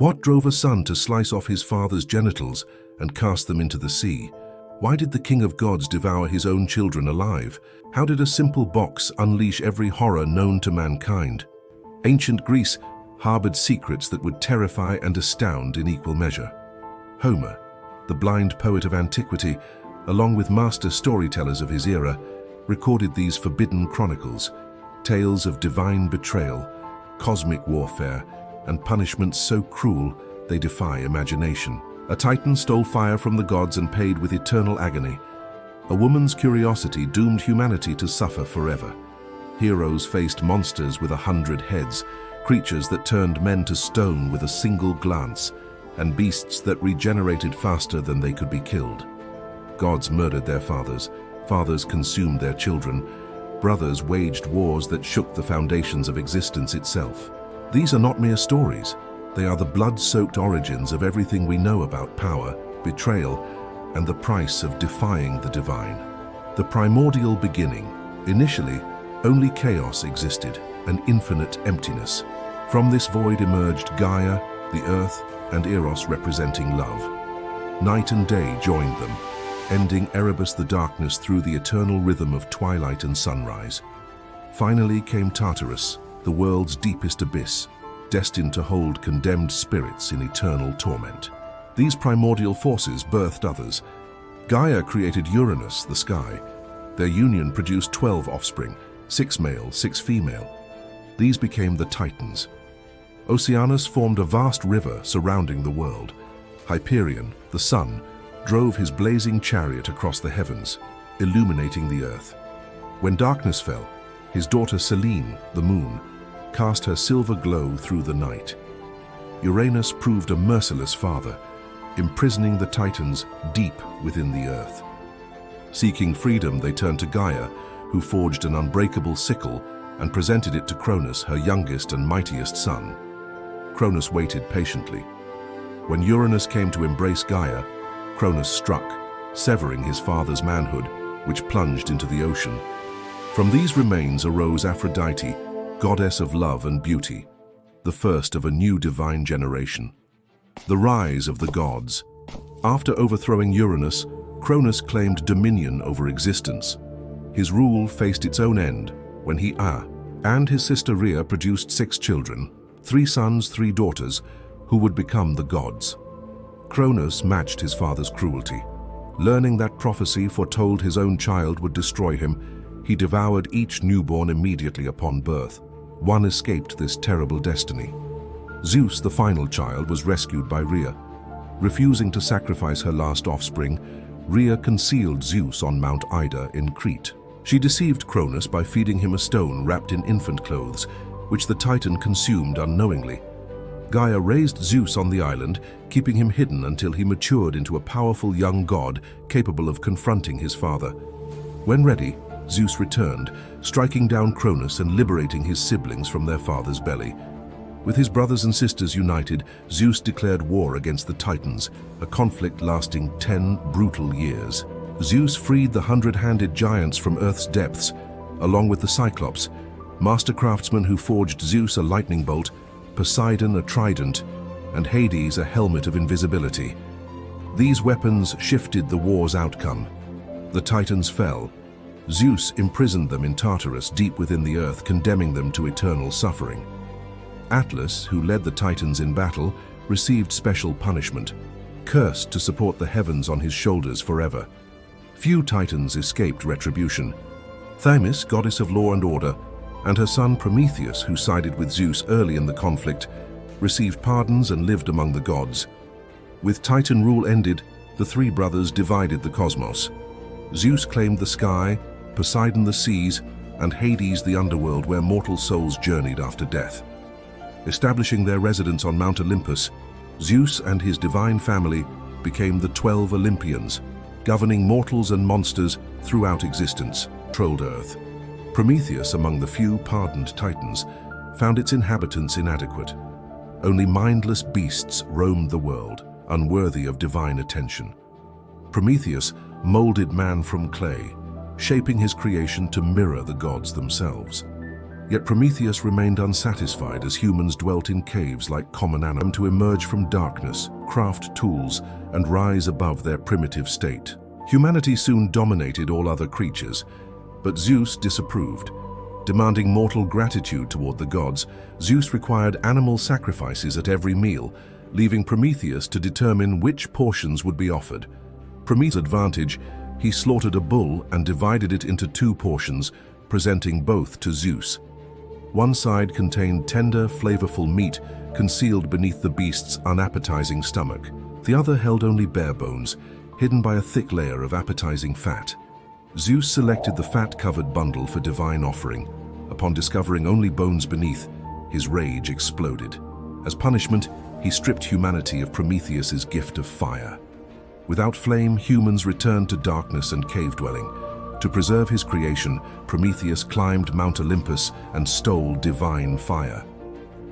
What drove a son to slice off his father's genitals and cast them into the sea? Why did the king of gods devour his own children alive? How did a simple box unleash every horror known to mankind? Ancient Greece harbored secrets that would terrify and astound in equal measure. Homer, the blind poet of antiquity, along with master storytellers of his era, recorded these forbidden chronicles, tales of divine betrayal, cosmic warfare, and punishments so cruel they defy imagination. A titan stole fire from the gods and paid with eternal agony. A woman's curiosity doomed humanity to suffer forever. Heroes faced monsters with 100 heads, creatures that turned men to stone with a single glance, and beasts that regenerated faster than they could be killed. Gods murdered their fathers, fathers consumed their children, brothers waged wars that shook the foundations of existence itself. These are not mere stories. They are the blood-soaked origins of everything we know about power, betrayal, and the price of defying the divine. The primordial beginning. Initially, only chaos existed, an infinite emptiness. From this void emerged Gaia, the earth, and Eros representing love. Night and day joined them, ending Erebus the darkness through the eternal rhythm of twilight and sunrise. Finally came Tartarus, the world's deepest abyss, destined to hold condemned spirits in eternal torment. These primordial forces birthed others. Gaia created Uranus, the sky. Their union produced 12 offspring, 6 male, 6 female. These became the Titans. Oceanus formed a vast river surrounding the world. Hyperion, the sun, drove his blazing chariot across the heavens, illuminating the earth. When darkness fell, his daughter Selene, the moon, cast her silver glow through the night. Uranus proved a merciless father, imprisoning the Titans deep within the earth. Seeking freedom, they turned to Gaia, who forged an unbreakable sickle and presented it to Cronus, her youngest and mightiest son. Cronus waited patiently. When Uranus came to embrace Gaia, Cronus struck, severing his father's manhood, which plunged into the ocean. From these remains arose Aphrodite, goddess of love and beauty, the first of a new divine generation. The rise of the gods. After overthrowing Uranus, Cronus claimed dominion over existence. His rule faced its own end when he and his sister Rhea produced 6 children, 3 sons, 3 daughters, who would become the gods. Cronus matched his father's cruelty. Learning that prophecy foretold his own child would destroy him, he devoured each newborn immediately upon birth. One escaped this terrible destiny. Zeus, the final child, was rescued by Rhea. Refusing to sacrifice her last offspring, Rhea concealed Zeus on Mount Ida in Crete. She deceived Cronus by feeding him a stone wrapped in infant clothes, which the Titan consumed unknowingly. Gaia raised Zeus on the island, keeping him hidden until he matured into a powerful young god capable of confronting his father. When ready, Zeus returned, striking down Cronus and liberating his siblings from their father's belly. With his brothers and sisters united, Zeus declared war against the Titans, a conflict lasting 10 brutal years. Zeus freed the 100-handed giants from Earth's depths, along with the Cyclops, master craftsmen who forged Zeus a lightning bolt, Poseidon a trident, and Hades a helmet of invisibility. These weapons shifted the war's outcome. The Titans fell. Zeus imprisoned them in Tartarus deep within the earth, condemning them to eternal suffering. Atlas, who led the Titans in battle, received special punishment, cursed to support the heavens on his shoulders forever. Few Titans escaped retribution. Themis, goddess of law and order, and her son Prometheus, who sided with Zeus early in the conflict, received pardons and lived among the gods. With Titan rule ended, the 3 brothers divided the cosmos. Zeus claimed the sky, Poseidon the seas, and Hades the underworld where mortal souls journeyed after death. Establishing their residence on Mount Olympus, Zeus and his divine family became the 12 Olympians, governing mortals and monsters throughout existence, controlled Earth. Prometheus, among the few pardoned Titans, found its inhabitants inadequate. Only mindless beasts roamed the world, unworthy of divine attention. Prometheus molded man from clay, shaping his creation to mirror the gods themselves. Yet Prometheus remained unsatisfied as humans dwelt in caves like common animals to emerge from darkness, craft tools, and rise above their primitive state. Humanity soon dominated all other creatures, but Zeus disapproved. Demanding mortal gratitude toward the gods, Zeus required animal sacrifices at every meal, leaving Prometheus to determine which portions would be offered. Prometheus' advantage, he slaughtered a bull and divided it into 2 portions, presenting both to Zeus. One side contained tender, flavorful meat concealed beneath the beast's unappetizing stomach. The other held only bare bones, hidden by a thick layer of appetizing fat. Zeus selected the fat-covered bundle for divine offering. Upon discovering only bones beneath, his rage exploded. As punishment, he stripped humanity of Prometheus's gift of fire. Without flame, humans returned to darkness and cave-dwelling. To preserve his creation, Prometheus climbed Mount Olympus and stole divine fire.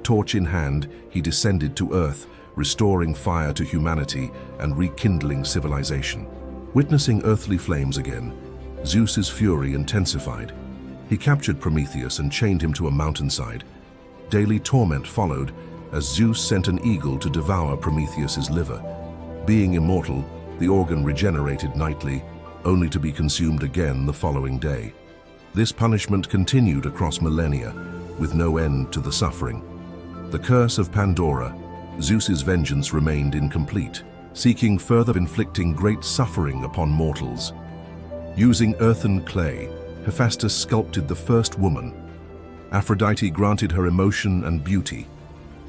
Torch in hand, he descended to Earth, restoring fire to humanity and rekindling civilization. Witnessing earthly flames again, Zeus's fury intensified. He captured Prometheus and chained him to a mountainside. Daily torment followed as Zeus sent an eagle to devour Prometheus's liver. Being immortal, the organ regenerated nightly, only to be consumed again the following day. This punishment continued across millennia, with no end to the suffering. The curse of Pandora, Zeus's vengeance remained incomplete, seeking further inflicting great suffering upon mortals. Using earthen clay, Hephaestus sculpted the first woman. Aphrodite granted her emotion and beauty.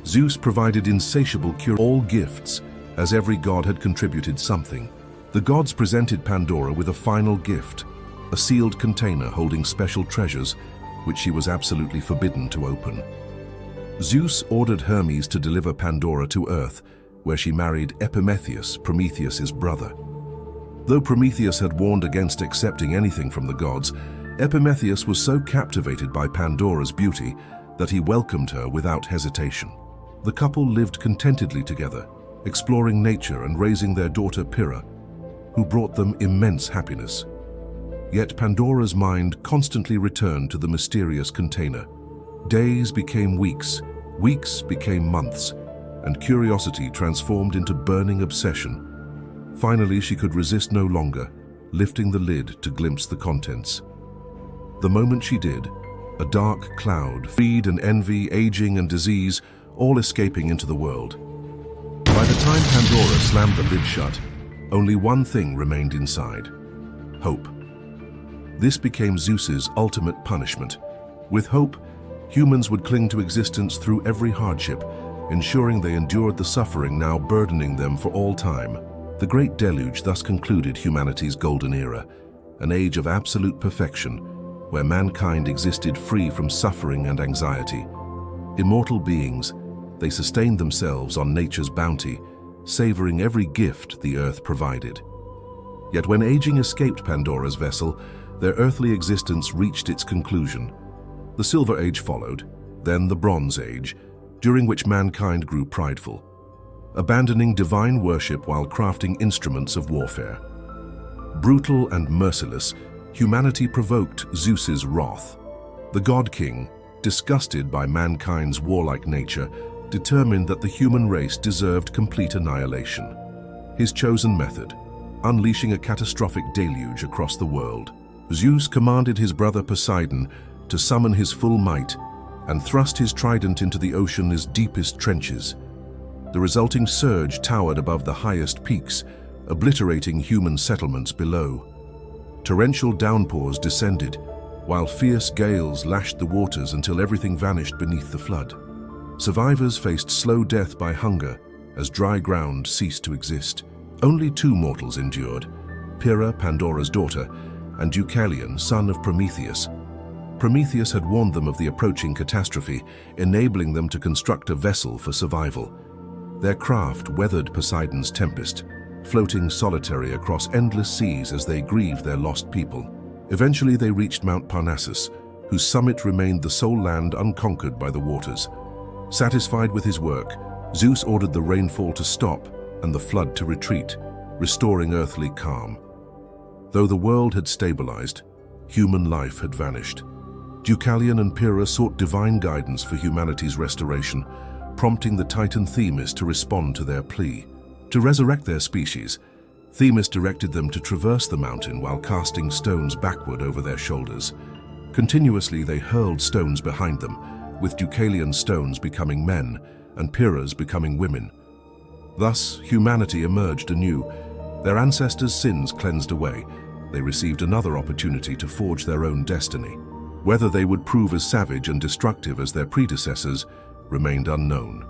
Zeus provided insatiable cure all gifts, as every god had contributed something. The gods presented Pandora with a final gift, a sealed container holding special treasures, which she was absolutely forbidden to open. Zeus ordered Hermes to deliver Pandora to Earth, where she married Epimetheus, Prometheus's brother. Though Prometheus had warned against accepting anything from the gods, Epimetheus was so captivated by Pandora's beauty that he welcomed her without hesitation. The couple lived contentedly together, exploring nature and raising their daughter Hera, who brought them immense happiness. Yet Pandora's mind constantly returned to the mysterious container. Days became weeks, weeks became months, and curiosity transformed into burning obsession. Finally, she could resist no longer, lifting the lid to glimpse the contents. The moment she did, a dark cloud, greed and envy, aging and disease, all escaping into the world. By the time Pandora slammed the lid shut, only one thing remained inside: hope. This became Zeus's ultimate punishment. With hope, humans would cling to existence through every hardship, ensuring they endured the suffering now burdening them for all time. The Great Deluge thus concluded humanity's golden era, an age of absolute perfection, where mankind existed free from suffering and anxiety. Immortal beings, they sustained themselves on nature's bounty, savoring every gift the earth provided. Yet when aging escaped Pandora's vessel, their earthly existence reached its conclusion. The Silver Age followed, then the Bronze Age, during which mankind grew prideful, abandoning divine worship while crafting instruments of warfare. Brutal and merciless, humanity provoked Zeus's wrath. The God-King, disgusted by mankind's warlike nature, determined that the human race deserved complete annihilation. His chosen method: unleashing a catastrophic deluge across the world. Zeus commanded his brother Poseidon to summon his full might and thrust his trident into the ocean's deepest trenches. The resulting surge towered above the highest peaks, obliterating human settlements below. Torrential downpours descended, while fierce gales lashed the waters until everything vanished beneath the flood. Survivors faced slow death by hunger as dry ground ceased to exist. Only 2 mortals endured: Hera, Pandora's daughter, and Deucalion, son of Prometheus. Prometheus had warned them of the approaching catastrophe, enabling them to construct a vessel for survival. Their craft weathered Poseidon's tempest, floating solitary across endless seas as they grieved their lost people. Eventually they reached Mount Parnassus, whose summit remained the sole land unconquered by the waters. Satisfied with his work, Zeus ordered the rainfall to stop and the flood to retreat, restoring earthly calm. Though the world had stabilized, human life had vanished. Deucalion and Pyrrha sought divine guidance for humanity's restoration, prompting the Titan Themis to respond to their plea. To resurrect their species, Themis directed them to traverse the mountain while casting stones backward over their shoulders. Continuously they hurled stones behind them, with Deucalion stones becoming men and Pyrrha's becoming women. Thus, humanity emerged anew. Their ancestors' sins cleansed away. They received another opportunity to forge their own destiny. Whether they would prove as savage and destructive as their predecessors remained unknown.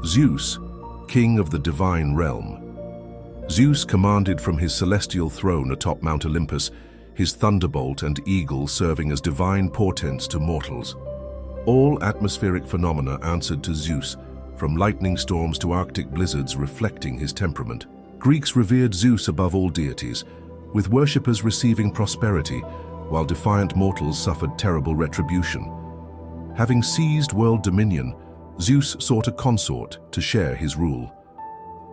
Zeus, king of the divine realm. Zeus commanded from his celestial throne atop Mount Olympus, his thunderbolt and eagle serving as divine portents to mortals. All atmospheric phenomena answered to Zeus, from lightning storms to Arctic blizzards reflecting his temperament. Greeks revered Zeus above all deities, with worshippers receiving prosperity, while defiant mortals suffered terrible retribution. Having seized world dominion, Zeus sought a consort to share his rule.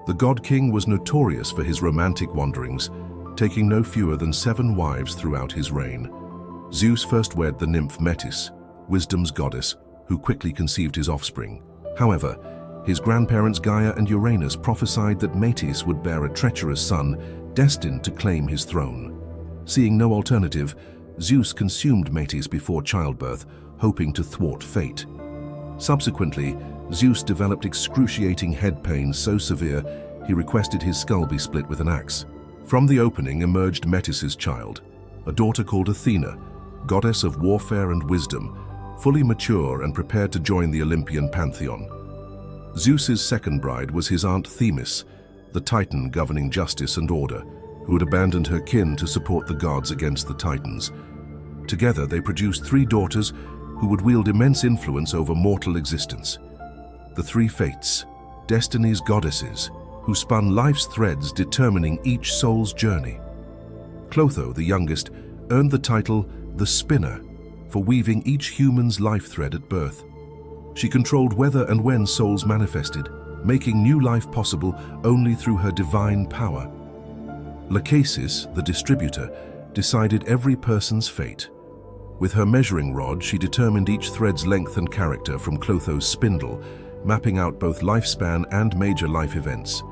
The god-king was notorious for his romantic wanderings, taking no fewer than 7 wives throughout his reign. Zeus first wed the nymph Metis, wisdom's goddess, who quickly conceived his offspring. However, his grandparents Gaia and Uranus prophesied that Metis would bear a treacherous son destined to claim his throne. Seeing no alternative, Zeus consumed Metis before childbirth, hoping to thwart fate. Subsequently, Zeus developed excruciating head pain so severe he requested his skull be split with an axe. From the opening emerged Metis's child, a daughter called Athena, goddess of warfare and wisdom, fully mature and prepared to join the Olympian pantheon. Zeus's second bride was his aunt Themis, the Titan governing justice and order, who had abandoned her kin to support the gods against the Titans. Together they produced 3 daughters who would wield immense influence over mortal existence. The 3 Fates, destiny's goddesses, who spun life's threads determining each soul's journey. Clotho, the youngest, earned the title the Spinner for weaving each human's life thread at birth. She controlled whether and when souls manifested, making new life possible only through her divine power. Lachesis, the Distributor, decided every person's fate. With her measuring rod, she determined each thread's length and character from Clotho's spindle, mapping out both lifespan and major life events.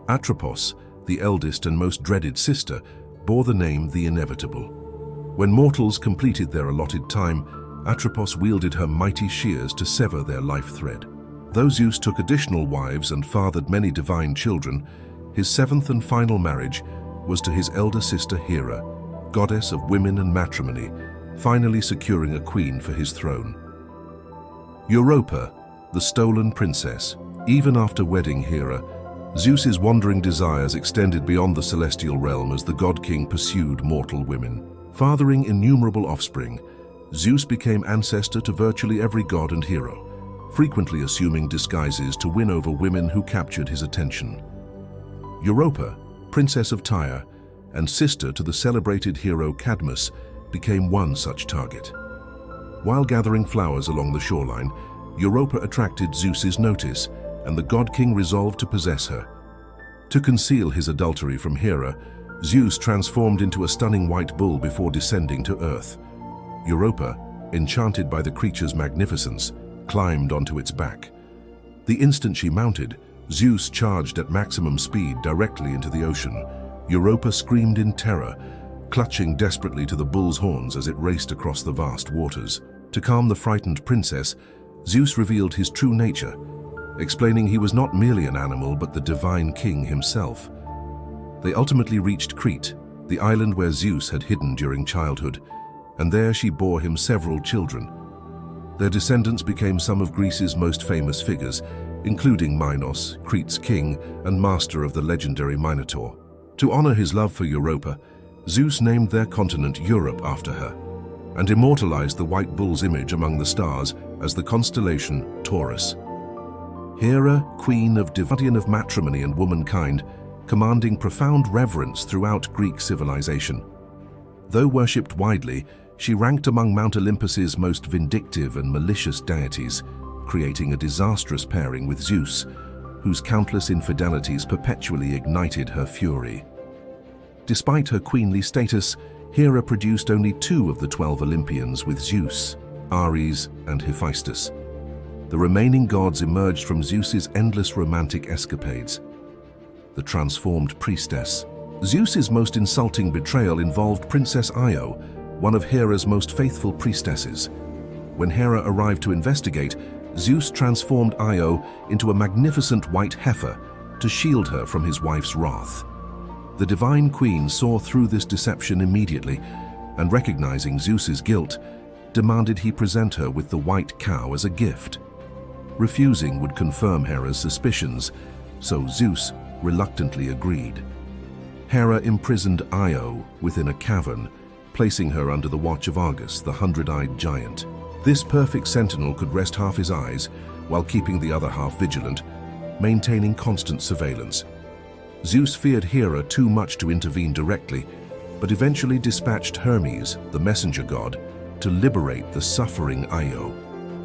Atropos, the eldest and most dreaded sister, bore the name the Inevitable. When mortals completed their allotted time, Atropos wielded her mighty shears to sever their life thread. Though Zeus took additional wives and fathered many divine children, his 7th and final marriage was to his elder sister Hera, goddess of women and matrimony, finally securing a queen for his throne. Europa, the stolen princess. Even after wedding Hera, Zeus's wandering desires extended beyond the celestial realm as the god-king pursued mortal women. Fathering innumerable offspring, Zeus became ancestor to virtually every god and hero, frequently assuming disguises to win over women who captured his attention. Europa, princess of Tyre, and sister to the celebrated hero Cadmus, became one such target. While gathering flowers along the shoreline, Europa attracted Zeus's notice, and the god-king resolved to possess her. To conceal his adultery from Hera, Zeus transformed into a stunning white bull before descending to earth. Europa, enchanted by the creature's magnificence, climbed onto its back. The instant she mounted, Zeus charged at maximum speed directly into the ocean. Europa screamed in terror, clutching desperately to the bull's horns as it raced across the vast waters. To calm the frightened princess, Zeus revealed his true nature, explaining he was not merely an animal but the divine king himself. They ultimately reached Crete, the island where Zeus had hidden during childhood, and there she bore him several children. Their descendants became some of Greece's most famous figures, including Minos, Crete's king and master of the legendary Minotaur. To honor his love for Europa, Zeus named their continent Europe after her, and immortalized the white bull's image among the stars as the constellation Taurus. Hera, queen of guardian of matrimony and womankind, commanding profound reverence throughout Greek civilization. Though worshipped widely, she ranked among Mount Olympus's most vindictive and malicious deities, creating a disastrous pairing with Zeus, whose countless infidelities perpetually ignited her fury. Despite her queenly status, Hera produced only 2 of the 12 Olympians with Zeus, Ares, and Hephaestus. The remaining gods emerged from Zeus's endless romantic escapades. The transformed priestess. Zeus's most insulting betrayal involved Princess Io, one of Hera's most faithful priestesses. When Hera arrived to investigate, Zeus transformed Io into a magnificent white heifer to shield her from his wife's wrath. The divine queen saw through this deception immediately, and recognizing Zeus's guilt, demanded he present her with the white cow as a gift. Refusing would confirm Hera's suspicions, so Zeus reluctantly agreed. Hera imprisoned Io within a cavern, placing her under the watch of Argus, the 100-eyed giant. This perfect sentinel could rest half his eyes while keeping the other half vigilant, maintaining constant surveillance. Zeus feared Hera too much to intervene directly, but eventually dispatched Hermes, the messenger god, to liberate the suffering Io.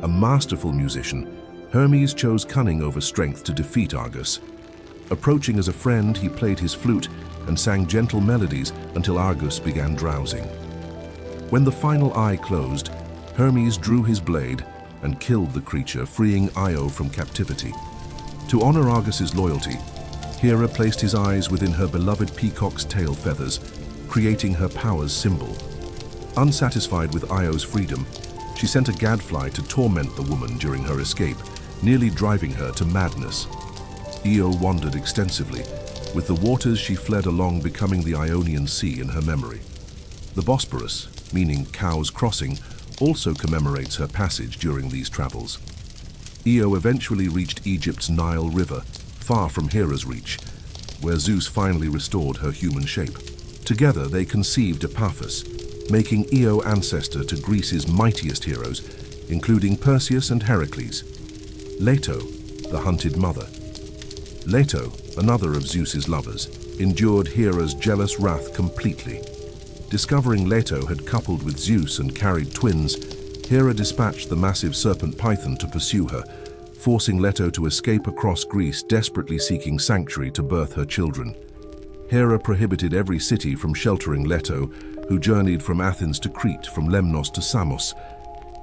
A masterful musician, Hermes chose cunning over strength to defeat Argus. Approaching as a friend, he played his flute and sang gentle melodies until Argus began drowsing. When the final eye closed, Hermes drew his blade and killed the creature, freeing Io from captivity. To honor Argus's loyalty, Hera placed his eyes within her beloved peacock's tail feathers, creating her power's symbol. Unsatisfied with Io's freedom, she sent a gadfly to torment the woman during her escape, nearly driving her to madness. Io wandered extensively, with the waters she fled along becoming the Ionian Sea in her memory. The Bosporus, meaning cow's crossing, also commemorates her passage during these travels. Io eventually reached Egypt's Nile River, far from Hera's reach, where Zeus finally restored her human shape. Together they conceived Epaphus, making Io ancestor to Greece's mightiest heroes, including Perseus and Heracles. Leto, the hunted mother. Leto, another of Zeus's lovers, endured Hera's jealous wrath completely. Discovering Leto had coupled with Zeus and carried twins, Hera dispatched the massive serpent Python to pursue her, forcing Leto to escape across Greece, desperately seeking sanctuary to birth her children. Hera prohibited every city from sheltering Leto, who journeyed from Athens to Crete, from Lemnos to Samos,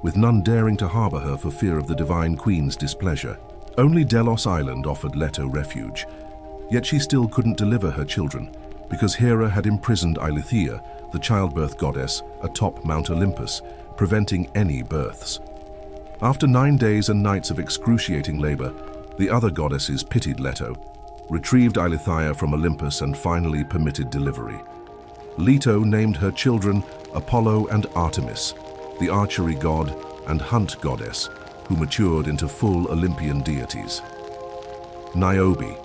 with none daring to harbor her for fear of the divine queen's displeasure. Only Delos Island offered Leto refuge, yet she still couldn't deliver her children, because Hera had imprisoned Eileithyia, the childbirth goddess, atop Mount Olympus, preventing any births. After 9 days and nights of excruciating labor, the other goddesses pitied Leto, retrieved Eileithyia from Olympus, and finally permitted delivery. Leto named her children Apollo and Artemis, the archery god and hunt goddess, who matured into full Olympian deities. Niobe,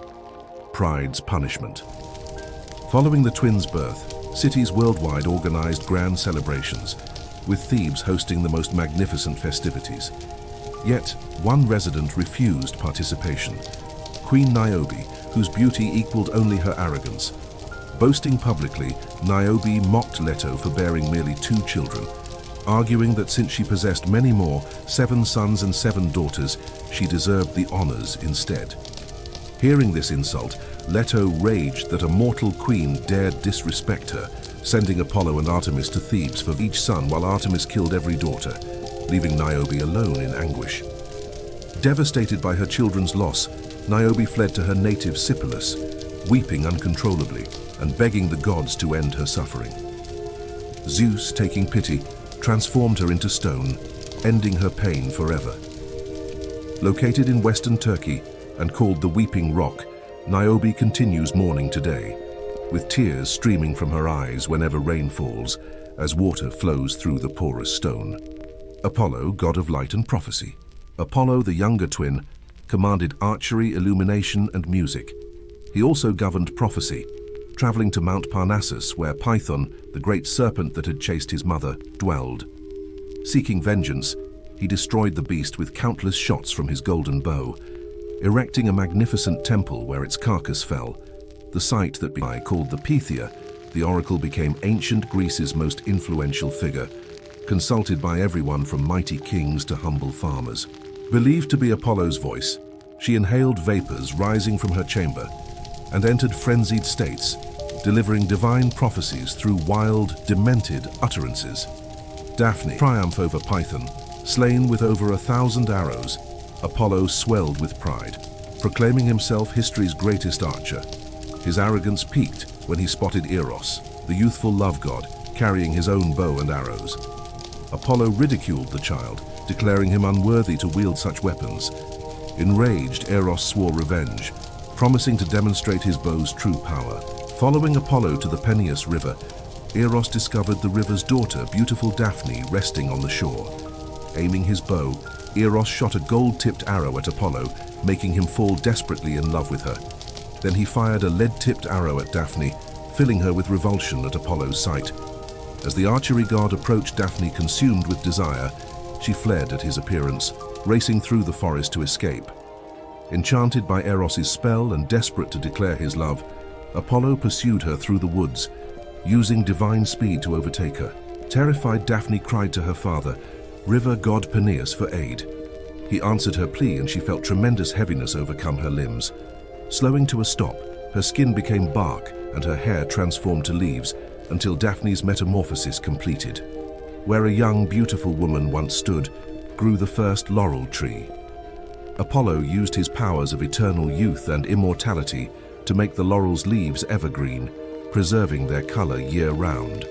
pride's punishment. Following the twins' birth, cities worldwide organized grand celebrations, with Thebes hosting the most magnificent festivities. Yet, one resident refused participation, Queen Niobe, whose beauty equaled only her arrogance. Boasting publicly, Niobe mocked Leto for bearing merely 2 children, arguing that since she possessed many more, 7 sons and 7 daughters, she deserved the honors instead. Hearing this insult, Leto raged that a mortal queen dared disrespect her, sending Apollo and Artemis to Thebes for each son, while Artemis killed every daughter, leaving Niobe alone in anguish. Devastated by her children's loss, Niobe fled to her native Sipylus, weeping uncontrollably and begging the gods to end her suffering. Zeus, taking pity, transformed her into stone, ending her pain forever. Located in western Turkey and called the Weeping Rock, Niobe continues mourning today, with tears streaming from her eyes whenever rain falls, as water flows through the porous stone. Apollo, god of light and prophecy. Apollo, the younger twin, commanded archery, illumination, and music. He also governed prophecy, traveling to Mount Parnassus, where Python, the great serpent that had chased his mother, dwelled. Seeking vengeance, he destroyed the beast with countless shots from his golden bow, erecting a magnificent temple where its carcass fell. The site that became called the Pythia, the oracle became ancient Greece's most influential figure, consulted by everyone from mighty kings to humble farmers. Believed to be Apollo's voice, she inhaled vapors rising from her chamber and entered frenzied states, delivering divine prophecies through wild, demented utterances. Daphne triumphed over Python, slain with over 1,000 arrows. Apollo swelled with pride, proclaiming himself history's greatest archer. His arrogance peaked when he spotted Eros, the youthful love god, carrying his own bow and arrows. Apollo ridiculed the child, declaring him unworthy to wield such weapons. Enraged, Eros swore revenge, promising to demonstrate his bow's true power. Following Apollo to the Peneus River, Eros discovered the river's daughter, beautiful Daphne, resting on the shore. Aiming his bow, Eros shot a gold-tipped arrow at Apollo, making him fall desperately in love with her. Then he fired a lead-tipped arrow at Daphne, filling her with revulsion at Apollo's sight. As the archery god approached Daphne, consumed with desire, she fled at his appearance, racing through the forest to escape. Enchanted by Eros's spell and desperate to declare his love, Apollo pursued her through the woods, using divine speed to overtake her. Terrified, Daphne cried to her father, river god Peneus, for aid. He answered her plea and she felt tremendous heaviness overcome her limbs. Slowing to a stop, her skin became bark and her hair transformed to leaves until Daphne's metamorphosis completed. Where a young, beautiful woman once stood, grew the first laurel tree. Apollo used his powers of eternal youth and immortality to make the laurel's leaves evergreen, preserving their color year-round.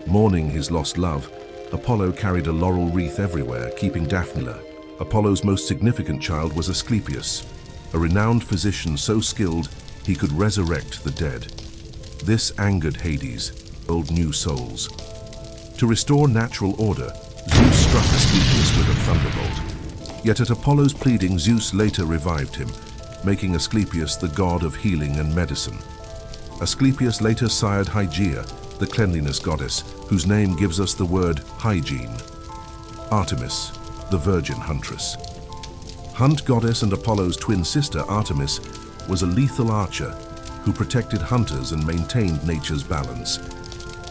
Mourning his lost love, Apollo carried a laurel wreath everywhere, keeping Daphne. Apollo's most significant child was Asclepius, a renowned physician so skilled he could resurrect the dead. This angered Hades, old new souls. To restore natural order, Zeus struck Asclepius with a thunderbolt. Yet at Apollo's pleading, Zeus later revived him, making Asclepius the god of healing and medicine. Asclepius later sired Hygeia, the cleanliness goddess, whose name gives us the word hygiene. Artemis, the virgin huntress. Hunt goddess and Apollo's twin sister, Artemis, was a lethal archer who protected hunters and maintained nature's balance.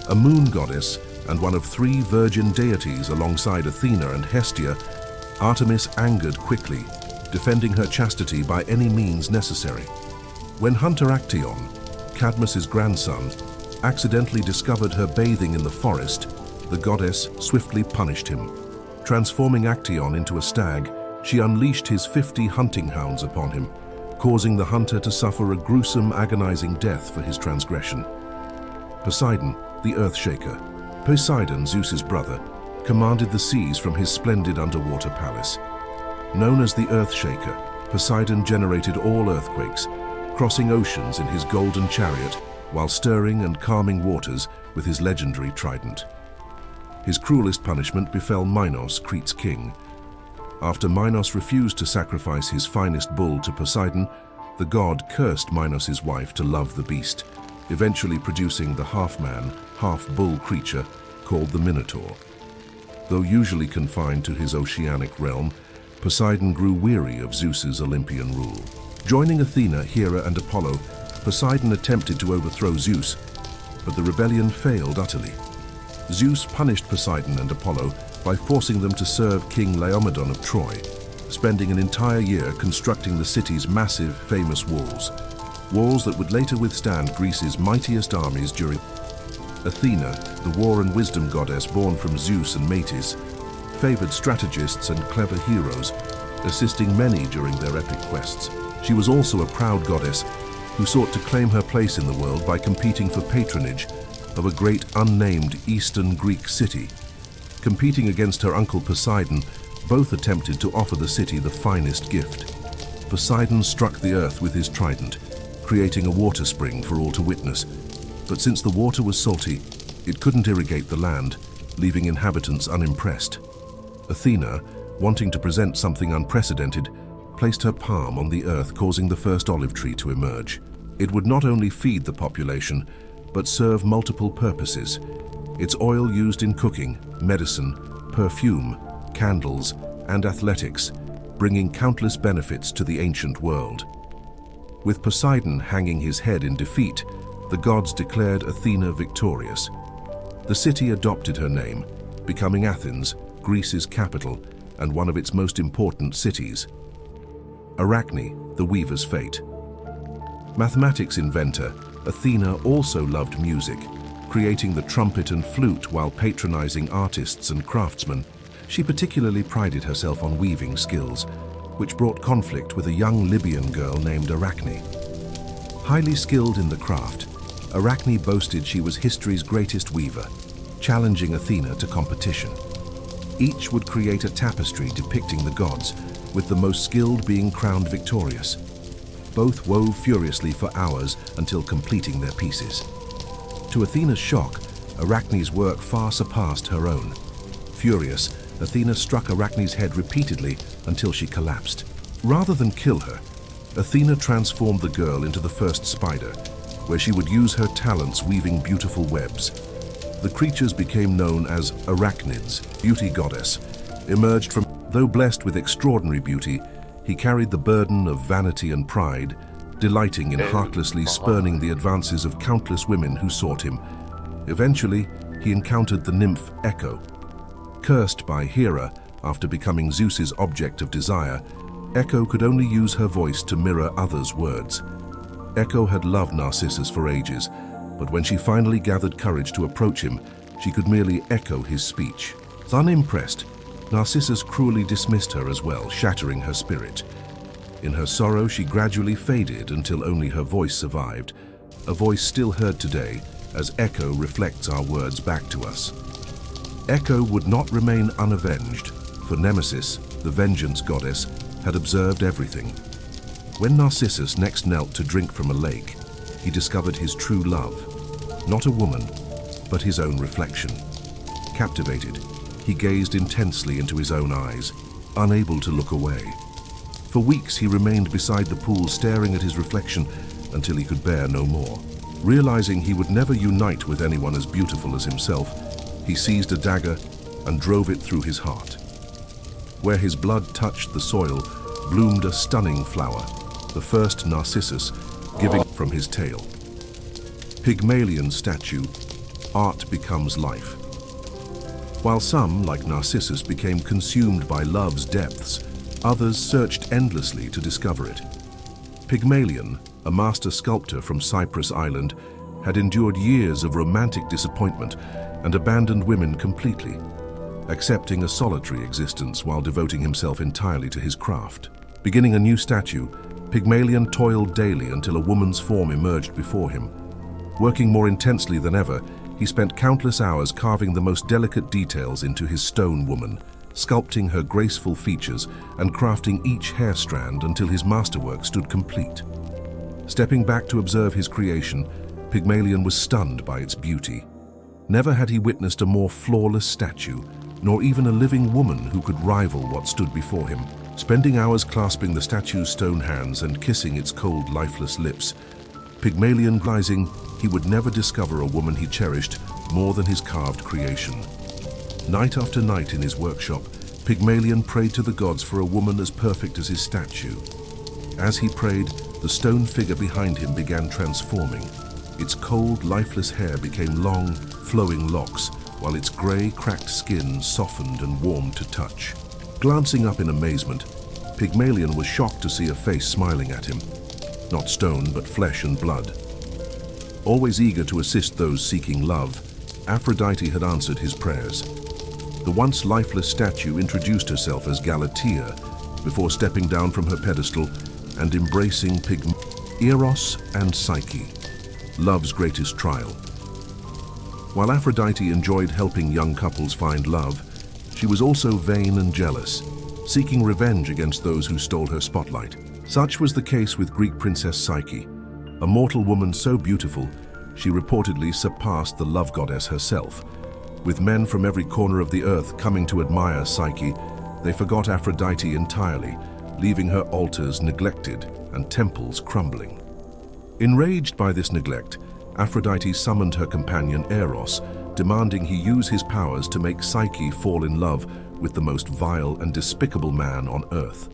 A moon goddess and one of 3 virgin deities alongside Athena and Hestia, Artemis angered quickly, defending her chastity by any means necessary. When hunter Actaeon, Cadmus's grandson, accidentally discovered her bathing in the forest, the goddess swiftly punished him. Transforming Actaeon into a stag, she unleashed his 50 hunting hounds upon him, causing the hunter to suffer a gruesome, agonizing death for his transgression. Poseidon, the earth-shaker. Poseidon, Zeus's brother, commanded the seas from his splendid underwater palace. Known as the earth-shaker, Poseidon generated all earthquakes, crossing oceans in his golden chariot while stirring and calming waters with his legendary trident. His cruelest punishment befell Minos, Crete's king. After Minos refused to sacrifice his finest bull to Poseidon, the god cursed Minos' wife to love the beast, eventually producing the half-man, half-bull creature called the Minotaur. Though usually confined to his oceanic realm, Poseidon grew weary of Zeus's Olympian rule. Joining Athena, Hera, and Apollo, Poseidon attempted to overthrow Zeus, but the rebellion failed utterly. Zeus punished Poseidon and Apollo by forcing them to serve King Laomedon of Troy, spending an entire year constructing the city's massive, famous walls. Walls that would later withstand Greece's mightiest armies during. Athena, the war and wisdom goddess born from Zeus and Metis, favored strategists and clever heroes, assisting many during their epic quests. She was also a proud goddess who sought to claim her place in the world by competing for patronage of a great unnamed Eastern Greek city. Competing against her uncle Poseidon, both attempted to offer the city the finest gift. Poseidon struck the earth with his trident, creating a water spring for all to witness. But since the water was salty, it couldn't irrigate the land, leaving inhabitants unimpressed. Athena, wanting to present something unprecedented, placed her palm on the earth, causing the first olive tree to emerge. It would not only feed the population, but serve multiple purposes. Its oil used in cooking, medicine, perfume, candles, and athletics, bringing countless benefits to the ancient world. With Poseidon hanging his head in defeat, the gods declared Athena victorious. The city adopted her name, becoming Athens, Greece's capital, and one of its most important cities. Arachne, the weaver's fate. Mathematics inventor, Athena also loved music, creating the trumpet and flute while patronizing artists and craftsmen. She particularly prided herself on weaving skills, which brought conflict with a young Libyan girl named Arachne. Highly skilled in the craft, Arachne boasted she was history's greatest weaver, challenging Athena to competition. Each would create a tapestry depicting the gods, with the most skilled being crowned victorious. Both wove furiously for hours until completing their pieces. To Athena's shock, Arachne's work far surpassed her own. Furious, Athena struck Arachne's head repeatedly until she collapsed. Rather than kill her, Athena transformed the girl into the first spider, where she would use her talents weaving beautiful webs. The creatures became known as arachnids, beauty goddess. Emerged from, though blessed with extraordinary beauty, he carried the burden of vanity and pride, delighting in heartlessly spurning the advances of countless women who sought him. Eventually, he encountered the nymph Echo. Cursed by Hera after becoming Zeus's object of desire, Echo could only use her voice to mirror others' words. Echo had loved Narcissus for ages, but when she finally gathered courage to approach him, she could merely echo his speech. Unimpressed, Narcissus cruelly dismissed her as well, shattering her spirit. In her sorrow, she gradually faded until only her voice survived, a voice still heard today as Echo reflects our words back to us. Echo would not remain unavenged, for Nemesis, the vengeance goddess, had observed everything. When Narcissus next knelt to drink from a lake, he discovered his true love, not a woman, but his own reflection. Captivated, he gazed intensely into his own eyes, unable to look away. For weeks he remained beside the pool staring at his reflection until he could bear no more. Realizing he would never unite with anyone as beautiful as himself, he seized a dagger and drove it through his heart. Where his blood touched the soil, bloomed a stunning flower, the first Narcissus, giving from his tail. Pygmalion statue, art becomes life. While some, like Narcissus, became consumed by love's depths, others searched endlessly to discover it. Pygmalion, a master sculptor from Cyprus Island, had endured years of romantic disappointment and abandoned women completely, accepting a solitary existence while devoting himself entirely to his craft. Beginning a new statue, Pygmalion toiled daily until a woman's form emerged before him. Working more intensely than ever, he spent countless hours carving the most delicate details into his stone woman, sculpting her graceful features and crafting each hair strand until his masterwork stood complete. Stepping back to observe his creation, Pygmalion was stunned by its beauty. Never had he witnessed a more flawless statue, nor even a living woman who could rival what stood before him. Spending hours clasping the statue's stone hands and kissing its cold, lifeless lips, Pygmalion realizing he would never discover a woman he cherished more than his carved creation. Night after night in his workshop, Pygmalion prayed to the gods for a woman as perfect as his statue. As he prayed, the stone figure behind him began transforming. Its cold, lifeless hair became long, flowing locks, while its grey, cracked skin softened and warmed to touch. Glancing up in amazement, Pygmalion was shocked to see a face smiling at him. Not stone, but flesh and blood. Always eager to assist those seeking love, Aphrodite had answered his prayers. The once lifeless statue introduced herself as Galatea before stepping down from her pedestal and embracing Eros and Psyche, love's greatest trial. While Aphrodite enjoyed helping young couples find love, she was also vain and jealous, seeking revenge against those who stole her spotlight. Such was the case with Greek princess Psyche, a mortal woman so beautiful she reportedly surpassed the love goddess herself. With men from every corner of the earth coming to admire Psyche, they forgot Aphrodite entirely, leaving her altars neglected and temples crumbling. Enraged by this neglect, Aphrodite summoned her companion Eros, demanding he use his powers to make Psyche fall in love with the most vile and despicable man on earth.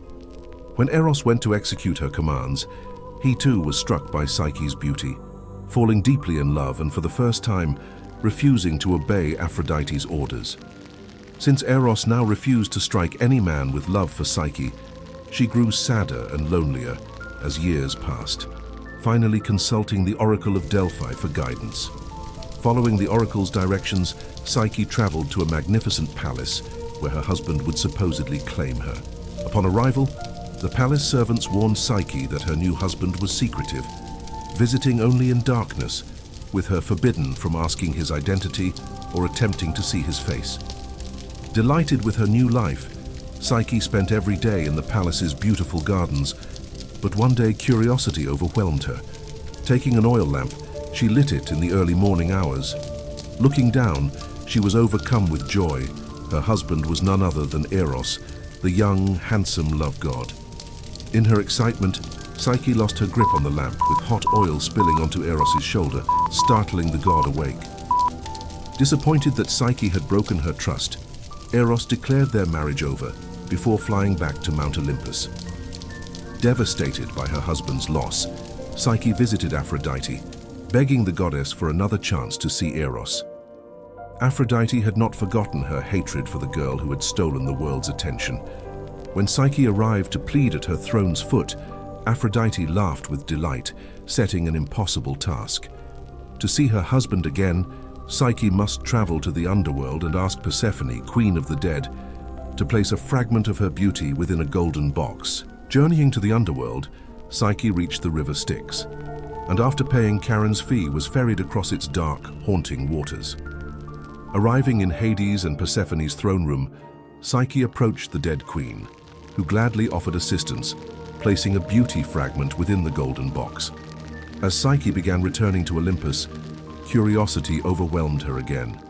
When Eros went to execute her commands, he too was struck by Psyche's beauty, falling deeply in love and for the first time refusing to obey Aphrodite's orders. Since Eros now refused to strike any man with love for Psyche, she grew sadder and lonelier as years passed. finally consulting the Oracle of Delphi for guidance. Following the oracle's directions, Psyche traveled to a magnificent palace where her husband would supposedly claim her. Upon arrival, the palace servants warned Psyche that her new husband was secretive, visiting only in darkness, with her forbidden from asking his identity or attempting to see his face. Delighted with her new life, Psyche spent every day in the palace's beautiful gardens, but one day curiosity overwhelmed her. Taking an oil lamp, she lit it in the early morning hours. Looking down, she was overcome with joy. Her husband was none other than Eros, the young, handsome love god. In her excitement, Psyche lost her grip on the lamp, with hot oil spilling onto Eros's shoulder, startling the god awake. Disappointed that Psyche had broken her trust, Eros declared their marriage over before flying back to Mount Olympus. Devastated by her husband's loss, Psyche visited Aphrodite, begging the goddess for another chance to see Eros. Aphrodite had not forgotten her hatred for the girl who had stolen the world's attention. When Psyche arrived to plead at her throne's foot, Aphrodite laughed with delight, setting an impossible task. To see her husband again, Psyche must travel to the underworld and ask Persephone, queen of the dead, to place a fragment of her beauty within a golden box. Journeying to the underworld, Psyche reached the river Styx, and after paying Charon's fee was ferried across its dark, haunting waters. Arriving in Hades and Persephone's throne room, Psyche approached the dead queen, who gladly offered assistance, placing a beauty fragment within the golden box. As Psyche began returning to Olympus, curiosity overwhelmed her again.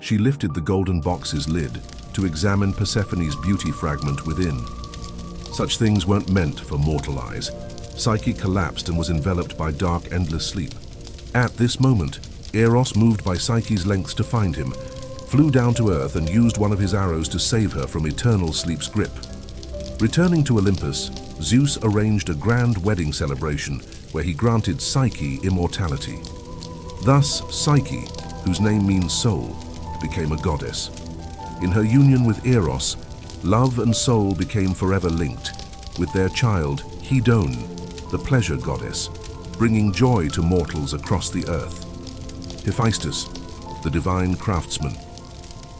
She lifted the golden box's lid to examine Persephone's beauty fragment within. Such things weren't meant for mortal eyes. Psyche collapsed and was enveloped by dark, endless sleep. At this moment, Eros, moved by Psyche's lengths to find him, flew down to earth and used one of his arrows to save her from eternal sleep's grip. Returning to Olympus, Zeus arranged a grand wedding celebration where he granted Psyche immortality. Thus, Psyche, whose name means soul, became a goddess. In her union with Eros, love and soul became forever linked, with their child, Hedone, the pleasure goddess, bringing joy to mortals across the earth. Hephaestus, the divine craftsman.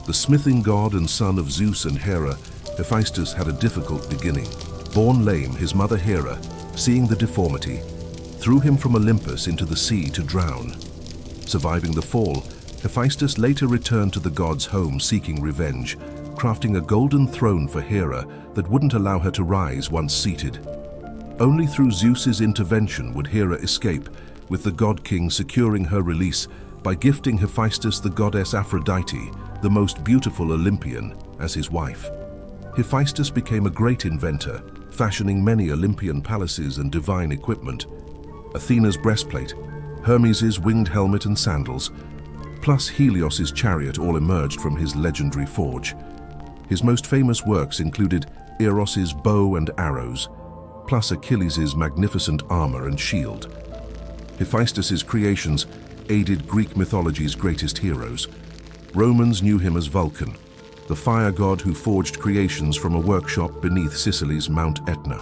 The smithing god and son of Zeus and Hera, Hephaestus had a difficult beginning. Born lame, his mother Hera, seeing the deformity, threw him from Olympus into the sea to drown. Surviving the fall, Hephaestus later returned to the god's home seeking revenge, crafting a golden throne for Hera that wouldn't allow her to rise once seated. Only through Zeus's intervention would Hera escape, with the god-king securing her release by gifting Hephaestus the goddess Aphrodite, the most beautiful Olympian, as his wife. Hephaestus became a great inventor, fashioning many Olympian palaces and divine equipment. Athena's breastplate, Hermes' winged helmet and sandals, plus Helios's chariot all emerged from his legendary forge. His most famous works included Eros's bow and arrows, plus Achilles' magnificent armor and shield. Hephaestus's creations aided Greek mythology's greatest heroes. Romans knew him as Vulcan, the fire god who forged creations from a workshop beneath Sicily's Mount Etna.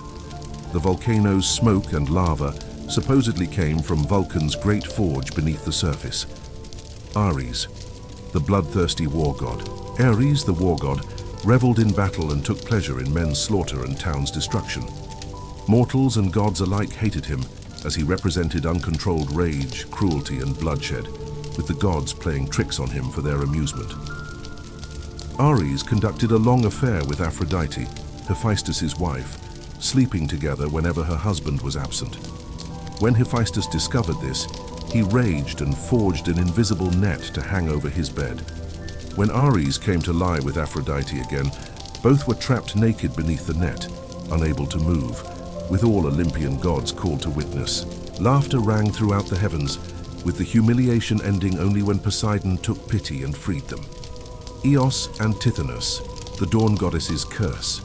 The volcano's smoke and lava supposedly came from Vulcan's great forge beneath the surface. Ares, the bloodthirsty war god. Ares, the war god, reveled in battle and took pleasure in men's slaughter and towns' destruction. Mortals and gods alike hated him, as he represented uncontrolled rage, cruelty, and bloodshed, with the gods playing tricks on him for their amusement. Ares conducted a long affair with Aphrodite, Hephaestus's wife, sleeping together whenever her husband was absent. When Hephaestus discovered this, he raged and forged an invisible net to hang over his bed. When Ares came to lie with Aphrodite again, both were trapped naked beneath the net, unable to move, with all Olympian gods called to witness. Laughter rang throughout the heavens, with the humiliation ending only when Poseidon took pity and freed them. Eos and Tithonus, the dawn goddess's curse.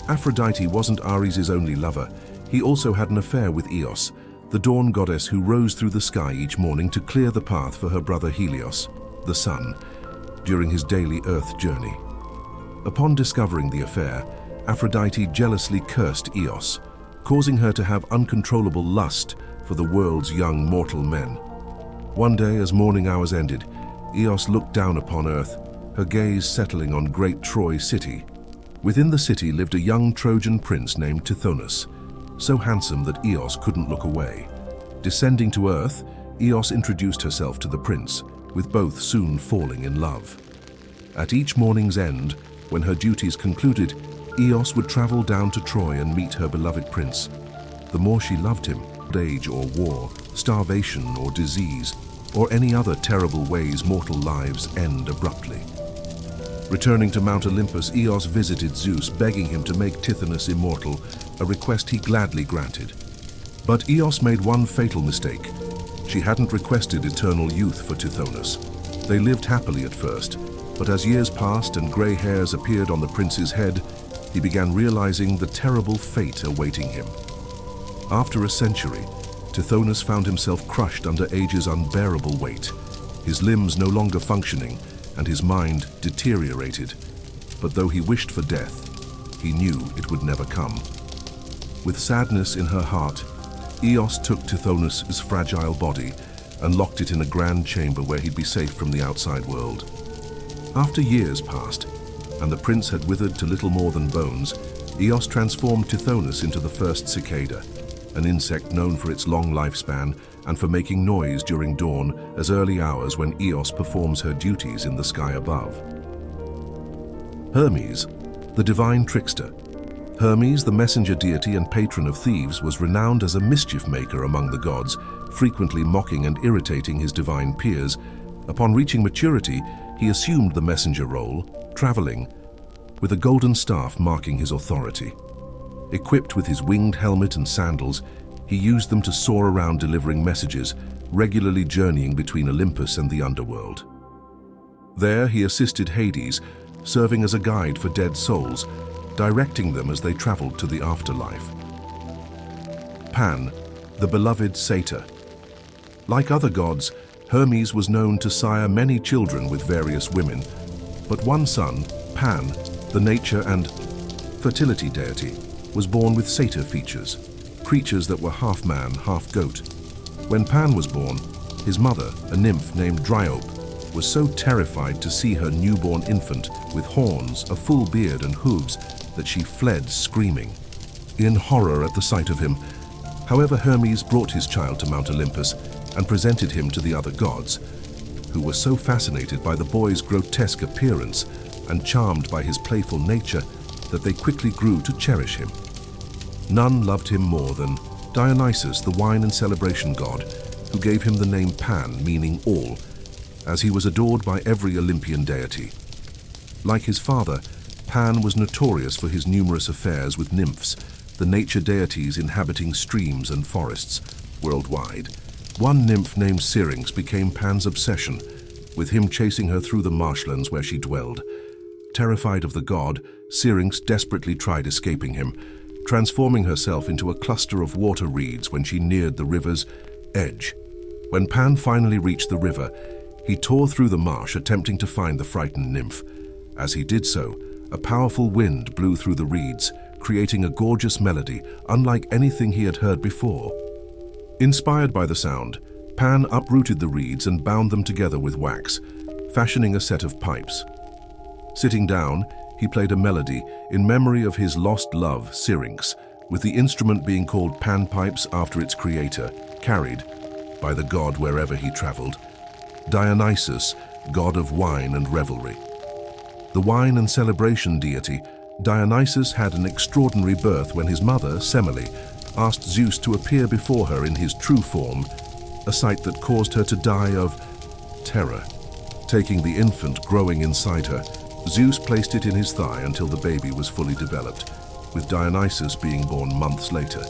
Aphrodite wasn't Ares' only lover. He also had an affair with Eos, the dawn goddess who rose through the sky each morning to clear the path for her brother Helios, the sun, during his daily earth journey. Upon discovering the affair, Aphrodite jealously cursed Eos, causing her to have uncontrollable lust for the world's young mortal men. One day, as morning hours ended, Eos looked down upon Earth, her gaze settling on great Troy city. Within the city lived a young Trojan prince named Tithonus, so handsome that Eos couldn't look away. Descending to Earth, Eos introduced herself to the prince, with both soon falling in love. At each morning's end, when her duties concluded, Eos would travel down to Troy and meet her beloved prince. The more she loved him, age or war, starvation or disease, or any other terrible ways mortal lives end abruptly. Returning to Mount Olympus, Eos visited Zeus, begging him to make Tithonus immortal, a request he gladly granted. But Eos made one fatal mistake. She hadn't requested eternal youth for Tithonus. They lived happily at first, but as years passed and grey hairs appeared on the prince's head, he began realizing the terrible fate awaiting him. After a century, Tithonus found himself crushed under age's unbearable weight, his limbs no longer functioning and his mind deteriorated. But though he wished for death, he knew it would never come. With sadness in her heart, Eos took Tithonus' fragile body and locked it in a grand chamber where he'd be safe from the outside world. After years passed, and the prince had withered to little more than bones, Eos transformed Tithonus into the first cicada, an insect known for its long lifespan and for making noise during dawn as early hours when Eos performs her duties in the sky above. Hermes, the divine trickster. Hermes, the messenger deity and patron of thieves, was renowned as a mischief maker among the gods, frequently mocking and irritating his divine peers. Upon reaching maturity, he assumed the messenger role, traveling, with a golden staff marking his authority. Equipped with his winged helmet and sandals, he used them to soar around delivering messages, regularly journeying between Olympus and the underworld. There he assisted Hades, serving as a guide for dead souls, directing them as they traveled to the afterlife. Pan, the beloved satyr. Like other gods, Hermes was known to sire many children with various women, but one son, Pan, the nature and fertility deity, was born with satyr features, creatures that were half man, half goat. When Pan was born, his mother, a nymph named Dryope, was so terrified to see her newborn infant with horns, a full beard and hooves that she fled screaming, in horror at the sight of him. However, Hermes brought his child to Mount Olympus and presented him to the other gods, who were so fascinated by the boy's grotesque appearance and charmed by his playful nature that they quickly grew to cherish him. None loved him more than Dionysus, the wine and celebration god, who gave him the name Pan, meaning all, as he was adored by every Olympian deity. Like his father, Pan was notorious for his numerous affairs with nymphs, the nature deities inhabiting streams and forests worldwide. One nymph named Syrinx became Pan's obsession, with him chasing her through the marshlands where she dwelled. Terrified of the god, Syrinx desperately tried escaping him, transforming herself into a cluster of water reeds when she neared the river's edge. When Pan finally reached the river, he tore through the marsh attempting to find the frightened nymph. As he did so, a powerful wind blew through the reeds, creating a gorgeous melody unlike anything he had heard before. Inspired by the sound, Pan uprooted the reeds and bound them together with wax, fashioning a set of pipes. Sitting down, he played a melody in memory of his lost love, Syrinx, with the instrument being called panpipes after its creator, carried by the god wherever he traveled, Dionysus, god of wine and revelry. The wine and celebration deity, Dionysus had an extraordinary birth when his mother, Semele, asked Zeus to appear before her in his true form, a sight that caused her to die of terror. Taking the infant growing inside her, Zeus placed it in his thigh until the baby was fully developed, with Dionysus being born months later.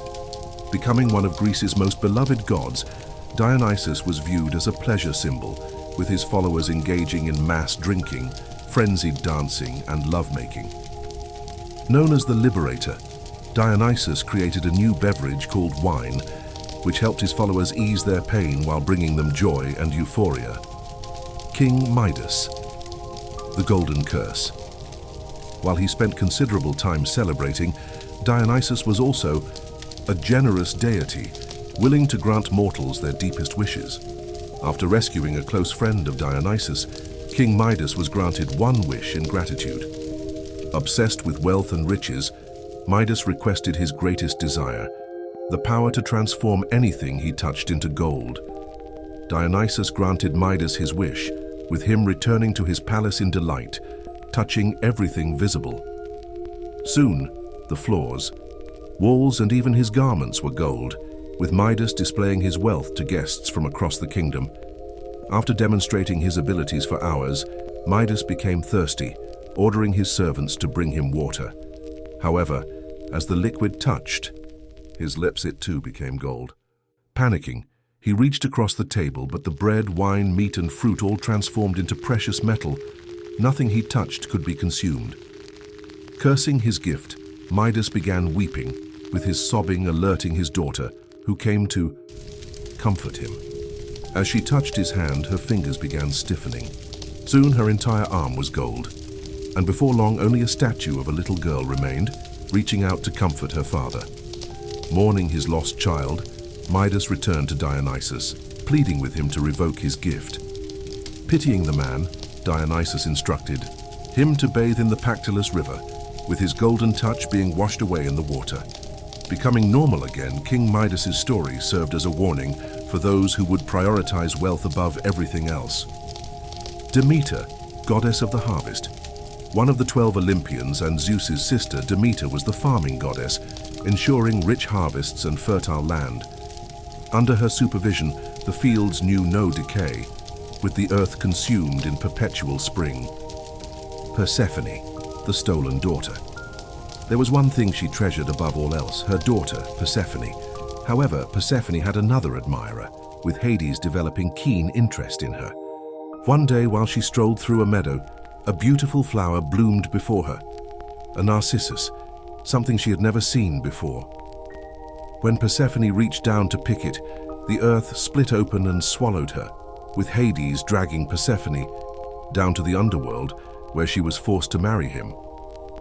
Becoming one of Greece's most beloved gods, Dionysus was viewed as a pleasure symbol, with his followers engaging in mass drinking, frenzied dancing, and lovemaking. Known as the Liberator, Dionysus created a new beverage called wine, which helped his followers ease their pain while bringing them joy and euphoria. King Midas, the Golden Curse. While he spent considerable time celebrating, Dionysus was also a generous deity, willing to grant mortals their deepest wishes. After rescuing a close friend of Dionysus, King Midas was granted one wish in gratitude. Obsessed with wealth and riches, Midas requested his greatest desire, the power to transform anything he touched into gold. Dionysus granted Midas his wish, with him returning to his palace in delight, touching everything visible. Soon, the floors, walls, and even his garments were gold, with Midas displaying his wealth to guests from across the kingdom. After demonstrating his abilities for hours, Midas became thirsty, ordering his servants to bring him water. However, as the liquid touched his lips, it too became gold. Panicking, he reached across the table, but the bread, wine, meat, and fruit all transformed into precious metal. Nothing he touched could be consumed. Cursing his gift, Midas began weeping, with his sobbing alerting his daughter, who came to comfort him. As she touched his hand, her fingers began stiffening. Soon her entire arm was gold, and before long only a statue of a little girl remained, reaching out to comfort her father. Mourning his lost child, Midas returned to Dionysus, pleading with him to revoke his gift. Pitying the man, Dionysus instructed him to bathe in the Pactolus River, with his golden touch being washed away in the water. Becoming normal again, King Midas's story served as a warning for those who would prioritize wealth above everything else. Demeter, goddess of the harvest. One of the 12 Olympians and Zeus's sister, Demeter was the farming goddess, ensuring rich harvests and fertile land. Under her supervision, the fields knew no decay, with the earth consumed in perpetual spring. Persephone, the stolen daughter. There was one thing she treasured above all else, her daughter, Persephone. However, Persephone had another admirer, with Hades developing keen interest in her. One day, while she strolled through a meadow, a beautiful flower bloomed before her, a narcissus, something she had never seen before. When Persephone reached down to pick it, the earth split open and swallowed her, with Hades dragging Persephone down to the underworld, where she was forced to marry him.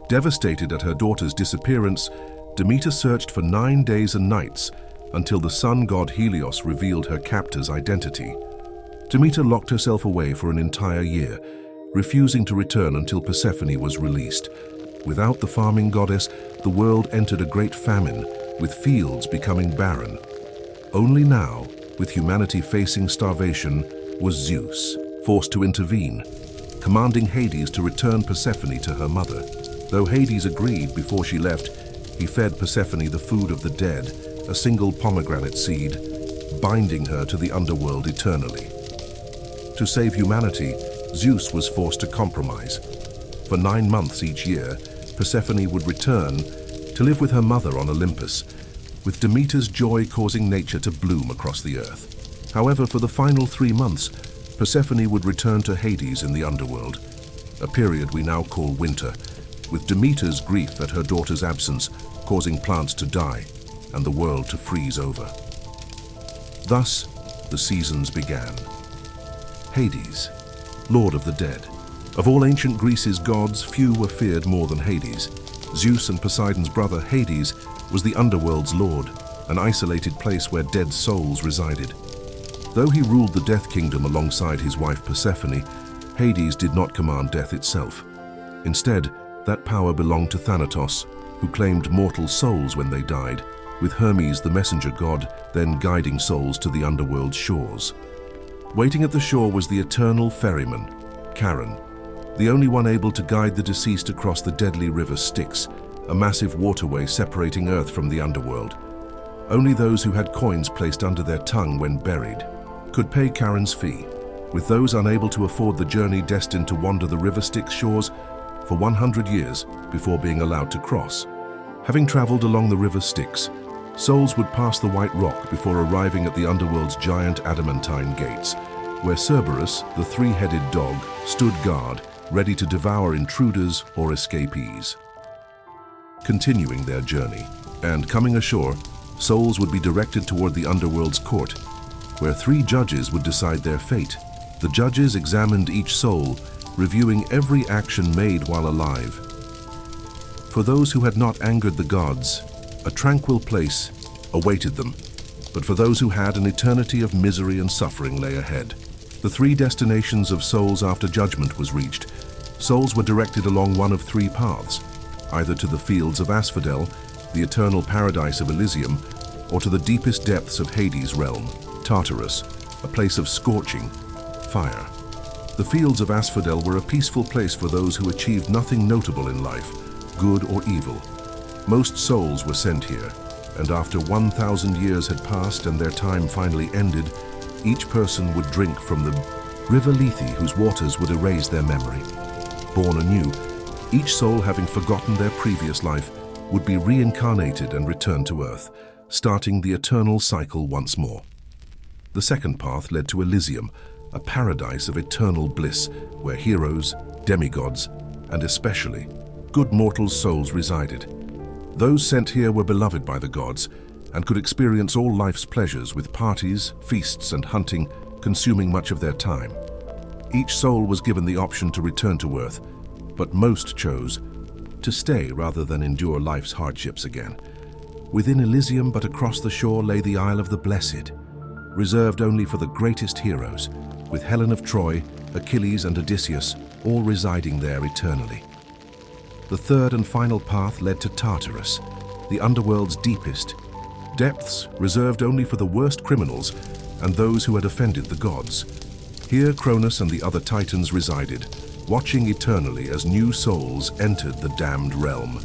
Devastated at her daughter's disappearance, Demeter searched for 9 days and nights until the sun god Helios revealed her captor's identity. Demeter locked herself away for an entire year, refusing to return until Persephone was released. Without the farming goddess, the world entered a great famine, with fields becoming barren. Only now, with humanity facing starvation, was Zeus forced to intervene, commanding Hades to return Persephone to her mother. Though Hades agreed before she left, he fed Persephone the food of the dead, a single pomegranate seed, binding her to the underworld eternally. To save humanity, Zeus was forced to compromise. For 9 months each year, Persephone would return to live with her mother on Olympus, with Demeter's joy causing nature to bloom across the earth. However, for the final 3 months, Persephone would return to Hades in the underworld, a period we now call winter, with Demeter's grief at her daughter's absence causing plants to die and the world to freeze over. Thus, the seasons began. Hades, lord of the dead. Of all ancient Greece's gods, few were feared more than Hades. Zeus and Poseidon's brother Hades was the underworld's lord, an isolated place where dead souls resided. Though he ruled the Death Kingdom alongside his wife Persephone, Hades did not command death itself. Instead, that power belonged to Thanatos, who claimed mortal souls when they died, with Hermes, the messenger god, then guiding souls to the underworld's shores. Waiting at the shore was the eternal ferryman, Charon, the only one able to guide the deceased across the deadly river Styx, a massive waterway separating Earth from the underworld. Only those who had coins placed under their tongue when buried could pay Charon's fee, with those unable to afford the journey destined to wander the river Styx shores for 100 years before being allowed to cross. Having traveled along the river Styx, souls would pass the White Rock before arriving at the underworld's giant adamantine gates, where Cerberus, the three-headed dog, stood guard, ready to devour intruders or escapees. Continuing their journey, and coming ashore, souls would be directed toward the underworld's court, where 3 judges would decide their fate. The judges examined each soul, reviewing every action made while alive. For those who had not angered the gods, a tranquil place awaited them, but for those who had, an eternity of misery and suffering lay ahead. The three destinations of souls after judgment was reached. Souls were directed along one of three paths, either to the fields of Asphodel, the eternal paradise of Elysium, or to the deepest depths of Hades' realm, Tartarus, a place of scorching fire. The fields of Asphodel were a peaceful place for those who achieved nothing notable in life, good or evil. Most souls were sent here, and after 1,000 years had passed and their time finally ended, each person would drink from the river Lethe, whose waters would erase their memory. Born anew, each soul, having forgotten their previous life, would be reincarnated and return to Earth, starting the eternal cycle once more. The second path led to Elysium, a paradise of eternal bliss where heroes, demigods, and especially good mortal souls resided. Those sent here were beloved by the gods and could experience all life's pleasures with parties, feasts, and hunting consuming much of their time. Each soul was given the option to return to Earth, but most chose to stay rather than endure life's hardships again. Within Elysium but across the shore lay the Isle of the Blessed, reserved only for the greatest heroes, with Helen of Troy, Achilles, and Odysseus all residing there eternally. The third and final path led to Tartarus, the underworld's deepest depths, reserved only for the worst criminals and those who had offended the gods. Here Cronus and the other titans resided, watching eternally as new souls entered the damned realm.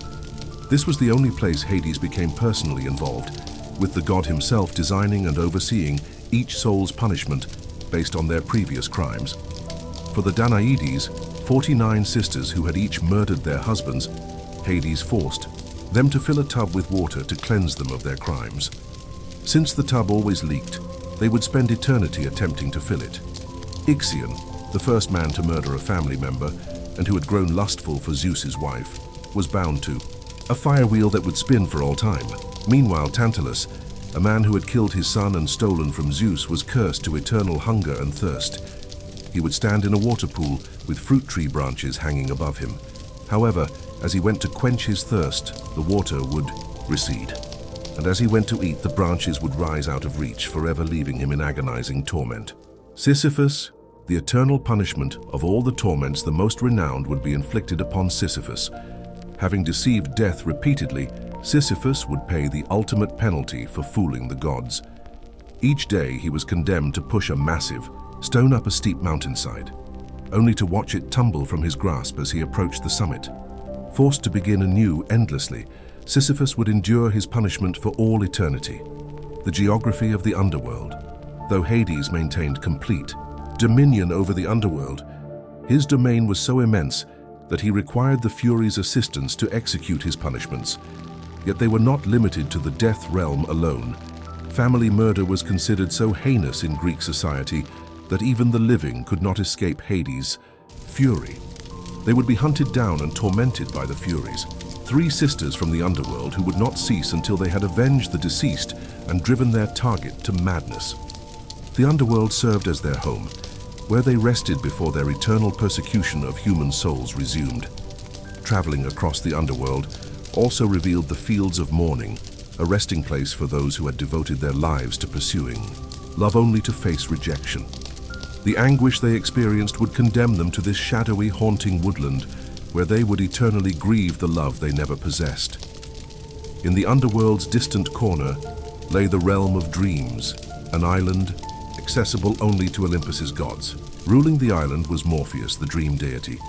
This was the only place Hades became personally involved, with the god himself designing and overseeing each soul's punishment based on their previous crimes. For the Danaides, 49 sisters who had each murdered their husbands, Hades forced them to fill a tub with water to cleanse them of their crimes. Since the tub always leaked, they would spend eternity attempting to fill it. Ixion, the first man to murder a family member and who had grown lustful for Zeus's wife, was bound to a fire wheel that would spin for all time. Meanwhile, Tantalus, a man who had killed his son and stolen from Zeus, was cursed to eternal hunger and thirst. He would stand in a water pool with fruit tree branches hanging above him. However, as he went to quench his thirst, the water would recede. And as he went to eat, the branches would rise out of reach, forever leaving him in agonizing torment. Sisyphus, the eternal punishment of all the torments, the most renowned would be inflicted upon Sisyphus. Having deceived death repeatedly, Sisyphus would pay the ultimate penalty for fooling the gods. Each day he was condemned to push a massive stone up a steep mountainside, only to watch it tumble from his grasp as he approached the summit. Forced to begin anew endlessly, Sisyphus would endure his punishment for all eternity. The geography of the underworld. Though Hades maintained complete dominion over the underworld, his domain was so immense that he required the Furies' assistance to execute his punishments. Yet they were not limited to the death realm alone. Family murder was considered so heinous in Greek society that even the living could not escape Hades' fury. They would be hunted down and tormented by the Furies, three sisters from the underworld who would not cease until they had avenged the deceased and driven their target to madness. The underworld served as their home, where they rested before their eternal persecution of human souls resumed. Traveling across the underworld also revealed the fields of mourning, a resting place for those who had devoted their lives to pursuing love only to face rejection. The anguish they experienced would condemn them to this shadowy, haunting woodland, where they would eternally grieve the love they never possessed. In the underworld's distant corner lay the realm of dreams, an island accessible only to Olympus's gods. Ruling the island was Morpheus, the dream deity,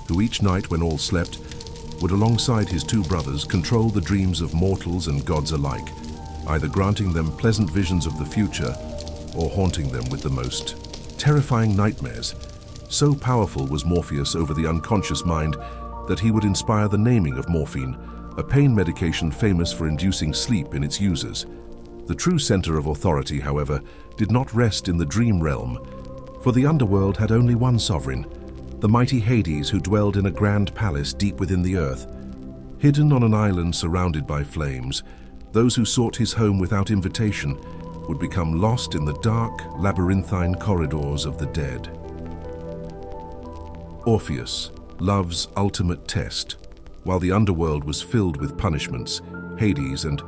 who each night when all slept would, alongside his two brothers, control the dreams of mortals and gods alike, either granting them pleasant visions of the future or haunting them with the most terrifying nightmares. So powerful was Morpheus over the unconscious mind that he would inspire the naming of morphine, a pain medication famous for inducing sleep in its users. The true center of authority, however, did not rest in the dream realm, for the underworld had only one sovereign, the mighty Hades, who dwelled in a grand palace deep within the earth. Hidden on an island surrounded by flames, those who sought his home without invitation would become lost in the dark, labyrinthine corridors of the dead. Orpheus, love's ultimate test. While the underworld was filled with punishments, Hades and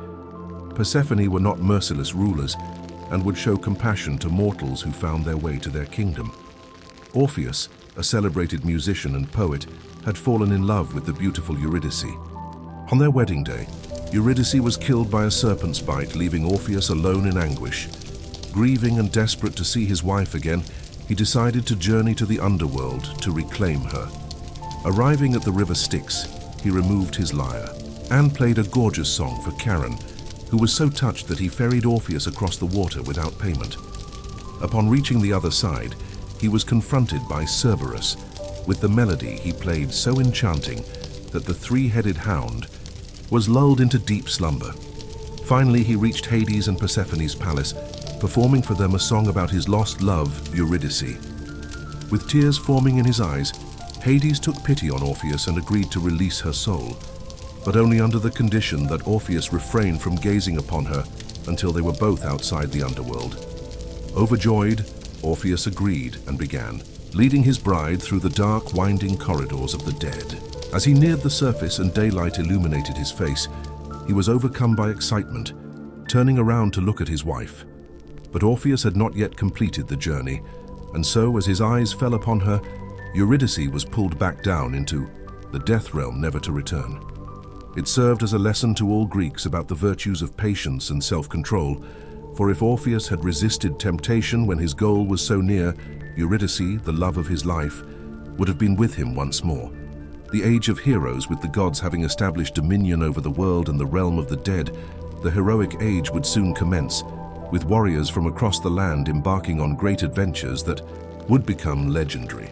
Persephone were not merciless rulers and would show compassion to mortals who found their way to their kingdom. Orpheus, a celebrated musician and poet, had fallen in love with the beautiful Eurydice. On their wedding day, Eurydice was killed by a serpent's bite, leaving Orpheus alone in anguish. Grieving and desperate to see his wife again, he decided to journey to the underworld to reclaim her. Arriving at the river Styx, he removed his lyre and played a gorgeous song for Charon, who was so touched that he ferried Orpheus across the water without payment. Upon reaching the other side, he was confronted by Cerberus, with the melody he played so enchanting that the three-headed hound was lulled into deep slumber. Finally, he reached Hades and Persephone's palace, performing for them a song about his lost love, Eurydice. With tears forming in his eyes, Hades took pity on Orpheus and agreed to release her soul, but only under the condition that Orpheus refrained from gazing upon her until they were both outside the underworld. Overjoyed, Orpheus agreed and began, leading his bride through the dark, winding corridors of the dead. As he neared the surface and daylight illuminated his face, he was overcome by excitement, turning around to look at his wife. But Orpheus had not yet completed the journey, and so as his eyes fell upon her, Eurydice was pulled back down into the death realm, never to return. It served as a lesson to all Greeks about the virtues of patience and self-control, for if Orpheus had resisted temptation when his goal was so near, Eurydice, the love of his life, would have been with him once more. The age of heroes, with the gods having established dominion over the world and the realm of the dead, the heroic age would soon commence, with warriors from across the land embarking on great adventures that would become legendary.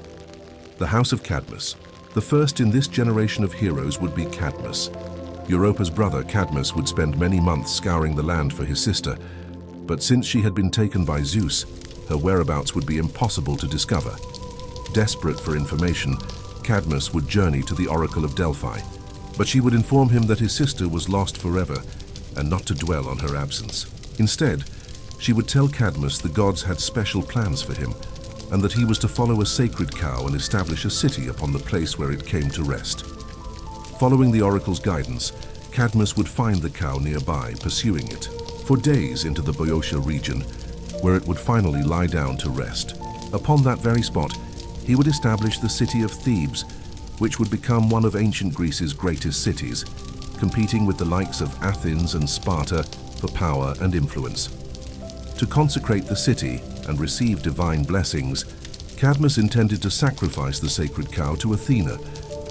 The House of Cadmus. The first in this generation of heroes would be Cadmus. Europa's brother Cadmus would spend many months scouring the land for his sister, but since she had been taken by Zeus, her whereabouts would be impossible to discover. Desperate for information, Cadmus would journey to the Oracle of Delphi, but she would inform him that his sister was lost forever and not to dwell on her absence. Instead, she would tell Cadmus the gods had special plans for him and that he was to follow a sacred cow and establish a city upon the place where it came to rest. Following the oracle's guidance, Cadmus would find the cow nearby, pursuing it for days into the Boeotia region, where it would finally lie down to rest. Upon that very spot, he would establish the city of Thebes, which would become one of ancient Greece's greatest cities, competing with the likes of Athens and Sparta for power and influence. To consecrate the city and receive divine blessings, Cadmus intended to sacrifice the sacred cow to Athena,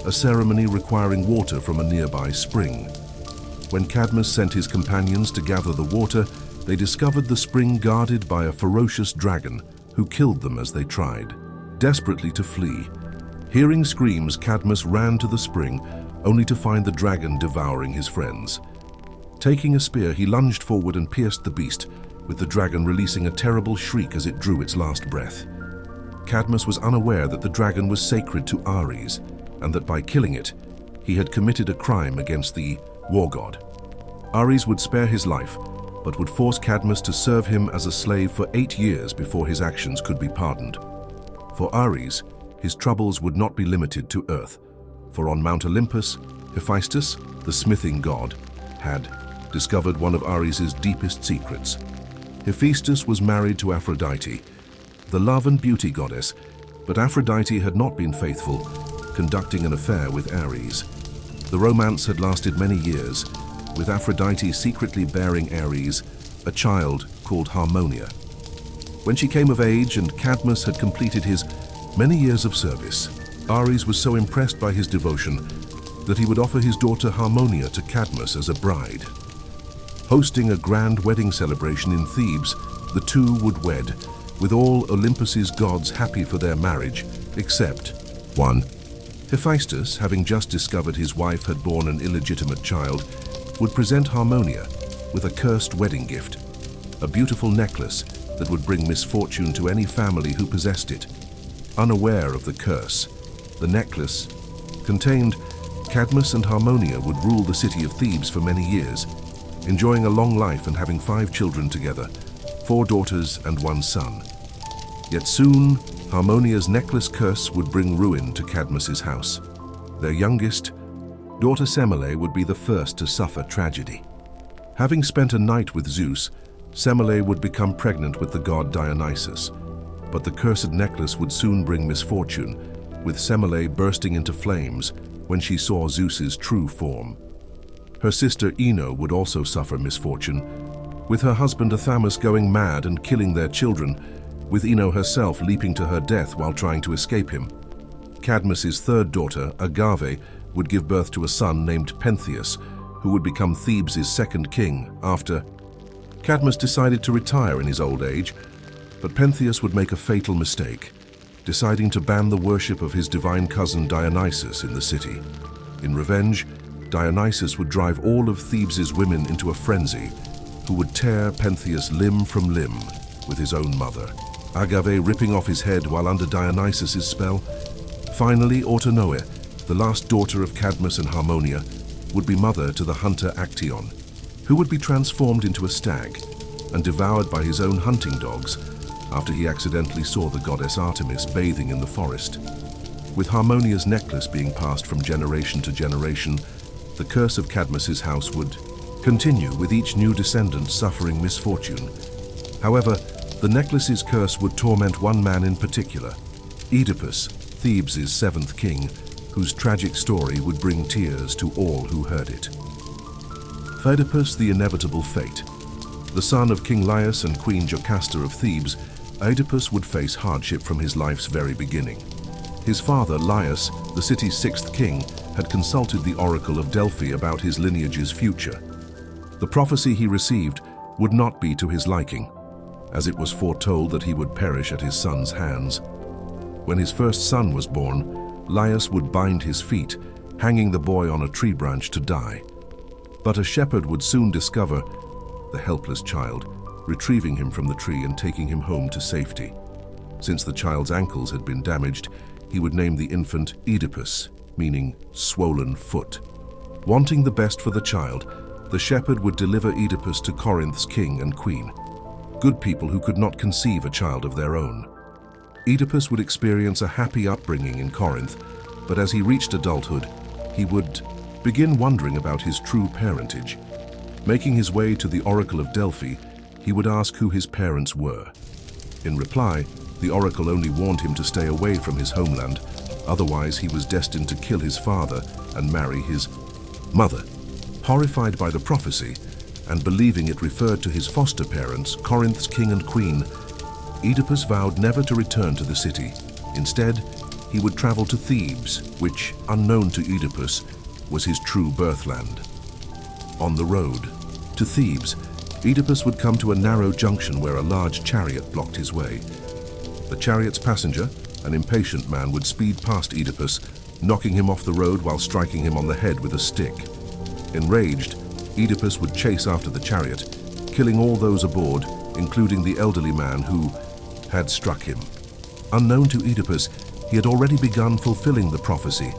a ceremony requiring water from a nearby spring. When Cadmus sent his companions to gather the water, they discovered the spring guarded by a ferocious dragon who killed them as they tried. Desperately to flee, hearing screams, Cadmus ran to the spring, only to find the dragon devouring his friends. Taking a spear, he lunged forward and pierced the beast, with the dragon releasing a terrible shriek as it drew its last breath. Cadmus was unaware that the dragon was sacred to Ares, and that by killing it, he had committed a crime against the war god. Ares would spare his life, but would force Cadmus to serve him as a slave for 8 years before his actions could be pardoned. For Ares, his troubles would not be limited to earth, for on Mount Olympus, Hephaestus, the smithing god, had discovered one of Ares's deepest secrets. Hephaestus was married to Aphrodite, the love and beauty goddess, but Aphrodite had not been faithful, conducting an affair with Ares. The romance had lasted many years, with Aphrodite secretly bearing Ares a child called Harmonia. When she came of age and Cadmus had completed his many years of service, Ares was so impressed by his devotion that he would offer his daughter Harmonia to Cadmus as a bride. Hosting a grand wedding celebration in Thebes, the two would wed, with all Olympus's gods happy for their marriage, except one. Hephaestus, having just discovered his wife had borne an illegitimate child, would present Harmonia with a cursed wedding gift, a beautiful necklace that would bring misfortune to any family who possessed it. Unaware of the curse, the necklace contained Cadmus and Harmonia would rule the city of Thebes for many years, enjoying a long life and having 5 children together, 4 daughters and 1 son. Yet soon, Harmonia's necklace curse would bring ruin to Cadmus's house. Their youngest, daughter Semele, would be the first to suffer tragedy. Having spent a night with Zeus, Semele would become pregnant with the god Dionysus. But the cursed necklace would soon bring misfortune, with Semele bursting into flames when she saw Zeus's true form. Her sister Ino would also suffer misfortune, with her husband Athamas going mad and killing their children, with Ino herself leaping to her death while trying to escape him. Cadmus's third daughter, Agave, would give birth to a son named Pentheus, who would become Thebes' second king after Cadmus decided to retire in his old age, but Pentheus would make a fatal mistake, deciding to ban the worship of his divine cousin Dionysus in the city. In revenge, Dionysus would drive all of Thebes' women into a frenzy, who would tear Pentheus limb from limb with his own mother, Agave ripping off his head while under Dionysus' spell. Finally, Autonoe, the last daughter of Cadmus and Harmonia, would be mother to the hunter Actaeon, who would be transformed into a stag and devoured by his own hunting dogs after he accidentally saw the goddess Artemis bathing in the forest. With Harmonia's necklace being passed from generation to generation, the curse of Cadmus's house would continue, with each new descendant suffering misfortune. However, the necklace's curse would torment one man in particular, Oedipus, Thebes' seventh king, whose tragic story would bring tears to all who heard it. Oedipus, the inevitable fate. The son of King Laius and Queen Jocasta of Thebes, Oedipus would face hardship from his life's very beginning. His father, Laius, the city's sixth king, had consulted the Oracle of Delphi about his lineage's future. The prophecy he received would not be to his liking, as it was foretold that he would perish at his son's hands. When his first son was born, Laius would bind his feet, hanging the boy on a tree branch to die. But a shepherd would soon discover the helpless child, retrieving him from the tree and taking him home to safety. Since the child's ankles had been damaged, he would name the infant Oedipus, meaning swollen foot. Wanting the best for the child, the shepherd would deliver Oedipus to Corinth's king and queen, good people who could not conceive a child of their own. Oedipus would experience a happy upbringing in Corinth, but as he reached adulthood, he would begin wondering about his true parentage. Making his way to the Oracle of Delphi, he would ask who his parents were. In reply, the oracle only warned him to stay away from his homeland, otherwise he was destined to kill his father and marry his mother. Horrified by the prophecy, and believing it referred to his foster parents, Corinth's king and queen, Oedipus vowed never to return to the city. Instead, he would travel to Thebes, which, unknown to Oedipus, was his true birthland. On the road to Thebes, Oedipus would come to a narrow junction where a large chariot blocked his way. The chariot's passenger, an impatient man, would speed past Oedipus, knocking him off the road while striking him on the head with a stick. Enraged, Oedipus would chase after the chariot, killing all those aboard, including the elderly man who had struck him. Unknown to Oedipus, he had already begun fulfilling the prophecy,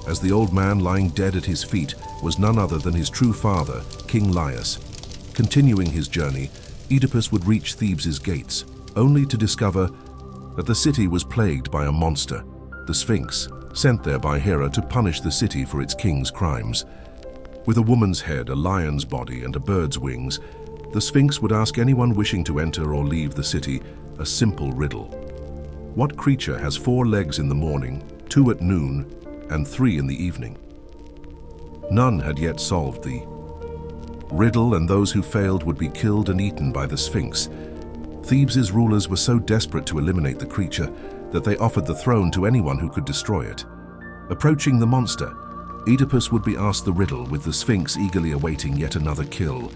as the old man lying dead at his feet was none other than his true father, King Laius. Continuing his journey, Oedipus would reach Thebes' gates, only to discover that the city was plagued by a monster, the Sphinx, sent there by Hera to punish the city for its king's crimes. With a woman's head, a lion's body, and a bird's wings, the Sphinx would ask anyone wishing to enter or leave the city a simple riddle. What creature has 4 legs in the morning, 2 at noon, and 3 in the evening? None had yet solved the riddle, and those who failed would be killed and eaten by the Sphinx. Thebes' rulers were so desperate to eliminate the creature that they offered the throne to anyone who could destroy it. Approaching the monster, Oedipus would be asked the riddle, with the Sphinx eagerly awaiting yet another kill.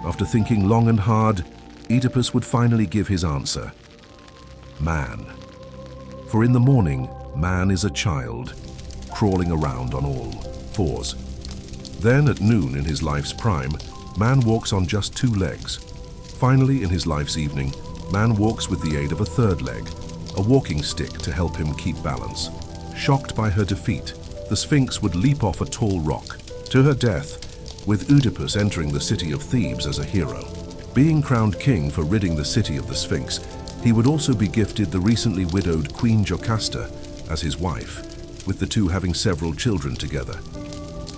After thinking long and hard, Oedipus would finally give his answer: man. For in the morning, man is a child, crawling around on all 4s. Then at noon, in his life's prime, man walks on just 2 legs. Finally, in his life's evening, man walks with the aid of a 3rd leg, a walking stick to help him keep balance. Shocked by her defeat, the Sphinx would leap off a tall rock, to her death, with Oedipus entering the city of Thebes as a hero. Being crowned king for ridding the city of the Sphinx, he would also be gifted the recently widowed Queen Jocasta as his wife, with the two having several children together.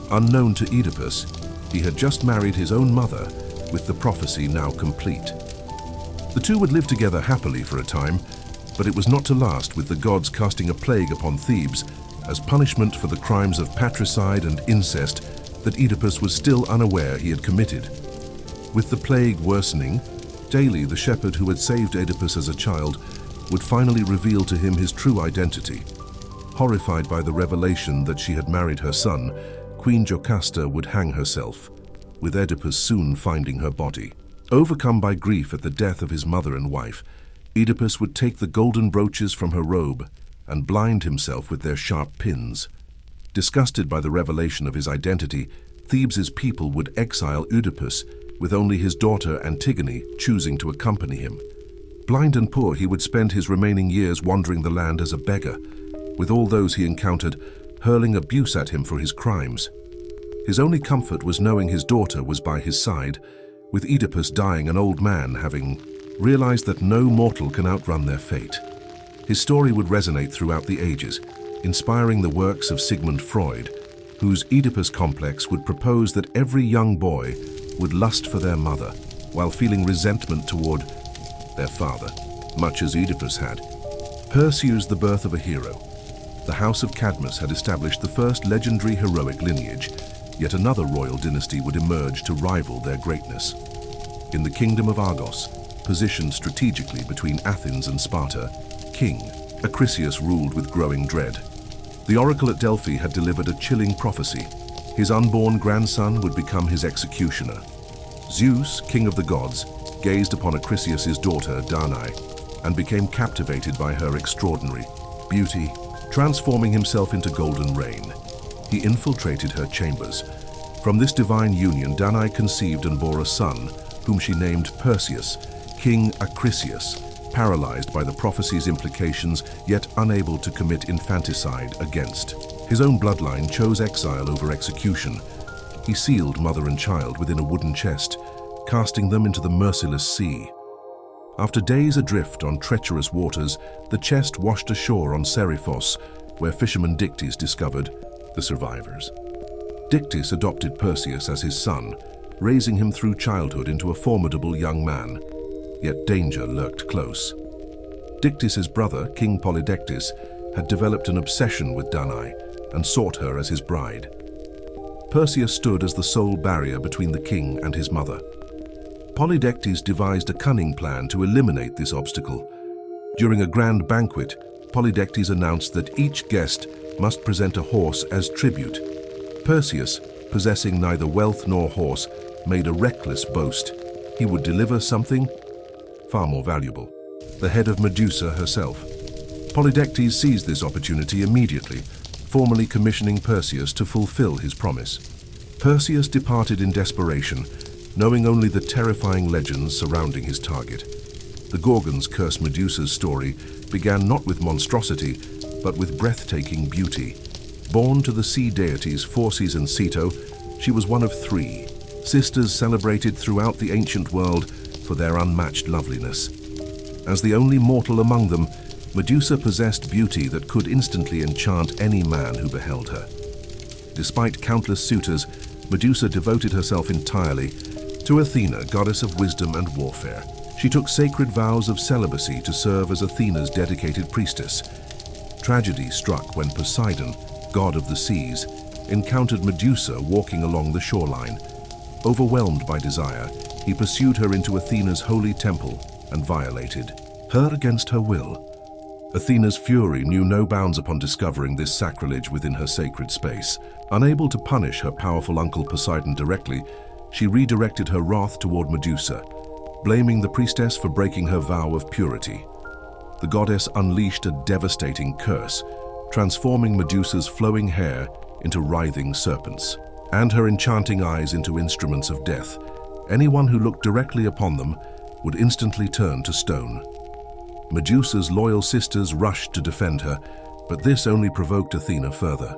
Unknown to Oedipus, he had just married his own mother with the prophecy now complete. The two would live together happily for a time, but it was not to last, with the gods casting a plague upon Thebes as punishment for the crimes of patricide and incest that Oedipus was still unaware he had committed. With the plague worsening, daily the shepherd who had saved Oedipus as a child would finally reveal to him his true identity. Horrified by the revelation that she had married her son, Queen Jocasta would hang herself, with Oedipus soon finding her body. Overcome by grief at the death of his mother and wife, Oedipus would take the golden brooches from her robe and blind himself with their sharp pins. Disgusted by the revelation of his identity, Thebes' people would exile Oedipus, with only his daughter Antigone choosing to accompany him. Blind and poor, he would spend his remaining years wandering the land as a beggar, with all those he encountered hurling abuse at him for his crimes. His only comfort was knowing his daughter was by his side, with Oedipus dying an old man, having realized that no mortal can outrun their fate. His story would resonate throughout the ages, inspiring the works of Sigmund Freud, whose Oedipus complex would propose that every young boy would lust for their mother, while feeling resentment toward their father, much as Oedipus had. Perseus, the birth of a hero. The House of Cadmus had established the first legendary heroic lineage, yet another royal dynasty would emerge to rival their greatness. In the kingdom of Argos, positioned strategically between Athens and Sparta, King Acrisius ruled with growing dread. The Oracle at Delphi had delivered a chilling prophecy. His unborn grandson would become his executioner. Zeus, king of the gods, gazed upon Acrisius' daughter, Danae, and became captivated by her extraordinary beauty, transforming himself into golden rain. He infiltrated her chambers. From this divine union, Danae conceived and bore a son, whom she named Perseus, King Acrisius, paralyzed by the prophecy's implications, yet unable to commit infanticide against. His own bloodline chose exile over execution. He sealed mother and child within a wooden chest, casting them into the merciless sea. After days adrift on treacherous waters, the chest washed ashore on Seriphos, where fisherman Dictys discovered the survivors. Dictys adopted Perseus as his son, raising him through childhood into a formidable young man. Yet danger lurked close. Dictys' brother, King Polydectes, had developed an obsession with Danae and sought her as his bride. Perseus stood as the sole barrier between the king and his mother. Polydectes devised a cunning plan to eliminate this obstacle. During a grand banquet, Polydectes announced that each guest must present a horse as tribute. Perseus, possessing neither wealth nor horse, made a reckless boast. He would deliver something far more valuable: the head of Medusa herself. Polydectes seized this opportunity immediately, formally commissioning Perseus to fulfill his promise. Perseus departed in desperation, knowing only the terrifying legends surrounding his target. The Gorgons' curse Medusa's story began not with monstrosity, but with breathtaking beauty. Born to the sea deities Phorcys and Ceto, she was one of three, sisters celebrated throughout the ancient world for their unmatched loveliness. As the only mortal among them, Medusa possessed beauty that could instantly enchant any man who beheld her. Despite countless suitors, Medusa devoted herself entirely to Athena, goddess of wisdom and warfare. She took sacred vows of celibacy to serve as Athena's dedicated priestess. Tragedy struck when Poseidon, god of the seas, encountered Medusa walking along the shoreline. Overwhelmed by desire, he pursued her into Athena's holy temple and violated her against her will. Athena's fury knew no bounds upon discovering this sacrilege within her sacred space. Unable to punish her powerful uncle Poseidon directly, she redirected her wrath toward Medusa, blaming the priestess for breaking her vow of purity. The goddess unleashed a devastating curse, transforming Medusa's flowing hair into writhing serpents, and her enchanting eyes into instruments of death. Anyone who looked directly upon them would instantly turn to stone. Medusa's loyal sisters rushed to defend her, but this only provoked Athena further.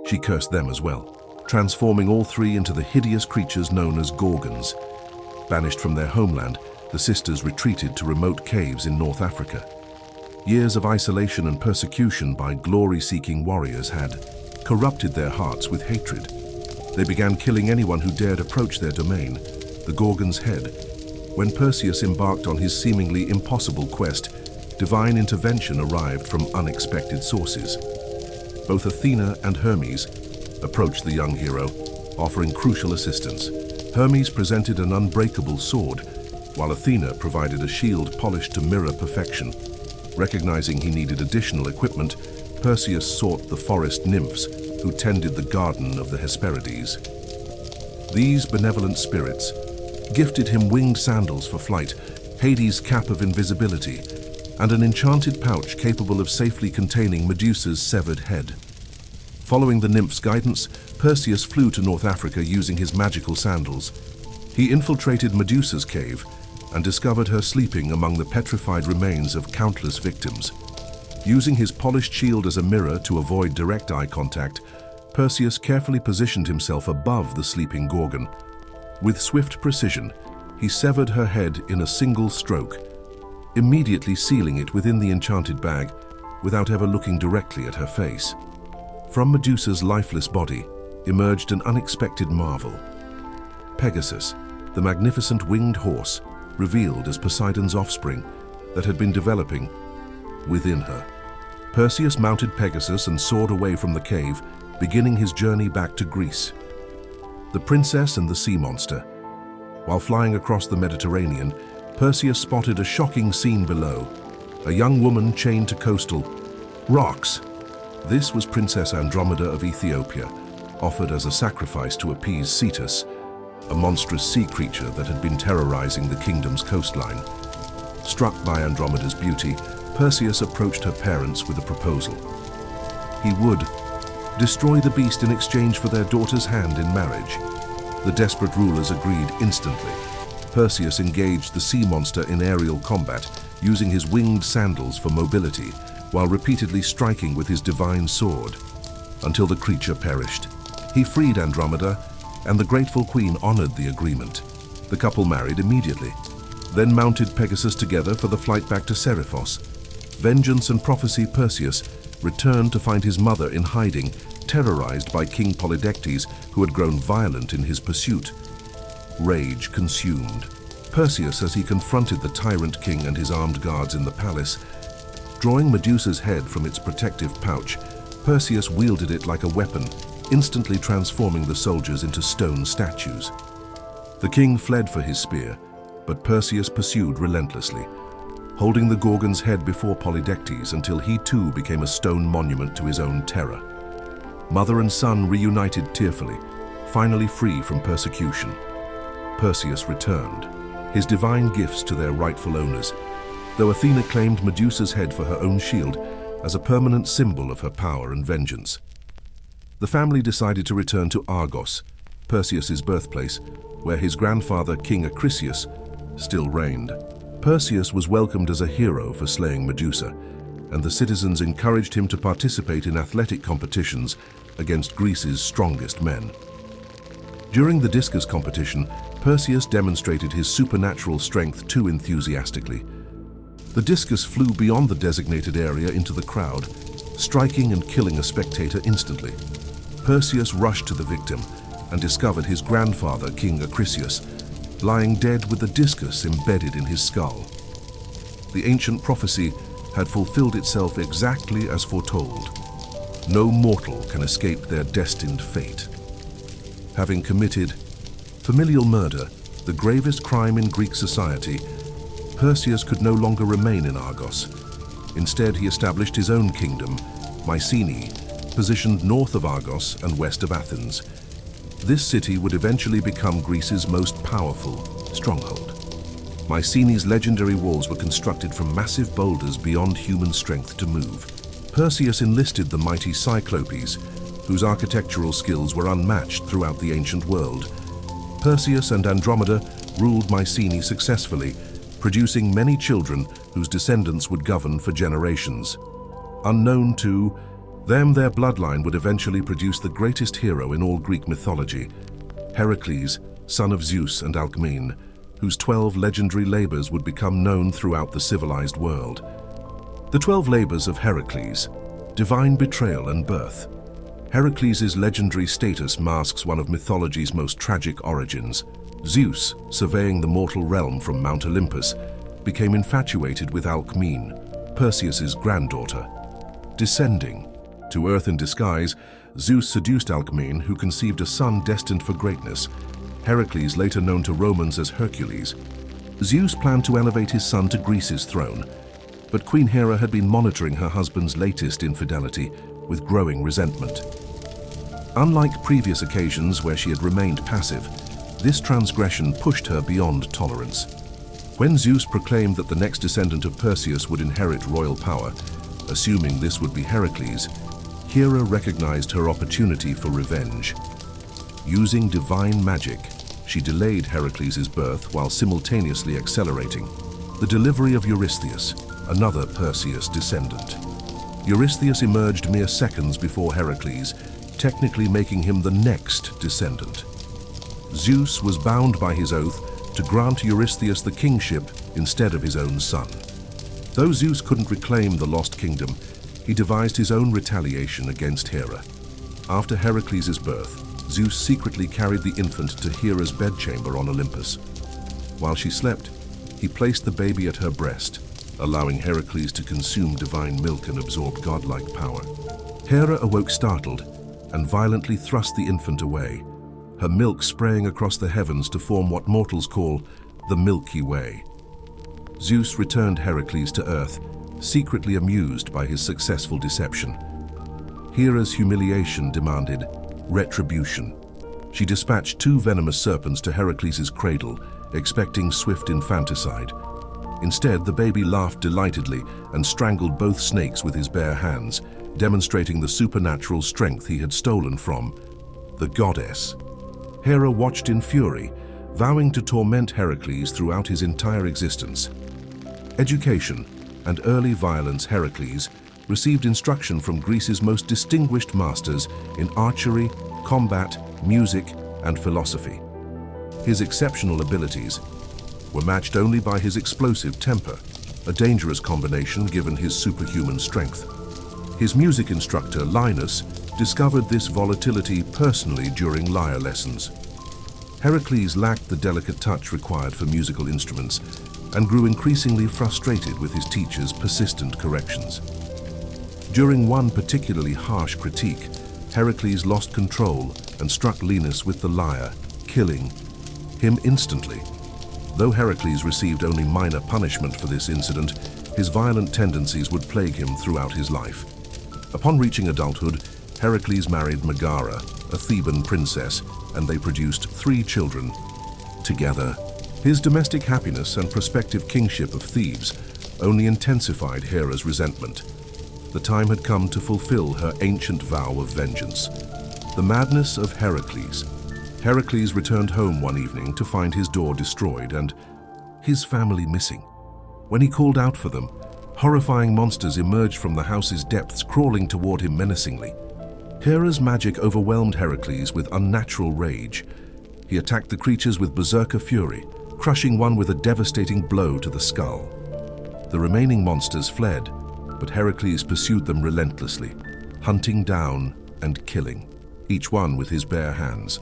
She cursed them as well, transforming all three into the hideous creatures known as Gorgons. Banished from their homeland, the sisters retreated to remote caves in North Africa. Years of isolation and persecution by glory-seeking warriors had corrupted their hearts with hatred. They began killing anyone who dared approach their domain, the Gorgon's head. When Perseus embarked on his seemingly impossible quest, divine intervention arrived from unexpected sources. Both Athena and Hermes approached the young hero, offering crucial assistance. Hermes presented an unbreakable sword, while Athena provided a shield polished to mirror perfection. Recognizing he needed additional equipment, Perseus sought the forest nymphs who tended the garden of the Hesperides. These benevolent spirits gifted him winged sandals for flight, Hades' cap of invisibility, and an enchanted pouch capable of safely containing Medusa's severed head. Following the nymph's guidance, Perseus flew to North Africa using his magical sandals. He infiltrated Medusa's cave and discovered her sleeping among the petrified remains of countless victims. Using his polished shield as a mirror to avoid direct eye contact, Perseus carefully positioned himself above the sleeping Gorgon. With swift precision, he severed her head in a single stroke, immediately sealing it within the enchanted bag without ever looking directly at her face. From Medusa's lifeless body emerged an unexpected marvel. Pegasus, the magnificent winged horse, revealed as Poseidon's offspring that had been developing within her. Perseus mounted Pegasus and soared away from the cave, beginning his journey back to Greece. The princess and the sea monster. While flying across the Mediterranean, Perseus spotted a shocking scene below, a young woman chained to coastal rocks. This was Princess Andromeda of Ethiopia, offered as a sacrifice to appease Cetus, a monstrous sea creature that had been terrorizing the kingdom's coastline. Struck by Andromeda's beauty, Perseus approached her parents with a proposal. He would destroy the beast in exchange for their daughter's hand in marriage. The desperate rulers agreed instantly. Perseus engaged the sea monster in aerial combat, using his winged sandals for mobility, while repeatedly striking with his divine sword, until the creature perished. He freed Andromeda, and the grateful queen honored the agreement. The couple married immediately, then mounted Pegasus together for the flight back to Seriphos. Vengeance and prophecy, Perseus returned to find his mother in hiding, terrorized by King Polydectes, who had grown violent in his pursuit. Rage consumed Perseus as he confronted the tyrant king and his armed guards in the palace. Drawing Medusa's head from its protective pouch, Perseus wielded it like a weapon, instantly transforming the soldiers into stone statues. The king fled for his spear, but Perseus pursued relentlessly, holding the Gorgon's head before Polydectes until he too became a stone monument to his own terror. Mother and son reunited tearfully, finally free from persecution. Perseus returned, his divine gifts to their rightful owners, though Athena claimed Medusa's head for her own shield as a permanent symbol of her power and vengeance. The family decided to return to Argos, Perseus's birthplace, where his grandfather, King Acrisius, still reigned. Perseus was welcomed as a hero for slaying Medusa, and the citizens encouraged him to participate in athletic competitions against Greece's strongest men. During the discus competition, Perseus demonstrated his supernatural strength too enthusiastically. The discus flew beyond the designated area into the crowd, striking and killing a spectator instantly. Perseus rushed to the victim and discovered his grandfather, King Acrisius, lying dead with the discus embedded in his skull. The ancient prophecy had fulfilled itself exactly as foretold. No mortal can escape their destined fate. Having committed familial murder, the gravest crime in Greek society, Perseus could no longer remain in Argos. Instead, he established his own kingdom, Mycenae, positioned north of Argos and west of Athens. This city would eventually become Greece's most powerful stronghold. Mycenae's legendary walls were constructed from massive boulders beyond human strength to move. Perseus enlisted the mighty Cyclopes, whose architectural skills were unmatched throughout the ancient world. Perseus and Andromeda ruled Mycenae successfully, producing many children whose descendants would govern for generations. Unknown to them, their bloodline would eventually produce the greatest hero in all Greek mythology, Heracles, son of Zeus and Alcmene, whose 12 legendary labors would become known throughout the civilized world. The 12 labors of Heracles, divine betrayal and birth. Heracles' legendary status masks one of mythology's most tragic origins. Zeus, surveying the mortal realm from Mount Olympus, became infatuated with Alcmene, Perseus's granddaughter. Descending to earth in disguise, Zeus seduced Alcmene, who conceived a son destined for greatness, Heracles, later known to Romans as Hercules. Zeus planned to elevate his son to Greece's throne, but Queen Hera had been monitoring her husband's latest infidelity with growing resentment. Unlike previous occasions where she had remained passive, this transgression pushed her beyond tolerance. When Zeus proclaimed that the next descendant of Perseus would inherit royal power, assuming this would be Heracles, Hera recognized her opportunity for revenge. Using divine magic, she delayed Heracles' birth while simultaneously accelerating the delivery of Eurystheus, another Perseus descendant. Eurystheus emerged mere seconds before Heracles, technically making him the next descendant. Zeus was bound by his oath to grant Eurystheus the kingship instead of his own son. Though Zeus couldn't reclaim the lost kingdom, he devised his own retaliation against Hera. After Heracles' birth, Zeus secretly carried the infant to Hera's bedchamber on Olympus. While she slept, he placed the baby at her breast, allowing Heracles to consume divine milk and absorb godlike power. Hera awoke startled and violently thrust the infant away, her milk spraying across the heavens to form what mortals call the Milky Way. Zeus returned Heracles to Earth, secretly amused by his successful deception. Hera's humiliation demanded retribution. She dispatched 2 venomous serpents to Heracles' cradle, expecting swift infanticide. Instead, the baby laughed delightedly and strangled both snakes with his bare hands, demonstrating the supernatural strength he had stolen from the goddess. Hera watched in fury, vowing to torment Heracles throughout his entire existence. Education and early violence. Heracles received instruction from Greece's most distinguished masters in archery, combat, music, and philosophy. His exceptional abilities were matched only by his explosive temper, a dangerous combination given his superhuman strength. His music instructor, Linus, discovered this volatility personally during lyre lessons. Heracles lacked the delicate touch required for musical instruments and grew increasingly frustrated with his teacher's persistent corrections. During one particularly harsh critique, Heracles lost control and struck Linus with the lyre, killing him instantly. Though Heracles received only minor punishment for this incident, his violent tendencies would plague him throughout his life. Upon reaching adulthood, Heracles married Megara, a Theban princess, and they produced 3 children. Together, his domestic happiness and prospective kingship of Thebes only intensified Hera's resentment. The time had come to fulfill her ancient vow of vengeance. The madness of Heracles. Heracles returned home one evening to find his door destroyed and his family missing. When he called out for them, horrifying monsters emerged from the house's depths, crawling toward him menacingly. Hera's magic overwhelmed Heracles with unnatural rage. He attacked the creatures with berserker fury, crushing one with a devastating blow to the skull. The remaining monsters fled, but Heracles pursued them relentlessly, hunting down and killing, each one with his bare hands.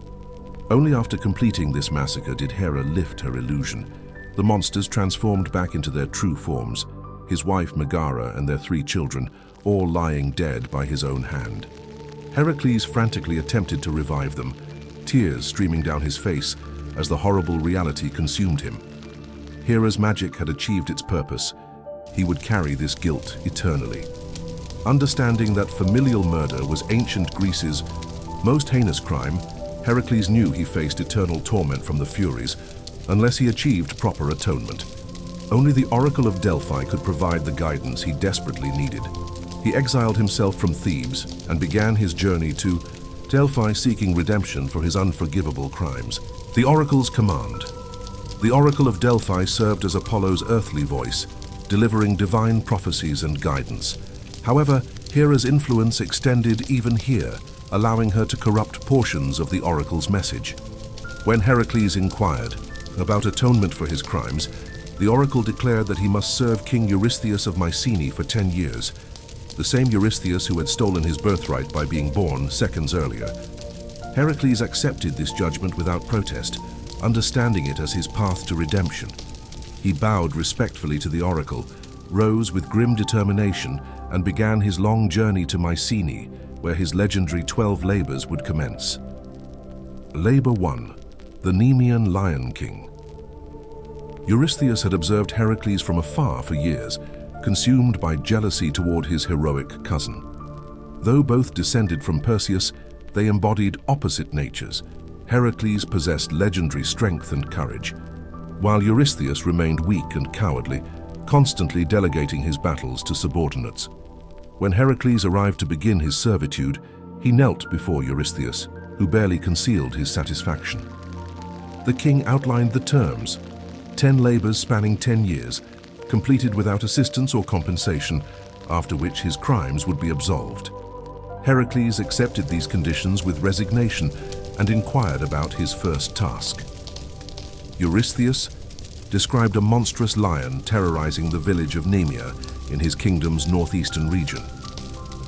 Only after completing this massacre did Hera lift her illusion. The monsters transformed back into their true forms, his wife Megara and their 3 children, all lying dead by his own hand. Heracles frantically attempted to revive them, tears streaming down his face as the horrible reality consumed him. Hera's magic had achieved its purpose. He would carry this guilt eternally. Understanding that familial murder was ancient Greece's most heinous crime, Heracles knew he faced eternal torment from the Furies unless he achieved proper atonement. Only the Oracle of Delphi could provide the guidance he desperately needed. He exiled himself from Thebes and began his journey to Delphi, seeking redemption for his unforgivable crimes. The Oracle's command. The Oracle of Delphi served as Apollo's earthly voice, delivering divine prophecies and guidance. However, Hera's influence extended even here, allowing her to corrupt portions of the Oracle's message. When Heracles inquired about atonement for his crimes, the Oracle declared that he must serve King Eurystheus of Mycenae for 10 years, the same Eurystheus who had stolen his birthright by being born seconds earlier. Heracles accepted this judgment without protest, understanding it as his path to redemption. He bowed respectfully to the oracle, rose with grim determination, and began his long journey to Mycenae, where his legendary 12 labors would commence. Labor 1. The Nemean Lion King. Eurystheus had observed Heracles from afar for years, consumed by jealousy toward his heroic cousin. Though both descended from Perseus, they embodied opposite natures. Heracles possessed legendary strength and courage, while Eurystheus remained weak and cowardly, constantly delegating his battles to subordinates. When Heracles arrived to begin his servitude, he knelt before Eurystheus, who barely concealed his satisfaction. The king outlined the terms: 10 labors spanning 10 years, completed without assistance or compensation, after which his crimes would be absolved. Heracles accepted these conditions with resignation and inquired about his first task. Eurystheus described a monstrous lion terrorizing the village of Nemea in his kingdom's northeastern region.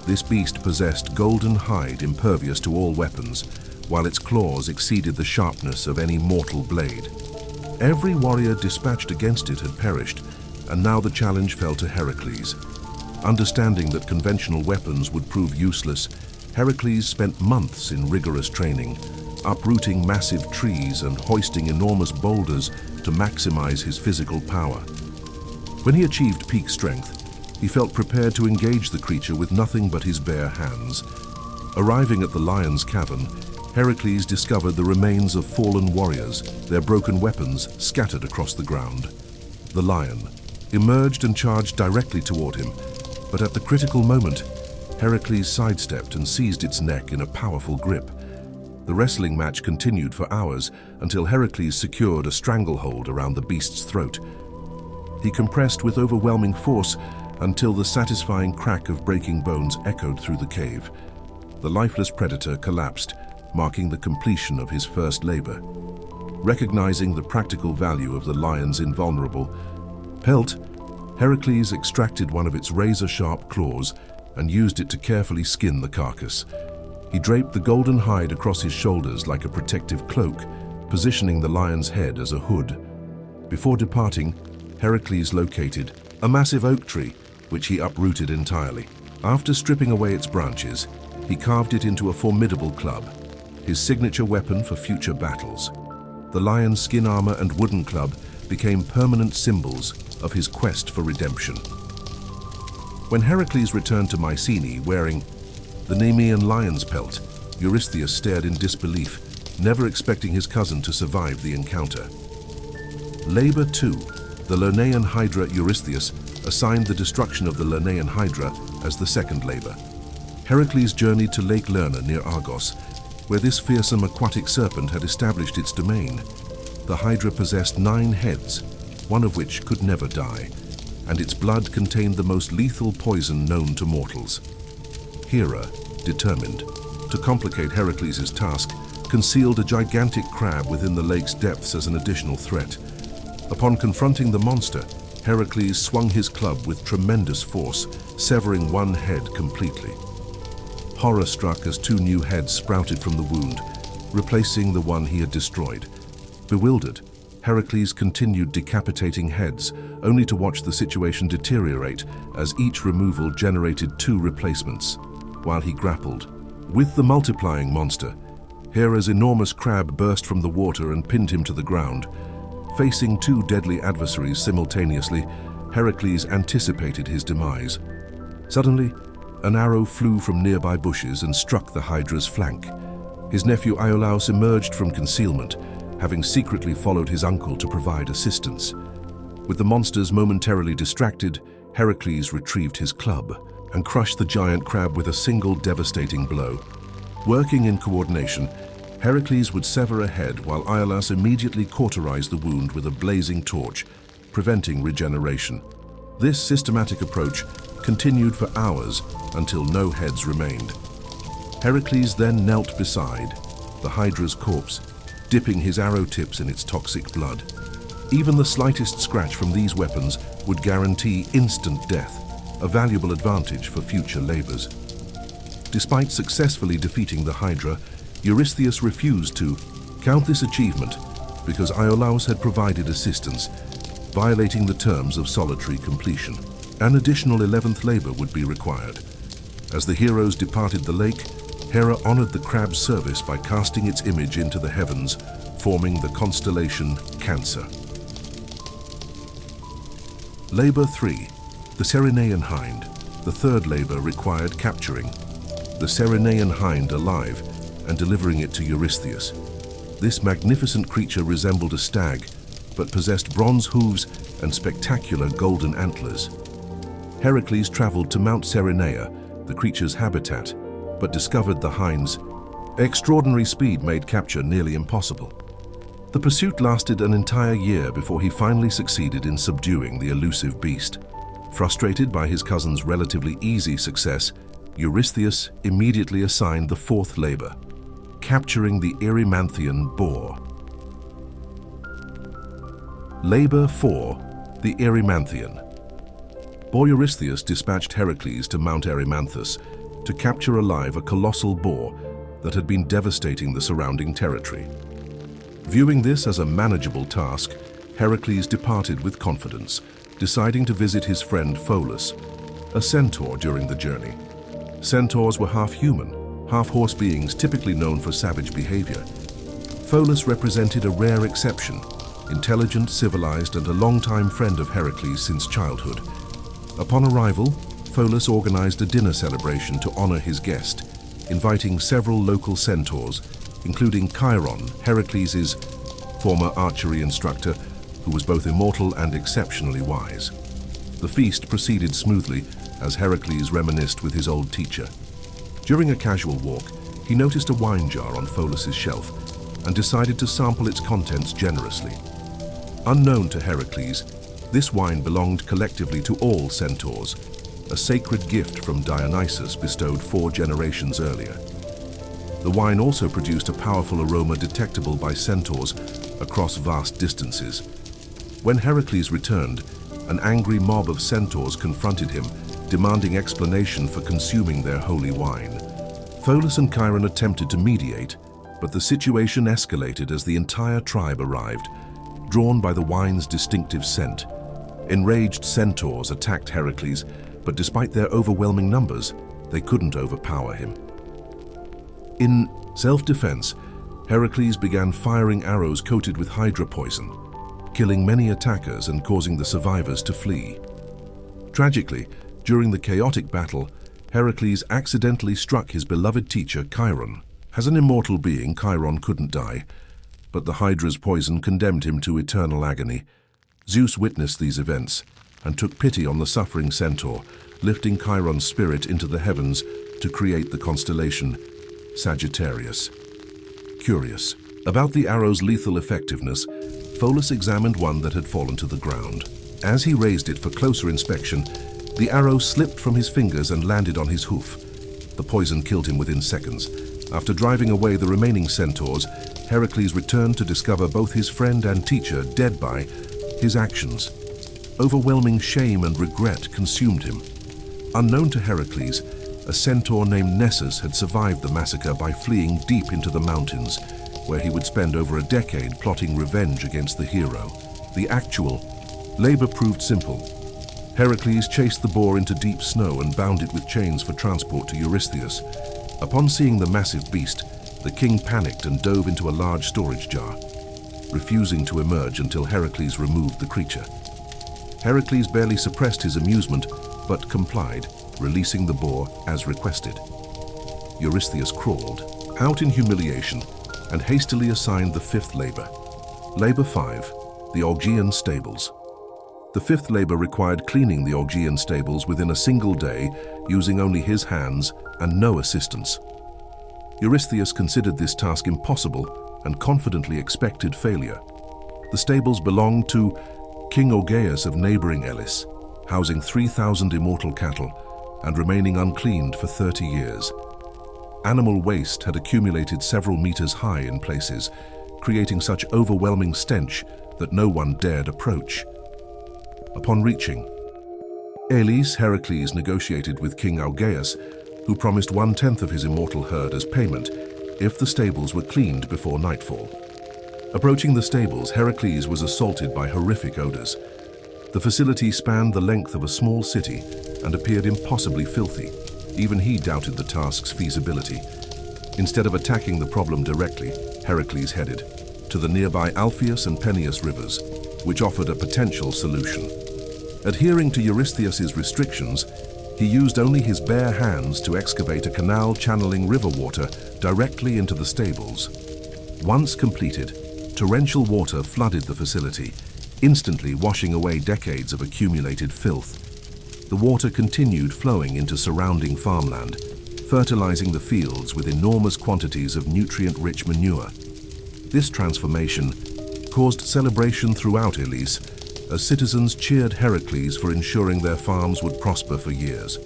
This beast possessed golden hide impervious to all weapons, while its claws exceeded the sharpness of any mortal blade. Every warrior dispatched against it had perished, and now the challenge fell to Heracles. Understanding that conventional weapons would prove useless, Heracles spent months in rigorous training, uprooting massive trees and hoisting enormous boulders to maximize his physical power. When he achieved peak strength, he felt prepared to engage the creature with nothing but his bare hands. Arriving at the lion's cavern, Heracles discovered the remains of fallen warriors, their broken weapons scattered across the ground. The lion emerged and charged directly toward him, but at the critical moment, Heracles sidestepped and seized its neck in a powerful grip. The wrestling match continued for hours until Heracles secured a stranglehold around the beast's throat. He compressed with overwhelming force until the satisfying crack of breaking bones echoed through the cave. The lifeless predator collapsed, marking the completion of his first labor. Recognizing the practical value of the lion's invulnerable pelt, Heracles extracted one of its razor-sharp claws and used it to carefully skin the carcass. He draped the golden hide across his shoulders like a protective cloak, positioning the lion's head as a hood. Before departing, Heracles located a massive oak tree, which he uprooted entirely. After stripping away its branches, he carved it into a formidable club, his signature weapon for future battles. The lion's skin armor and wooden club became permanent symbols of his quest for redemption. When Heracles returned to Mycenae wearing the Nemean lion's pelt, Eurystheus stared in disbelief, never expecting his cousin to survive the encounter. Labor 2. The Lernaean Hydra. Eurystheus assigned the destruction of the Lernaean Hydra as the second labor. Heracles journeyed to Lake Lerna near Argos, where this fearsome aquatic serpent had established its domain. The Hydra possessed 9 heads, one of which could never die, and its blood contained the most lethal poison known to mortals. Hera, determined to complicate Heracles' task, concealed a gigantic crab within the lake's depths as an additional threat. Upon confronting the monster, Heracles swung his club with tremendous force, severing one head completely. Horror struck as 2 new heads sprouted from the wound, replacing the one he had destroyed. Bewildered, Heracles continued decapitating heads, only to watch the situation deteriorate as each removal generated 2 replacements. While he grappled with the multiplying monster, Hera's enormous crab burst from the water and pinned him to the ground. Facing 2 deadly adversaries simultaneously, Heracles anticipated his demise. Suddenly, an arrow flew from nearby bushes and struck the Hydra's flank. His nephew Iolaus emerged from concealment, having secretly followed his uncle to provide assistance. With the monsters momentarily distracted, Heracles retrieved his club and crushed the giant crab with a single devastating blow. Working in coordination, Heracles would sever a head while Iolaus immediately cauterized the wound with a blazing torch, preventing regeneration. This systematic approach continued for hours until no heads remained. Heracles then knelt beside the Hydra's corpse, dipping his arrow tips in its toxic blood. Even the slightest scratch from these weapons would guarantee instant death, a valuable advantage for future labors. Despite successfully defeating the Hydra, Eurystheus refused to count this achievement, because Iolaus had provided assistance, violating the terms of solitary completion. An additional 11th labor would be required. As the heroes departed the lake, Hera honored the crab's service by casting its image into the heavens, forming the constellation Cancer. Labor 3. The Ceryneian Hind. The third labor required capturing the Ceryneian hind alive and delivering it to Eurystheus. This magnificent creature resembled a stag, but possessed bronze hooves and spectacular golden antlers. Heracles traveled to Mount Ceryneia, the creature's habitat, but discovered the hind's extraordinary speed made capture nearly impossible. The pursuit lasted an entire year before he finally succeeded in subduing the elusive beast. Frustrated by his cousin's relatively easy success, Eurystheus immediately assigned the fourth labor, capturing the Erymanthian boar. Labor 4. The Erymanthian. Boar Eurystheus dispatched Heracles to Mount Erymanthus to capture alive a colossal boar that had been devastating the surrounding territory. Viewing this as a manageable task, Heracles departed with confidence, deciding to visit his friend Pholus, a centaur during the journey. Centaurs were half human, half horse beings typically known for savage behavior. Pholus represented a rare exception, intelligent, civilized, and a longtime friend of Heracles since childhood. Upon arrival, Pholus organized a dinner celebration to honor his guest, inviting several local centaurs, including Chiron, Heracles' former archery instructor, who was both immortal and exceptionally wise. The feast proceeded smoothly as Heracles reminisced with his old teacher. During a casual walk, he noticed a wine jar on Pholus's shelf and decided to sample its contents generously. Unknown to Heracles, this wine belonged collectively to all centaurs, a sacred gift from Dionysus bestowed 4 generations earlier. The wine also produced a powerful aroma detectable by centaurs across vast distances. When Heracles returned, an angry mob of centaurs confronted him, demanding explanation for consuming their holy wine. Pholus and Chiron attempted to mediate, but the situation escalated as the entire tribe arrived, drawn by the wine's distinctive scent. Enraged centaurs attacked Heracles, but despite their overwhelming numbers, they couldn't overpower him. In self-defense, Heracles began firing arrows coated with hydra poison, killing many attackers and causing the survivors to flee. Tragically, during the chaotic battle, Heracles accidentally struck his beloved teacher Chiron. As an immortal being, Chiron couldn't die, but the hydra's poison condemned him to eternal agony. Zeus witnessed these events and took pity on the suffering centaur, lifting Chiron's spirit into the heavens to create the constellation Sagittarius. Curious about the arrow's lethal effectiveness, Pholus examined one that had fallen to the ground. As he raised it for closer inspection, the arrow slipped from his fingers and landed on his hoof. The poison killed him within seconds. After driving away the remaining centaurs, Heracles returned to discover both his friend and teacher dead by his actions. Overwhelming shame and regret consumed him. Unknown to Heracles, a centaur named Nessus had survived the massacre by fleeing deep into the mountains, where he would spend over a decade plotting revenge against the hero. The actual labor proved simple. Heracles chased the boar into deep snow and bound it with chains for transport to Eurystheus. Upon seeing the massive beast, the king panicked and dove into a large storage jar, refusing to emerge until Heracles removed the creature. Heracles barely suppressed his amusement, but complied, releasing the boar as requested. Eurystheus crawled out in humiliation and hastily assigned the 5th labor. Labor 5, the Augean stables. The 5th labor required cleaning the Augean stables within a single day, using only his hands and no assistance. Eurystheus considered this task impossible and confidently expected failure. The stables belonged to King Augeas of neighboring Elis, housing 3,000 immortal cattle and remaining uncleaned for 30 years. Animal waste had accumulated several meters high in places, creating such overwhelming stench that no one dared approach. Upon reaching Elis, Heracles negotiated with King Augeas, who promised 1/10 of his immortal herd as payment if the stables were cleaned before nightfall. Approaching the stables, Heracles was assaulted by horrific odors. The facility spanned the length of a small city and appeared impossibly filthy. Even he doubted the task's feasibility. Instead of attacking the problem directly, Heracles headed to the nearby Alpheus and Peneus rivers, which offered a potential solution. Adhering to Eurystheus's restrictions, he used only his bare hands to excavate a canal channeling river water directly into the stables. Once completed, torrential water flooded the facility, instantly washing away decades of accumulated filth. The water continued flowing into surrounding farmland, fertilizing the fields with enormous quantities of nutrient-rich manure. This transformation caused celebration throughout Elis, as citizens cheered Heracles for ensuring their farms would prosper for years.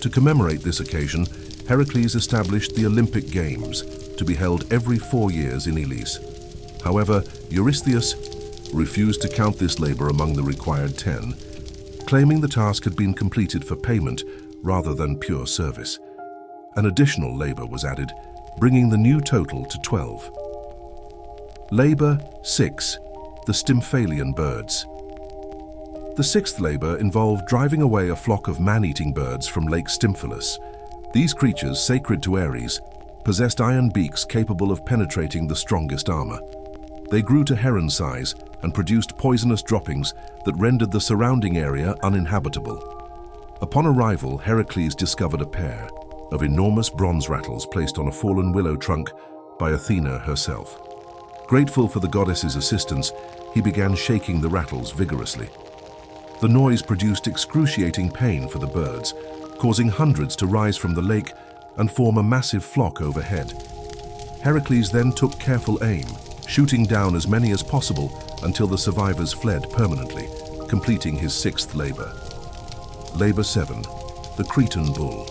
To commemorate this occasion, Heracles established the Olympic Games, to be held every 4 years in Elis. However, Eurystheus refused to count this labor among the required 10, claiming the task had been completed for payment rather than pure service. An additional labor was added, bringing the new total to 12. Labor 6. The Stymphalian birds. The sixth labor involved driving away a flock of man-eating birds from Lake Stymphalus. These creatures, sacred to Ares, possessed iron beaks capable of penetrating the strongest armor. They grew to heron size and produced poisonous droppings that rendered the surrounding area uninhabitable. Upon arrival, Heracles discovered a pair of enormous bronze rattles placed on a fallen willow trunk by Athena herself. Grateful for the goddess's assistance, he began shaking the rattles vigorously. The noise produced excruciating pain for the birds, causing hundreds to rise from the lake and form a massive flock overhead. Heracles then took careful aim, shooting down as many as possible until the survivors fled permanently, completing his sixth labor. Labor 7. The Cretan Bull.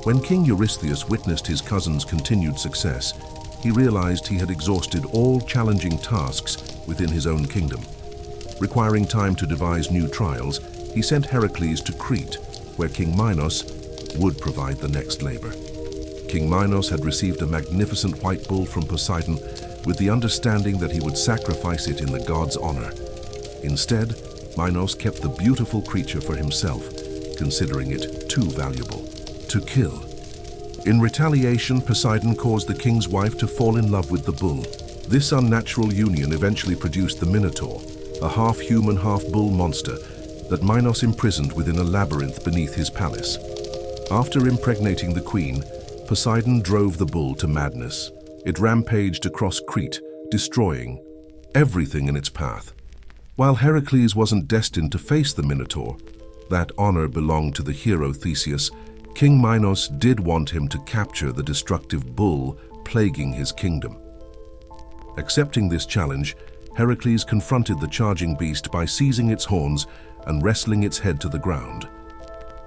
When King Eurystheus witnessed his cousin's continued success, he realized he had exhausted all challenging tasks within his own kingdom. Requiring time to devise new trials, he sent Heracles to Crete, where King Minos would provide the next labor. King Minos had received a magnificent white bull from Poseidon with the understanding that he would sacrifice it in the god's honor. Instead, Minos kept the beautiful creature for himself, considering it too valuable to kill. In retaliation, Poseidon caused the king's wife to fall in love with the bull. This unnatural union eventually produced the Minotaur, a half-human, half-bull monster that Minos imprisoned within a labyrinth beneath his palace. After impregnating the queen, Poseidon drove the bull to madness. It rampaged across Crete, destroying everything in its path. While Heracles wasn't destined to face the Minotaur, that honor belonged to the hero Theseus, King Minos did want him to capture the destructive bull plaguing his kingdom. Accepting this challenge, Heracles confronted the charging beast by seizing its horns and wrestling its head to the ground.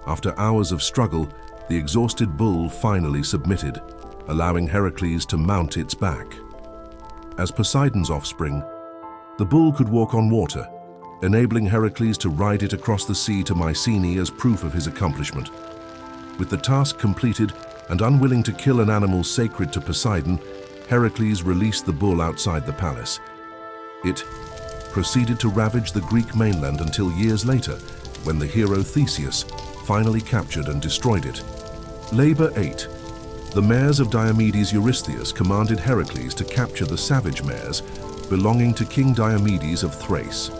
After hours of struggle, the exhausted bull finally submitted, allowing Heracles to mount its back. As Poseidon's offspring, the bull could walk on water, enabling Heracles to ride it across the sea to Mycenae as proof of his accomplishment. With the task completed and unwilling to kill an animal sacred to Poseidon, Heracles released the bull outside the palace. It proceeded to ravage the Greek mainland until years later, when the hero Theseus finally captured and destroyed it. Labor 8. The mares of Diomedes Eurystheus commanded Heracles to capture the savage mares belonging to King Diomedes of Thrace.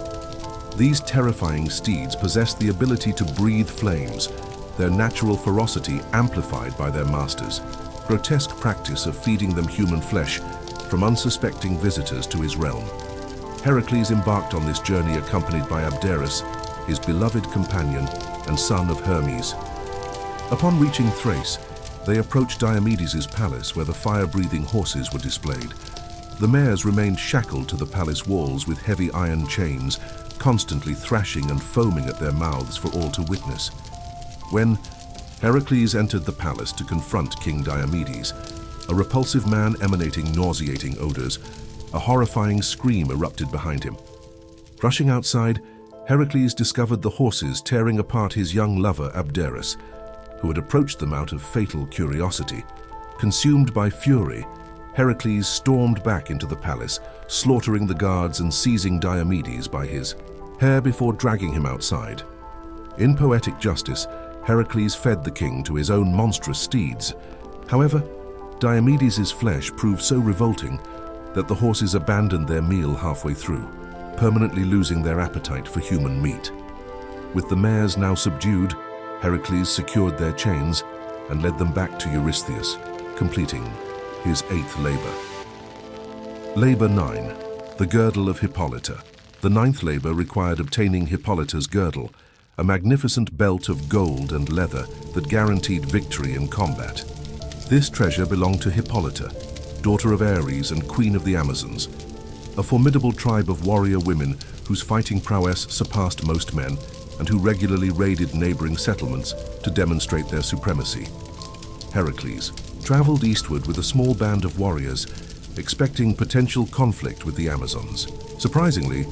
These terrifying steeds possessed the ability to breathe flames, their natural ferocity amplified by their masters' grotesque practice of feeding them human flesh from unsuspecting visitors to his realm. Heracles embarked on this journey accompanied by Abderus, his beloved companion and son of Hermes. Upon reaching Thrace, they approached Diomedes' palace where the fire-breathing horses were displayed. The mares remained shackled to the palace walls with heavy iron chains, constantly thrashing and foaming at their mouths for all to witness. When Heracles entered the palace to confront King Diomedes, a repulsive man emanating nauseating odors, a horrifying scream erupted behind him. Rushing outside, Heracles discovered the horses tearing apart his young lover Abderus, who had approached them out of fatal curiosity. Consumed by fury, Heracles stormed back into the palace, slaughtering the guards and seizing Diomedes by his hair before dragging him outside. In poetic justice, Heracles fed the king to his own monstrous steeds. However, Diomedes' flesh proved so revolting that the horses abandoned their meal halfway through, permanently losing their appetite for human meat. With the mares now subdued, Heracles secured their chains and led them back to Eurystheus, completing his 8th labor. Labor 9, the girdle of Hippolyta. The 9th labor required obtaining Hippolyta's girdle, a magnificent belt of gold and leather that guaranteed victory in combat. This treasure belonged to Hippolyta, daughter of Ares and queen of the Amazons, a formidable tribe of warrior women whose fighting prowess surpassed most men and who regularly raided neighboring settlements to demonstrate their supremacy. Heracles traveled eastward with a small band of warriors, expecting potential conflict with the Amazons. Surprisingly,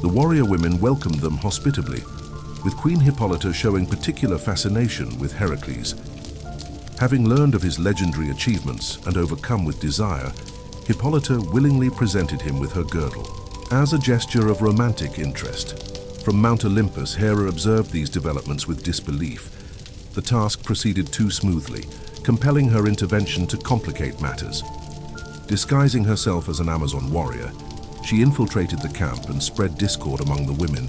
the warrior women welcomed them hospitably, with Queen Hippolyta showing particular fascination with Heracles. Having learned of his legendary achievements and overcome with desire, Hippolyta willingly presented him with her girdle. As a gesture of romantic interest, from Mount Olympus, Hera observed these developments with disbelief. The task proceeded too smoothly, compelling her intervention to complicate matters. Disguising herself as an Amazon warrior, she infiltrated the camp and spread discord among the women.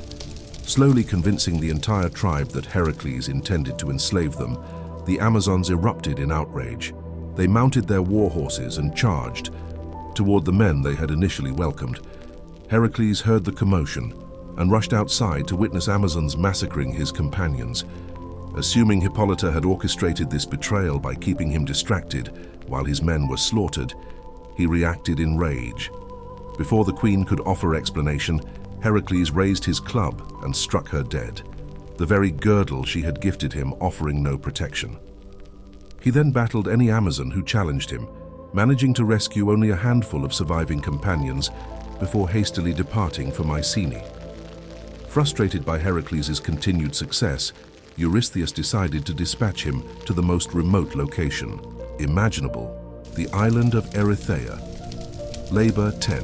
Slowly convincing the entire tribe that Heracles intended to enslave them, the Amazons erupted in outrage. They mounted their war horses and charged toward the men they had initially welcomed. Heracles heard the commotion and rushed outside to witness Amazons massacring his companions. Assuming Hippolyta had orchestrated this betrayal by keeping him distracted while his men were slaughtered, he reacted in rage. Before the queen could offer explanation, Heracles raised his club and struck her dead, the very girdle she had gifted him offering no protection. He then battled any Amazon who challenged him, managing to rescue only a handful of surviving companions before hastily departing for Mycenae. Frustrated by Heracles' continued success, Eurystheus decided to dispatch him to the most remote location imaginable, the island of Erythea. Labor 10.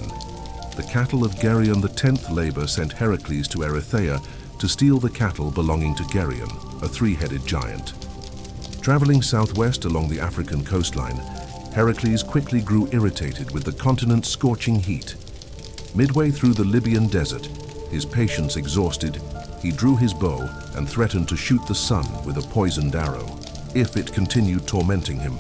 The cattle of Geryon. The 10th labor sent Heracles to Erythea to steal the cattle belonging to Geryon, a three-headed giant. Traveling southwest along the African coastline, Heracles quickly grew irritated with the continent's scorching heat. Midway through the Libyan desert, his patience exhausted, he drew his bow and threatened to shoot the sun with a poisoned arrow if it continued tormenting him.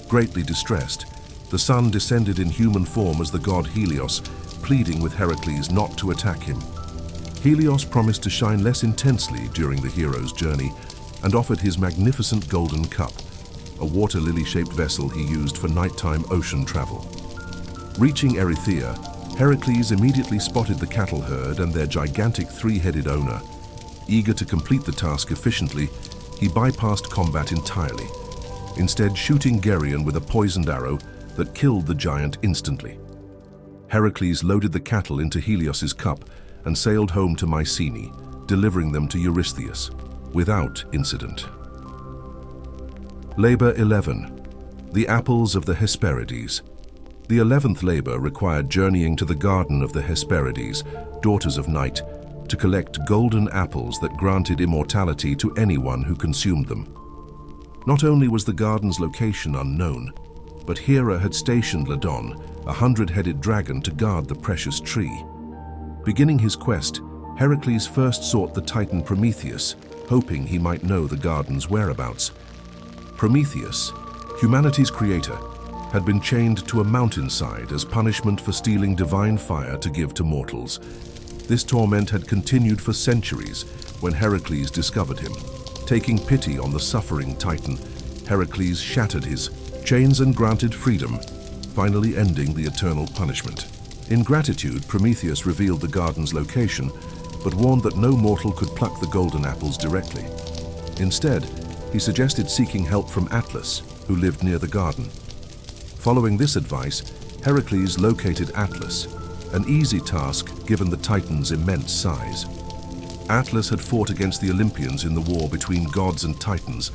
Greatly distressed, the sun descended in human form as the god Helios, pleading with Heracles not to attack him. Helios promised to shine less intensely during the hero's journey and offered his magnificent golden cup, a water lily-shaped vessel he used for nighttime ocean travel. Reaching Erythea, Heracles immediately spotted the cattle herd and their gigantic three-headed owner. Eager to complete the task efficiently, he bypassed combat entirely, instead shooting Geryon with a poisoned arrow that killed the giant instantly. Heracles loaded the cattle into Helios's cup and sailed home to Mycenae, delivering them to Eurystheus, without incident. Labor 11. The apples of the Hesperides. The 11th labor required journeying to the garden of the Hesperides, daughters of night, to collect golden apples that granted immortality to anyone who consumed them. Not only was the garden's location unknown, but Hera had stationed Ladon, a 100-headed dragon, to guard the precious tree. Beginning his quest, Heracles first sought the Titan Prometheus, hoping he might know the garden's whereabouts. Prometheus, humanity's creator, had been chained to a mountainside as punishment for stealing divine fire to give to mortals. This torment had continued for centuries when Heracles discovered him. Taking pity on the suffering Titan, Heracles shattered his chains and granted freedom, finally ending the eternal punishment. In gratitude, Prometheus revealed the garden's location, but warned that no mortal could pluck the golden apples directly. Instead, he suggested seeking help from Atlas, who lived near the garden. Following this advice, Heracles located Atlas, an easy task given the Titan's immense size. Atlas had fought against the Olympians in the war between gods and Titans,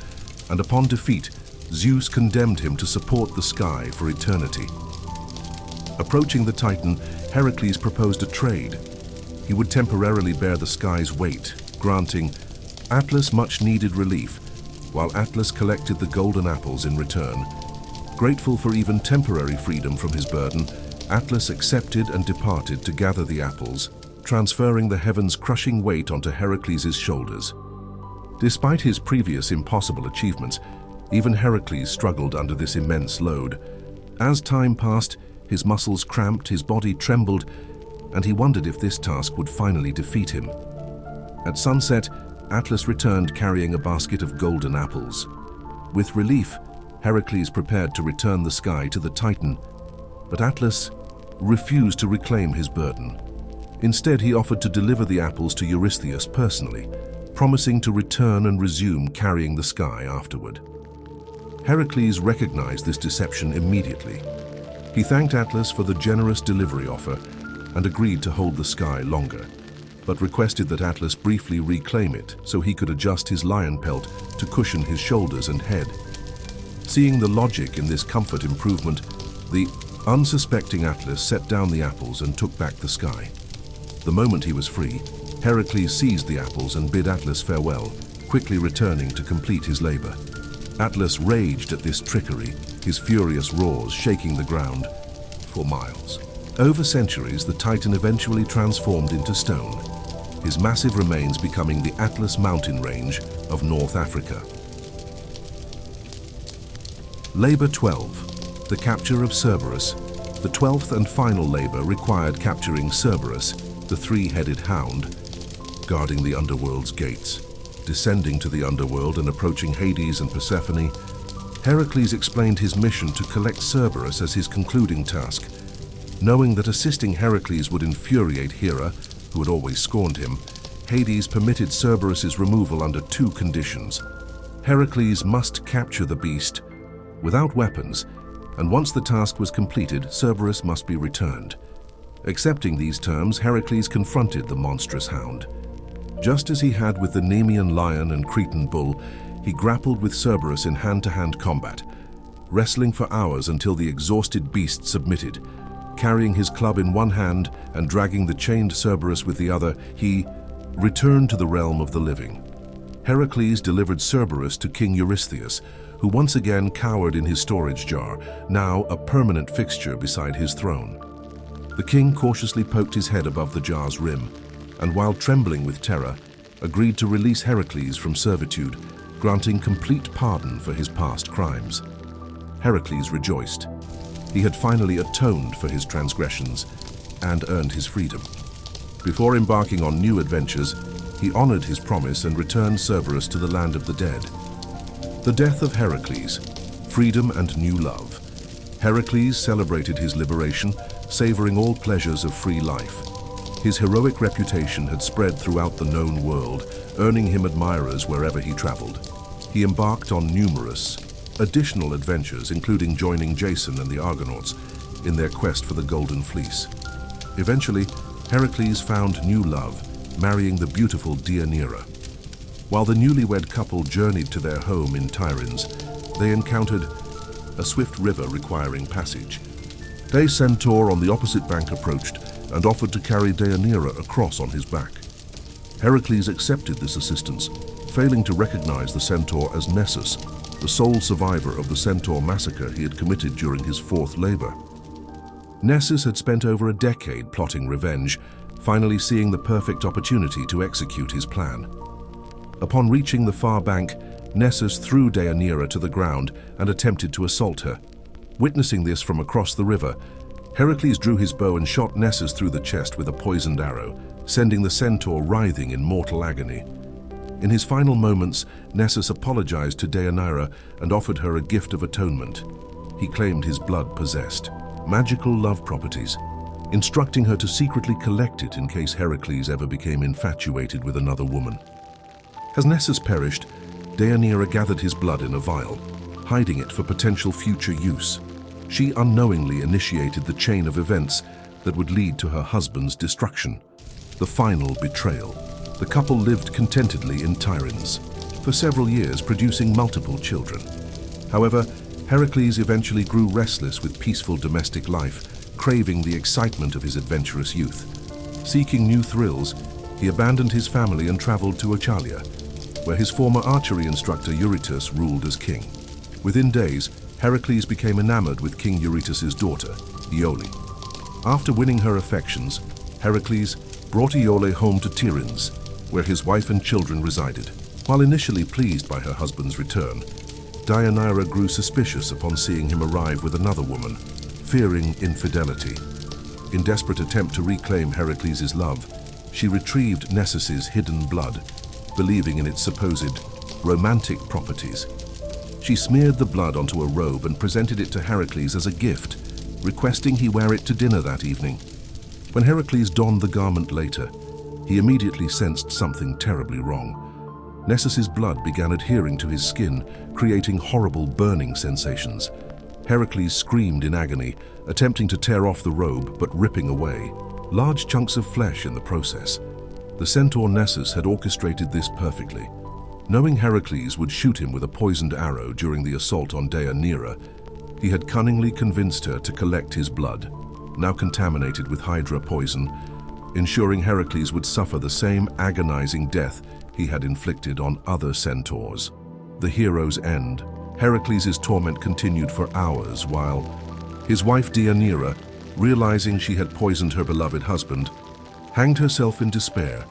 and upon defeat, Zeus condemned him to support the sky for eternity. Approaching the Titan, Heracles proposed a trade. He would temporarily bear the sky's weight, granting Atlas much-needed relief, while Atlas collected the golden apples in return. Grateful for even temporary freedom from his burden, Atlas accepted and departed to gather the apples, transferring the heavens' crushing weight onto Heracles' shoulders. Despite his previous impossible achievements, even Heracles struggled under this immense load. As time passed, his muscles cramped, his body trembled, and he wondered if this task would finally defeat him. At sunset, Atlas returned carrying a basket of golden apples. With relief, Heracles prepared to return the sky to the Titan, but Atlas refused to reclaim his burden. Instead, he offered to deliver the apples to Eurystheus personally, promising to return and resume carrying the sky afterward. Heracles recognized this deception immediately. He thanked Atlas for the generous delivery offer and agreed to hold the sky longer, but requested that Atlas briefly reclaim it so he could adjust his lion pelt to cushion his shoulders and head. Seeing the logic in this comfort improvement, the unsuspecting Atlas set down the apples and took back the sky. The moment he was free, Heracles seized the apples and bid Atlas farewell, quickly returning to complete his labor. Atlas raged at this trickery, his furious roars shaking the ground for miles. Over centuries, the Titan eventually transformed into stone, his massive remains becoming the Atlas mountain range of North Africa. Labor 12. The capture of Cerberus. The 12th and final labor required capturing Cerberus, the three-headed hound, guarding the underworld's gates. Descending to the underworld and approaching Hades and Persephone, Heracles explained his mission to collect Cerberus as his concluding task. Knowing that assisting Heracles would infuriate Hera, who had always scorned him, Hades permitted Cerberus's removal under two conditions. Heracles must capture the beast without weapons, and once the task was completed, Cerberus must be returned. Accepting these terms, Heracles confronted the monstrous hound. Just as he had with the Nemean lion and Cretan bull, he grappled with Cerberus in hand-to-hand combat, wrestling for hours until the exhausted beast submitted. Carrying his club in one hand and dragging the chained Cerberus with the other, he returned to the realm of the living. Heracles delivered Cerberus to King Eurystheus, who once again cowered in his storage jar, now a permanent fixture beside his throne. The king cautiously poked his head above the jar's rim, and while trembling with terror, agreed to release Heracles from servitude, granting complete pardon for his past crimes. Heracles rejoiced. He had finally atoned for his transgressions and earned his freedom. Before embarking on new adventures, he honored his promise and returned Cerberus to the land of the dead. The death of Heracles, freedom and new love. Heracles celebrated his liberation, savoring all pleasures of free life. His heroic reputation had spread throughout the known world, earning him admirers wherever he traveled. He embarked on numerous additional adventures, including joining Jason and the Argonauts in their quest for the Golden Fleece. Eventually, Heracles found new love, marrying the beautiful Deianira. While the newlywed couple journeyed to their home in Tiryns, they encountered a swift river requiring passage. A centaur on the opposite bank approached and offered to carry Deianira across on his back. Heracles accepted this assistance, failing to recognize the centaur as Nessus, the sole survivor of the centaur massacre he had committed during his fourth labor. Nessus had spent over a decade plotting revenge, finally seeing the perfect opportunity to execute his plan. Upon reaching the far bank, Nessus threw Deianira to the ground and attempted to assault her. Witnessing this from across the river, Heracles drew his bow and shot Nessus through the chest with a poisoned arrow, sending the centaur writhing in mortal agony. In his final moments, Nessus apologized to Deianira and offered her a gift of atonement. He claimed his blood possessed magical love properties, instructing her to secretly collect it in case Heracles ever became infatuated with another woman. As Nessus perished, Deianira gathered his blood in a vial, hiding it for potential future use. She unknowingly initiated the chain of events that would lead to her husband's destruction, the final betrayal. The couple lived contentedly in Tiryns for several years, producing multiple children. However, Heracles eventually grew restless with peaceful domestic life, craving the excitement of his adventurous youth. Seeking new thrills, he abandoned his family and traveled to Ochalia, where his former archery instructor Eurytus ruled as king. Within days, Heracles became enamored with King Eurytus' daughter, Iole. After winning her affections, Heracles brought Iole home to Tiryns, where his wife and children resided. While initially pleased by her husband's return, Deianira grew suspicious upon seeing him arrive with another woman, fearing infidelity. In desperate attempt to reclaim Heracles' love, she retrieved Nessus's hidden blood, believing in its supposed romantic properties. She smeared the blood onto a robe and presented it to Heracles as a gift, requesting he wear it to dinner that evening. When Heracles donned the garment later, he immediately sensed something terribly wrong. Nessus's blood began adhering to his skin, creating horrible burning sensations. Heracles screamed in agony, attempting to tear off the robe but ripping away large chunks of flesh in the process. The centaur Nessus had orchestrated this perfectly. Knowing Heracles would shoot him with a poisoned arrow during the assault on Deianira, he had cunningly convinced her to collect his blood, now contaminated with Hydra poison, ensuring Heracles would suffer the same agonizing death he had inflicted on other centaurs. The hero's end. Heracles' torment continued for hours while his wife Deianira, realizing she had poisoned her beloved husband, hanged herself in despair.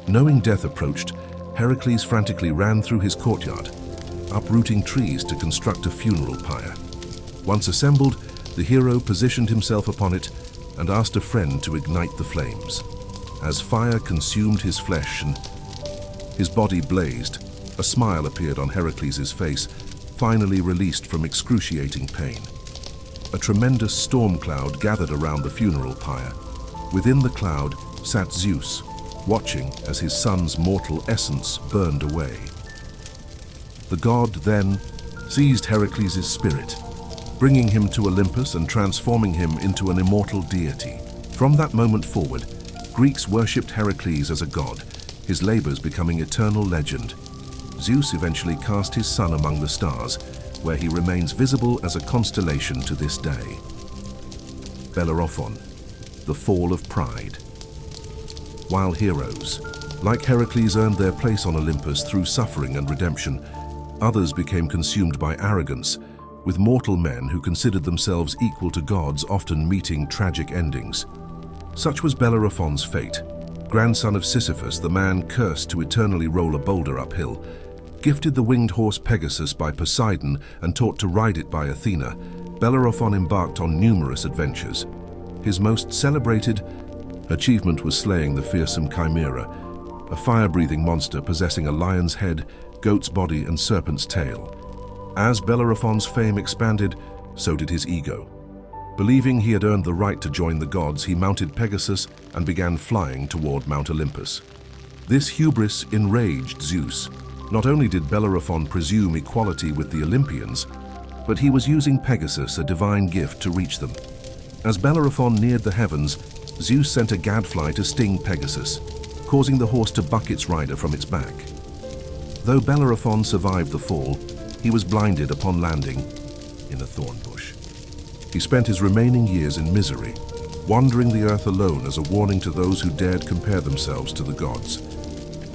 Knowing death approached, Heracles frantically ran through his courtyard, uprooting trees to construct a funeral pyre. Once assembled, the hero positioned himself upon it and asked a friend to ignite the flames. As fire consumed his flesh and his body blazed, a smile appeared on Heracles' face, finally released from excruciating pain. A tremendous storm cloud gathered around the funeral pyre. Within the cloud sat Zeus, watching as his son's mortal essence burned away. The god then seized Heracles' spirit, bringing him to Olympus and transforming him into an immortal deity. From that moment forward, Greeks worshipped Heracles as a god, his labors becoming eternal legend. Zeus eventually cast his son among the stars, where he remains visible as a constellation to this day. Bellerophon, the fall of pride. While heroes, like Heracles, earned their place on Olympus through suffering and redemption, others became consumed by arrogance, with mortal men who considered themselves equal to gods often meeting tragic endings. Such was Bellerophon's fate. Grandson of Sisyphus, the man cursed to eternally roll a boulder uphill, gifted the winged horse Pegasus by Poseidon and taught to ride it by Athena, Bellerophon embarked on numerous adventures. His most celebrated achievement was slaying the fearsome Chimera, a fire-breathing monster possessing a lion's head, goat's body, and serpent's tail. As Bellerophon's fame expanded, so did his ego. Believing he had earned the right to join the gods, he mounted Pegasus and began flying toward Mount Olympus. This hubris enraged Zeus. Not only did Bellerophon presume equality with the Olympians, but he was using Pegasus, a divine gift, to reach them. As Bellerophon neared the heavens, Zeus sent a gadfly to sting Pegasus, causing the horse to buck its rider from its back. Though Bellerophon survived the fall, he was blinded upon landing in a thorn bush. He spent his remaining years in misery, wandering the earth alone as a warning to those who dared compare themselves to the gods.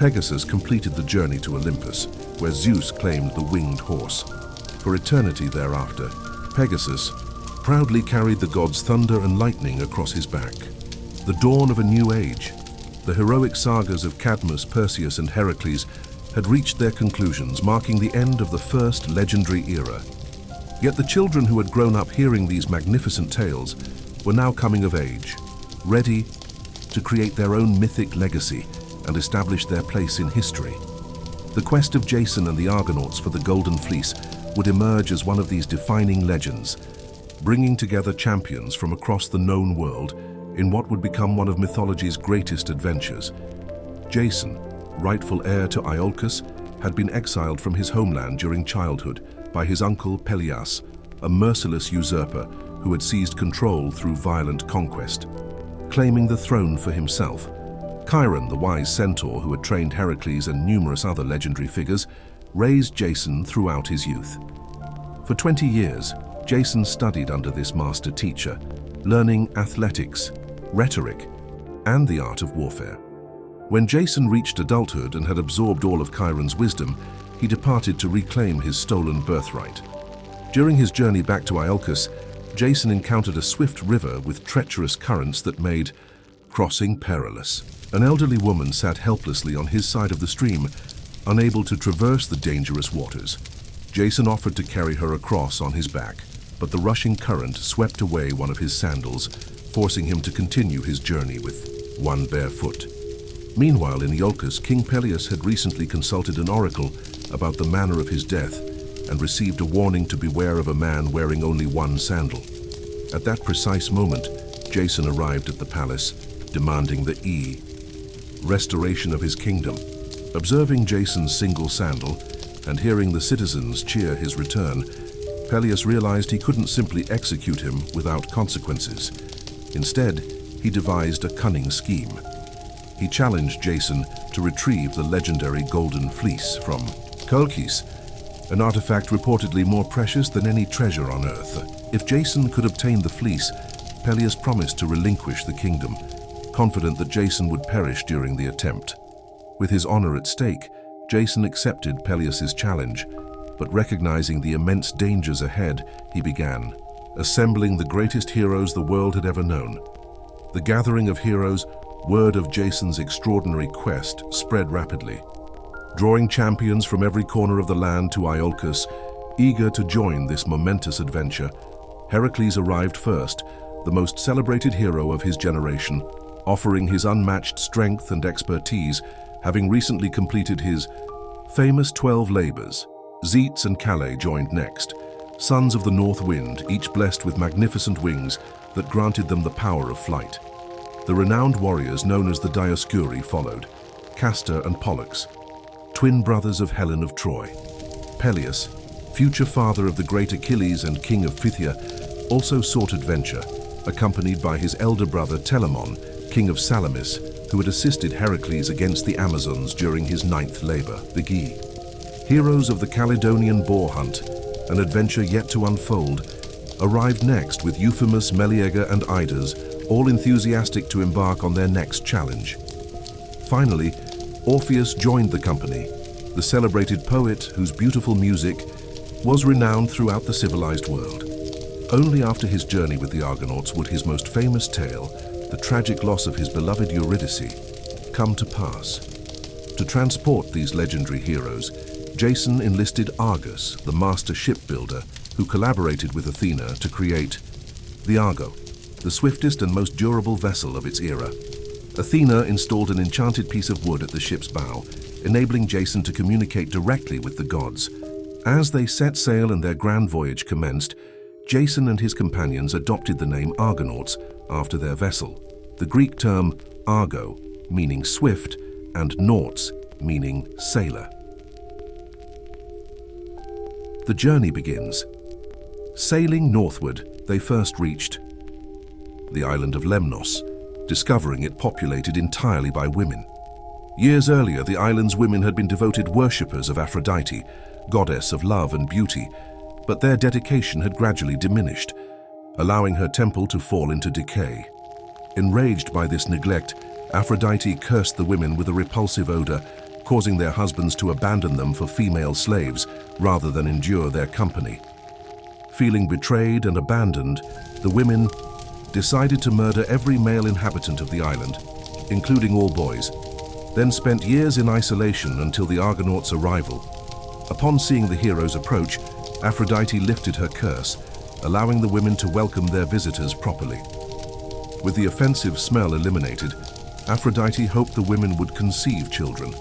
Pegasus completed the journey to Olympus, where Zeus claimed the winged horse. For eternity thereafter, Pegasus proudly carried the gods' thunder and lightning across his back. The dawn of a new age. The heroic sagas of Cadmus, Perseus, and Heracles had reached their conclusions, marking the end of the first legendary era. Yet the children who had grown up hearing these magnificent tales were now coming of age, ready to create their own mythic legacy and establish their place in history. The quest of Jason and the Argonauts for the Golden Fleece would emerge as one of these defining legends, bringing together champions from across the known world in what would become one of mythology's greatest adventures. Jason, rightful heir to Iolcus, had been exiled from his homeland during childhood by his uncle Pelias, a merciless usurper who had seized control through violent conquest. Claiming the throne for himself, Chiron, the wise centaur who had trained Heracles and numerous other legendary figures, raised Jason throughout his youth. For 20 years, Jason studied under this master teacher, learning athletics, rhetoric, and the art of warfare. When Jason reached adulthood and had absorbed all of Chiron's wisdom, he departed to reclaim his stolen birthright. During his journey back to Iolcus, Jason encountered a swift river with treacherous currents that made crossing perilous. An elderly woman sat helplessly on his side of the stream, unable to traverse the dangerous waters. Jason offered to carry her across on his back, but the rushing current swept away one of his sandals, forcing him to continue his journey with one bare foot. Meanwhile, in Iolcus, King Peleus had recently consulted an oracle about the manner of his death and received a warning to beware of a man wearing only one sandal. At that precise moment, Jason arrived at the palace, demanding the restoration of his kingdom. Observing Jason's single sandal and hearing the citizens cheer his return, Peleus realized he couldn't simply execute him without consequences. Instead, he devised a cunning scheme. He challenged Jason to retrieve the legendary golden fleece from Kolkis, an artifact reportedly more precious than any treasure on Earth. If Jason could obtain the fleece, Peleus promised to relinquish the kingdom, confident that Jason would perish during the attempt. With his honor at stake, Jason accepted Peleus's challenge, but recognizing the immense dangers ahead, he began assembling the greatest heroes the world had ever known. The gathering of heroes, word of Jason's extraordinary quest, spread rapidly. Drawing champions from every corner of the land to Iolcus, eager to join this momentous adventure, Heracles arrived first, the most celebrated hero of his generation, offering his unmatched strength and expertise, having recently completed his famous 12 labors. Zeus and Calais joined next, sons of the north wind, each blessed with magnificent wings that granted them the power of flight. The renowned warriors known as the Dioscuri followed, Castor and Pollux, twin brothers of Helen of Troy. Peleus, future father of the great Achilles and king of Phthia, also sought adventure, accompanied by his elder brother Telamon, king of Salamis, who had assisted Heracles against the Amazons during his 9th labor, the Gi. Heroes of the Caledonian boar hunt, an adventure yet to unfold, arrived next with Euphemus, Meleager, and Idas, all enthusiastic to embark on their next challenge. Finally, Orpheus joined the company, the celebrated poet whose beautiful music was renowned throughout the civilized world. Only after his journey with the Argonauts would his most famous tale, the tragic loss of his beloved Eurydice, come to pass. To transport these legendary heroes, Jason enlisted Argus, the master shipbuilder, who collaborated with Athena to create the Argo, the swiftest and most durable vessel of its era. Athena installed an enchanted piece of wood at the ship's bow, enabling Jason to communicate directly with the gods. As they set sail and their grand voyage commenced, Jason and his companions adopted the name Argonauts after their vessel. The Greek term Argo, meaning swift, and nauts, meaning sailor. The journey begins. Sailing northward, they first reached the island of Lemnos, discovering it populated entirely by women. Years earlier, the island's women had been devoted worshippers of Aphrodite, goddess of love and beauty, but their dedication had gradually diminished, allowing her temple to fall into decay. Enraged by this neglect, Aphrodite cursed the women with a repulsive odor, causing their husbands to abandon them for female slaves rather than endure their company. Feeling betrayed and abandoned, the women decided to murder every male inhabitant of the island, including all boys, then spent years in isolation until the Argonauts' arrival. Upon seeing the heroes approach, Aphrodite lifted her curse, allowing the women to welcome their visitors properly. With the offensive smell eliminated, Aphrodite hoped the women would conceive children,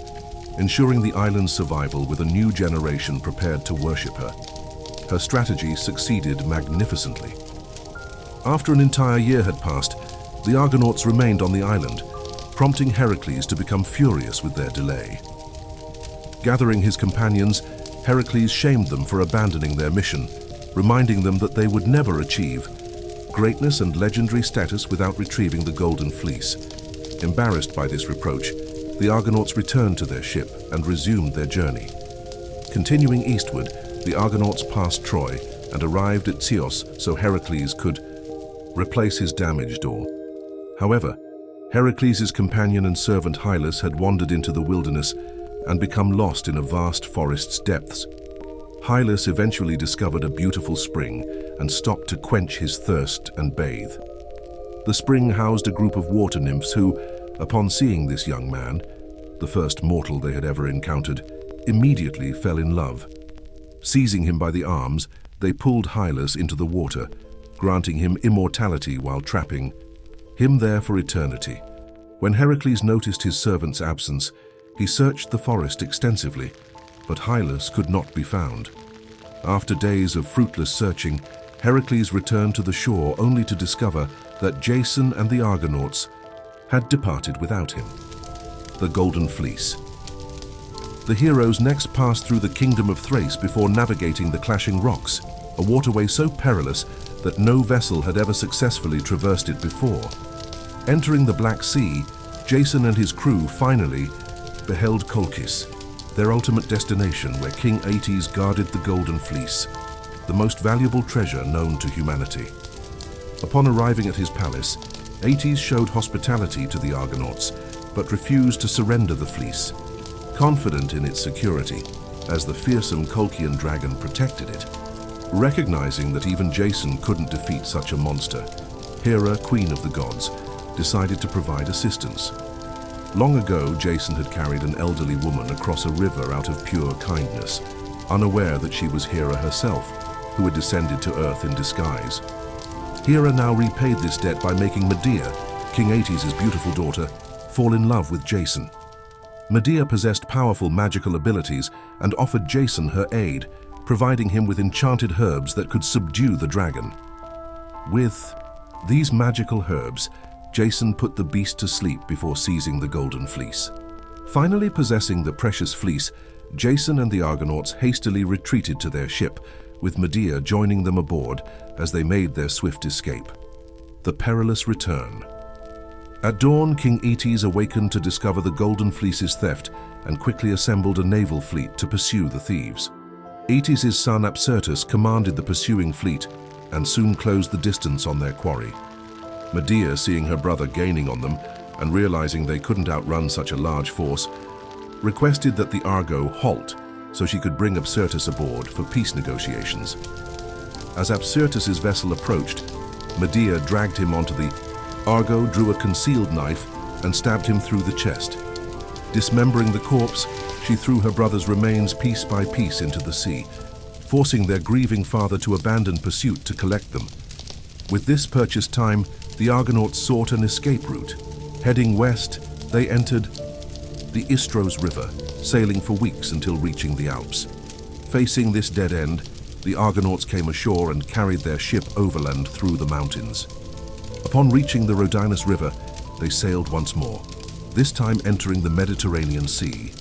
ensuring the island's survival with a new generation prepared to worship her. Her strategy succeeded magnificently. After an entire year had passed, the Argonauts remained on the island, prompting Heracles to become furious with their delay. Gathering his companions, Heracles shamed them for abandoning their mission, reminding them that they would never achieve greatness and legendary status without retrieving the Golden Fleece. Embarrassed by this reproach, the Argonauts returned to their ship and resumed their journey. Continuing eastward, the Argonauts passed Troy and arrived at Chios so Heracles could replace his damaged oar. However, Heracles' companion and servant Hylas had wandered into the wilderness and become lost in a vast forest's depths. Hylas eventually discovered a beautiful spring and stopped to quench his thirst and bathe. The spring housed a group of water nymphs who, upon seeing this young man, the first mortal they had ever encountered, immediately fell in love. Seizing him by the arms, they pulled Hylas into the water, granting him immortality while trapping him there for eternity. When Heracles noticed his servant's absence, he searched the forest extensively, but Hylas could not be found. After days of fruitless searching, Heracles returned to the shore only to discover that Jason and the Argonauts had departed without him. The Golden Fleece. The heroes next passed through the kingdom of Thrace before navigating the clashing rocks, a waterway so perilous that no vessel had ever successfully traversed it before. Entering the Black Sea, Jason and his crew finally beheld Colchis, their ultimate destination where King Aetes guarded the Golden Fleece, the most valuable treasure known to humanity. Upon arriving at his palace, Aetes showed hospitality to the Argonauts, but refused to surrender the fleece, confident in its security, as the fearsome Colchian dragon protected it. Recognizing that even Jason couldn't defeat such a monster, Hera, queen of the gods, decided to provide assistance. Long ago, Jason had carried an elderly woman across a river out of pure kindness, unaware that she was Hera herself, who had descended to Earth in disguise. Hera now repaid this debt by making Medea, King Aetes' beautiful daughter, fall in love with Jason. Medea possessed powerful magical abilities and offered Jason her aid, providing him with enchanted herbs that could subdue the dragon. With these magical herbs, Jason put the beast to sleep before seizing the Golden Fleece. Finally possessing the precious fleece, Jason and the Argonauts hastily retreated to their ship, with Medea joining them aboard as they made their swift escape. The perilous return. At dawn, King Aetes awakened to discover the Golden Fleece's theft and quickly assembled a naval fleet to pursue the thieves. Aetes' son Apsyrtus commanded the pursuing fleet and soon closed the distance on their quarry. Medea, seeing her brother gaining on them and realizing they couldn't outrun such a large force, requested that the Argo halt so she could bring Apsyrtus aboard for peace negotiations. As Apsyrtus's vessel approached, Medea dragged him onto the Argo, drew a concealed knife and stabbed him through the chest. Dismembering the corpse, she threw her brother's remains piece by piece into the sea, forcing their grieving father to abandon pursuit to collect them. With this purchased time, the Argonauts sought an escape route. Heading west, they entered the Istros River, sailing for weeks until reaching the Alps. Facing this dead end, the Argonauts came ashore and carried their ship overland through the mountains. Upon reaching the Rhodinus River, they sailed once more, this time entering the Mediterranean Sea.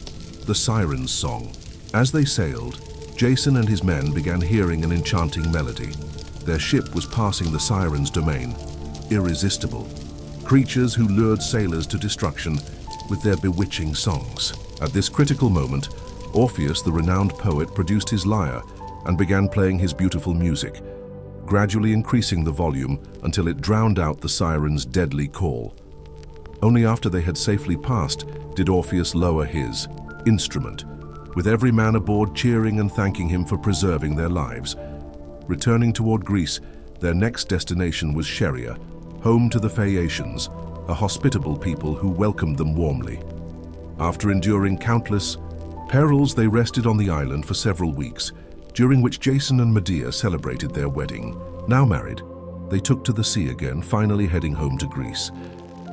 The Siren's Song. As they sailed, Jason and his men began hearing an enchanting melody. Their ship was passing the Sirens' domain, irresistible, creatures who lured sailors to destruction with their bewitching songs. At this critical moment, Orpheus, the renowned poet, produced his lyre and began playing his beautiful music, gradually increasing the volume until it drowned out the Sirens' deadly call. Only after they had safely passed did Orpheus lower his instrument, with every man aboard cheering and thanking him for preserving their lives. Returning toward Greece, their next destination was Scheria, home to the Phaeacians, a hospitable people who welcomed them warmly. After enduring countless perils, they rested on the island for several weeks, during which Jason and Medea celebrated their wedding. Now married, they took to the sea again, finally heading home to Greece.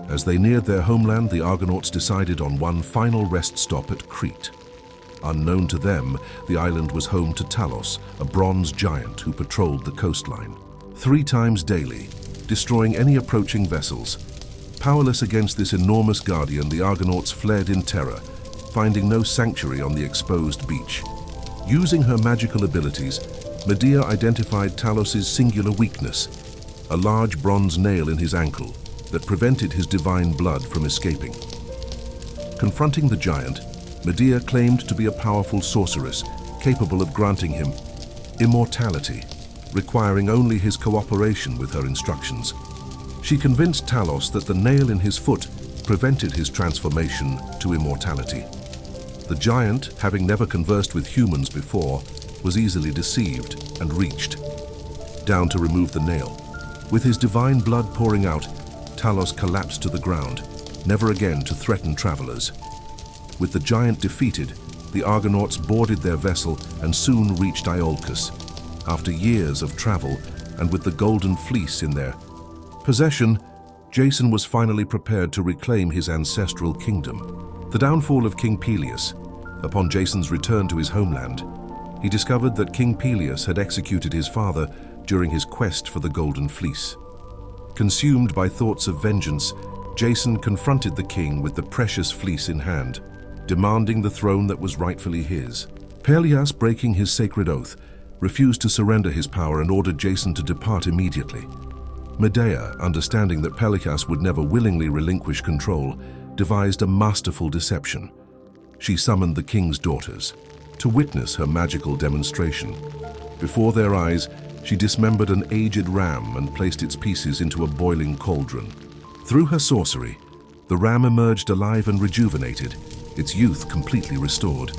As they neared their homeland, the Argonauts decided on one final rest stop at Crete. Unknown to them, the island was home to Talos, a bronze giant who patrolled the coastline 3 times daily, destroying any approaching vessels. Powerless against this enormous guardian, the Argonauts fled in terror, finding no sanctuary on the exposed beach. Using her magical abilities, Medea identified Talos's singular weakness, a large bronze nail in his ankle that prevented his divine blood from escaping. Confronting the giant, Medea claimed to be a powerful sorceress, capable of granting him immortality. requiring only his cooperation with her instructions. She convinced Talos that the nail in his foot prevented his transformation to immortality. The giant, having never conversed with humans before, was easily deceived and reached down to remove the nail. With his divine blood pouring out, Talos collapsed to the ground, never again to threaten travelers. With the giant defeated, the Argonauts boarded their vessel and soon reached Iolcus, after years of travel and with the golden fleece in their possession. Jason was finally prepared to reclaim his ancestral kingdom. The downfall of King Peleus. Upon Jason's return to his homeland, he discovered that King Peleus had executed his father during his quest for the Golden Fleece. Consumed by thoughts of vengeance, Jason confronted the king with the precious fleece in hand, demanding the throne that was rightfully his. Peleus, breaking his sacred oath, refused to surrender his power and ordered Jason to depart immediately. Medea, understanding that Peleus would never willingly relinquish control, devised a masterful deception. She summoned the king's daughters to witness her magical demonstration. Before their eyes, she dismembered an aged ram and placed its pieces into a boiling cauldron. Through her sorcery, the ram emerged alive and rejuvenated, its youth completely restored.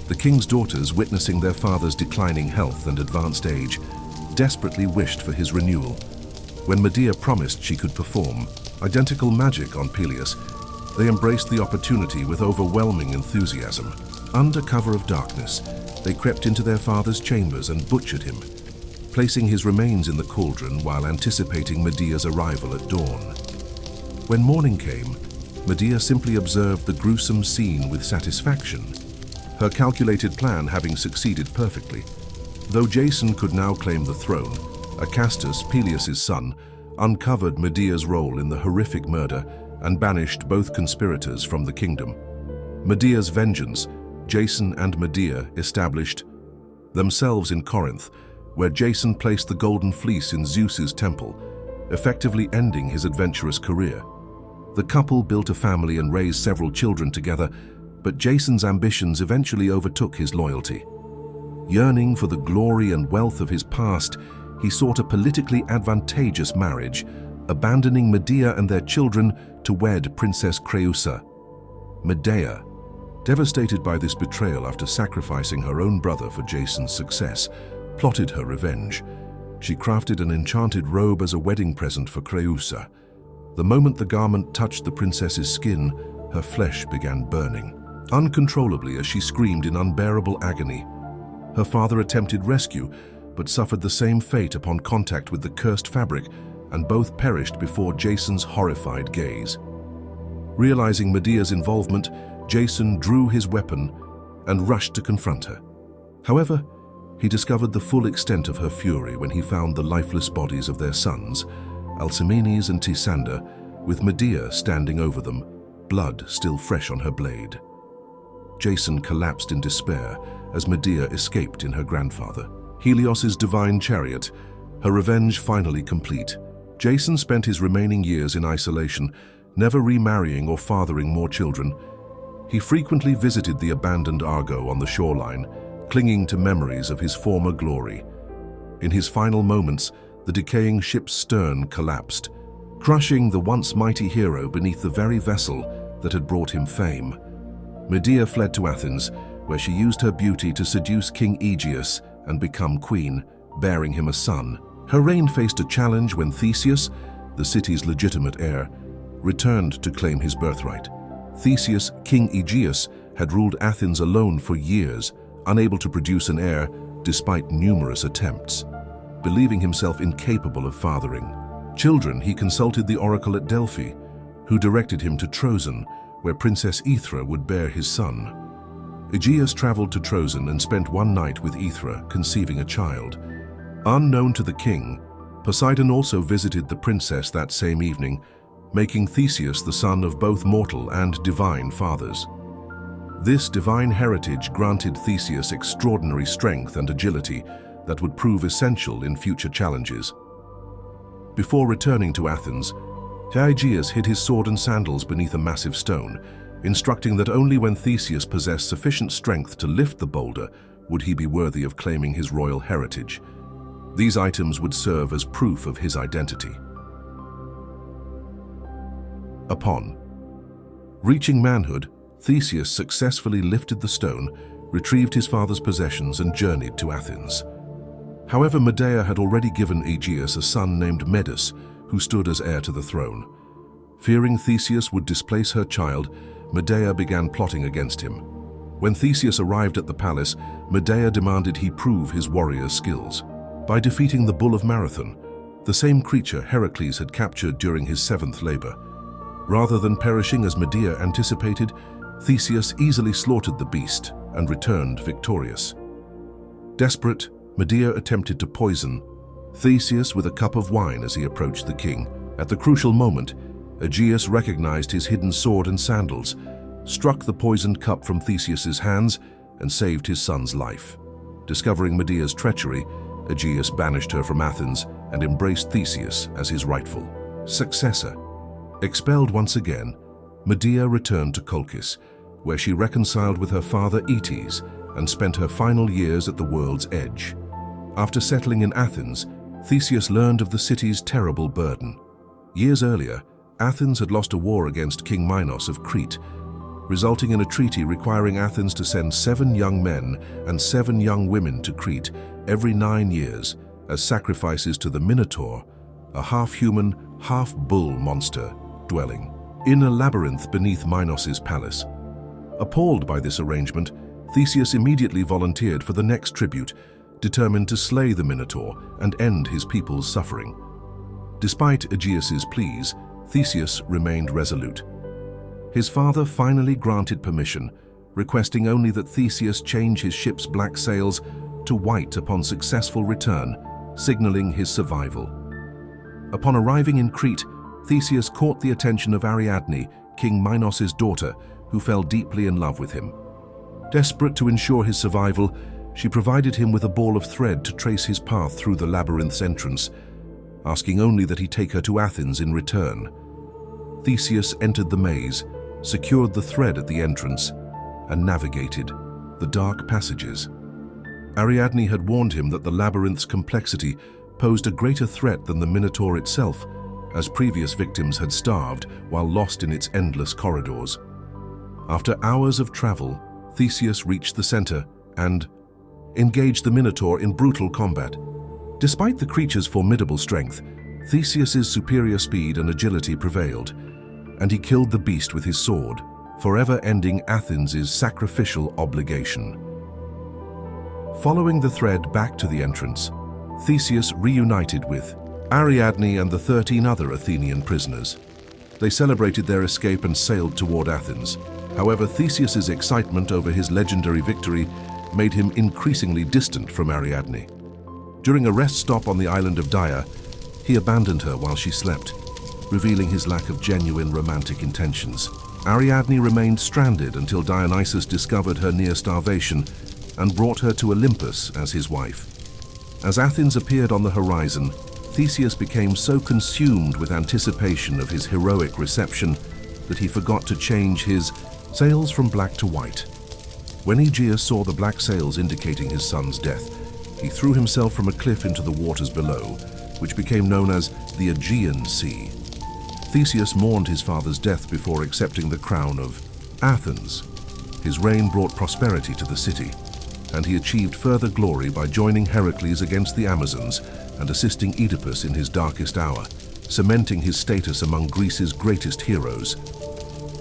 The king's daughters, witnessing their father's declining health and advanced age, desperately wished for his renewal. When Medea promised she could perform identical magic on Peleus, they embraced the opportunity with overwhelming enthusiasm. Under cover of darkness, they crept into their father's chambers and butchered him, placing his remains in the cauldron while anticipating Medea's arrival at dawn. When morning came, Medea simply observed the gruesome scene with satisfaction, her calculated plan having succeeded perfectly. Though Jason could now claim the throne, Acastus, Peleus' son, uncovered Medea's role in the horrific murder and banished both conspirators from the kingdom. Medea's vengeance, Jason and Medea established themselves in Corinth, where Jason placed the golden fleece in Zeus's temple, effectively ending his adventurous career. The couple built a family and raised several children together, but Jason's ambitions eventually overtook his loyalty. Yearning for the glory and wealth of his past, he sought a politically advantageous marriage, abandoning Medea and their children to wed Princess Creusa. Medea, devastated by this betrayal after sacrificing her own brother for Jason's success, plotted her revenge. She crafted an enchanted robe as a wedding present for Creusa. The moment the garment touched the princess's skin, her flesh began burning uncontrollably as she screamed in unbearable agony. Her father attempted rescue, but suffered the same fate upon contact with the cursed fabric, and both perished before Jason's horrified gaze. Realizing Medea's involvement, Jason drew his weapon and rushed to confront her. However, he discovered the full extent of her fury when he found the lifeless bodies of their sons, Alcmenes and Tysander, with Medea standing over them, blood still fresh on her blade. Jason collapsed in despair as Medea escaped in her grandfather, Helios's divine chariot, her revenge finally complete. Jason spent his remaining years in isolation, never remarrying or fathering more children. He frequently visited the abandoned Argo on the shoreline, clinging to memories of his former glory. In his final moments, the decaying ship's stern collapsed, crushing the once mighty hero beneath the very vessel that had brought him fame. Medea fled to Athens, where she used her beauty to seduce King Aegeus and become queen, bearing him a son. Her reign faced a challenge when Theseus, the city's legitimate heir, returned to claim his birthright. Theseus, King Aegeus, had ruled Athens alone for years, unable to produce an heir despite numerous attempts. Believing himself incapable of fathering children, he consulted the Oracle at Delphi, who directed him to Troezen, where Princess Aethra would bear his son. Aegeus traveled to Troezen and spent one night with Aethra, conceiving a child. Unknown to the king, Poseidon also visited the princess that same evening, making Theseus the son of both mortal and divine fathers. This divine heritage granted Theseus extraordinary strength and agility that would prove essential in future challenges. Before returning to Athens, Aegeus hid his sword and sandals beneath a massive stone, instructing that only when Theseus possessed sufficient strength to lift the boulder would he be worthy of claiming his royal heritage. These items would serve as proof of his identity. Upon reaching manhood, Theseus successfully lifted the stone, retrieved his father's possessions, and journeyed to Athens. However, Medea had already given Aegeus a son named Medus, who stood as heir to the throne. Fearing Theseus would displace her child, Medea began plotting against him. When Theseus arrived at the palace, Medea demanded he prove his warrior skills. By defeating the bull of Marathon, the same creature Heracles had captured during his 7th labor. Rather than perishing as Medea anticipated, Theseus easily slaughtered the beast and returned victorious. Desperate, Medea attempted to poison Theseus with a cup of wine as he approached the king. At the crucial moment, Aegeus recognized his hidden sword and sandals, struck the poisoned cup from Theseus's hands, and saved his son's life. Discovering Medea's treachery, Aegeus banished her from Athens and embraced Theseus as his rightful successor. Expelled once again, Medea returned to Colchis, where she reconciled with her father Aeetes and spent her final years at the world's edge. After settling in Athens, Theseus learned of the city's terrible burden. Years earlier, Athens had lost a war against King Minos of Crete, resulting in a treaty requiring Athens to send 7 young men and 7 young women to Crete every 9 years as sacrifices to the Minotaur, a half-human, half-bull monster dwelling in a labyrinth beneath Minos's palace. Appalled by this arrangement, Theseus immediately volunteered for the next tribute, determined to slay the Minotaur and end his people's suffering. Despite Aegeus's pleas, Theseus remained resolute. His father finally granted permission, requesting only that Theseus change his ship's black sails to white upon successful return, signaling his survival. Upon arriving in Crete, Theseus caught the attention of Ariadne, King Minos's daughter, who fell deeply in love with him. Desperate to ensure his survival, she provided him with a ball of thread to trace his path through the labyrinth's entrance, asking only that he take her to Athens in return. Theseus entered the maze, secured the thread at the entrance, and navigated the dark passages. Ariadne had warned him that the labyrinth's complexity posed a greater threat than the Minotaur itself, as previous victims had starved while lost in its endless corridors. After hours of travel, Theseus reached the center and engaged the Minotaur in brutal combat. Despite the creature's formidable strength, Theseus's superior speed and agility prevailed, and he killed the beast with his sword, forever ending Athens' sacrificial obligation. Following the thread back to the entrance, Theseus reunited with Ariadne and the 13 other Athenian prisoners. They celebrated their escape and sailed toward Athens. However, Theseus's excitement over his legendary victory made him increasingly distant from Ariadne. During a rest stop on the island of Dia, he abandoned her while she slept, revealing his lack of genuine romantic intentions. Ariadne remained stranded until Dionysus discovered her near starvation and brought her to Olympus as his wife. As Athens appeared on the horizon, Theseus became so consumed with anticipation of his heroic reception that he forgot to change his sails from black to white. When Aegeus saw the black sails indicating his son's death, he threw himself from a cliff into the waters below, which became known as the Aegean Sea. Theseus mourned his father's death before accepting the crown of Athens. His reign brought prosperity to the city, and he achieved further glory by joining Heracles against the Amazons and assisting Oedipus in his darkest hour, cementing his status among Greece's greatest heroes.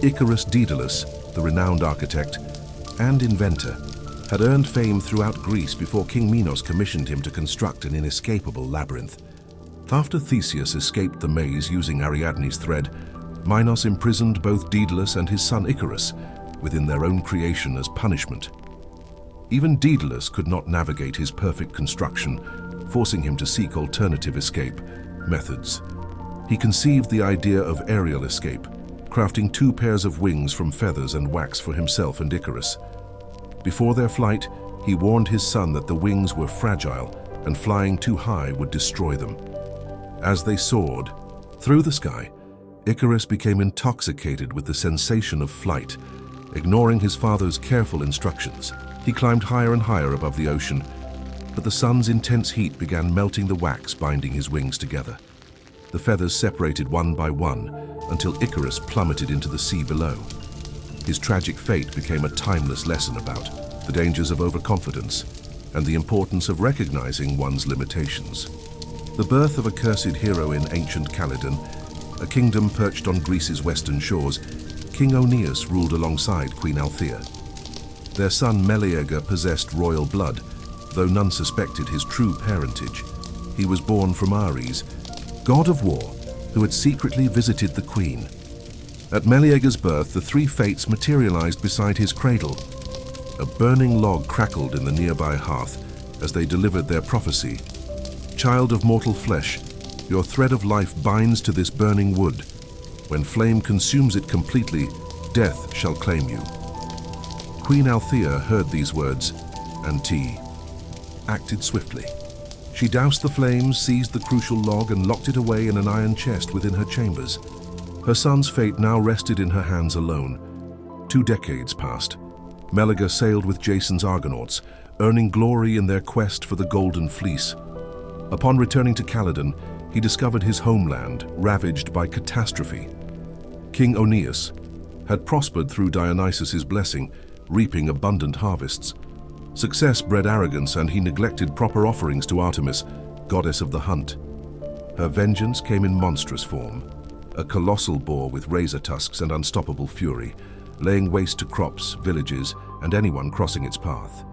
Icarus Daedalus, the renowned architect and inventor, had earned fame throughout Greece before King Minos commissioned him to construct an inescapable labyrinth. After Theseus escaped the maze using Ariadne's thread, Minos imprisoned both Daedalus and his son Icarus within their own creation as punishment. Even Daedalus could not navigate his perfect construction, forcing him to seek alternative escape methods. He conceived the idea of aerial escape, crafting 2 pairs of wings from feathers and wax for himself and Icarus. Before their flight, he warned his son that the wings were fragile and flying too high would destroy them. As they soared through the sky, Icarus became intoxicated with the sensation of flight. Ignoring his father's careful instructions, he climbed higher and higher above the ocean, but the sun's intense heat began melting the wax binding his wings together. The feathers separated one by one until Icarus plummeted into the sea below. His tragic fate became a timeless lesson about the dangers of overconfidence and the importance of recognizing one's limitations. The birth of a cursed hero in ancient Calydon, a kingdom perched on Greece's western shores, King Oeneus ruled alongside Queen Althea. Their son Meleager possessed royal blood, though none suspected his true parentage. He was born from Ares, god of war, who had secretly visited the queen. At Meleager's birth, the three fates materialized beside his cradle. A burning log crackled in the nearby hearth as they delivered their prophecy. Child of mortal flesh, your thread of life binds to this burning wood. When flame consumes it completely, death shall claim you. Queen Althea heard these words, and acted swiftly. She doused the flames, seized the crucial log, and locked it away in an iron chest within her chambers. Her son's fate now rested in her hands alone. 2 decades passed. Meleager sailed with Jason's Argonauts, earning glory in their quest for the Golden Fleece. Upon returning to Calydon, he discovered his homeland ravaged by catastrophe. King Oeneus had prospered through Dionysus's blessing, reaping abundant harvests. Success bred arrogance, and he neglected proper offerings to Artemis, goddess of the hunt. Her vengeance came in monstrous form, a colossal boar with razor tusks and unstoppable fury, laying waste to crops, villages, and anyone crossing its path.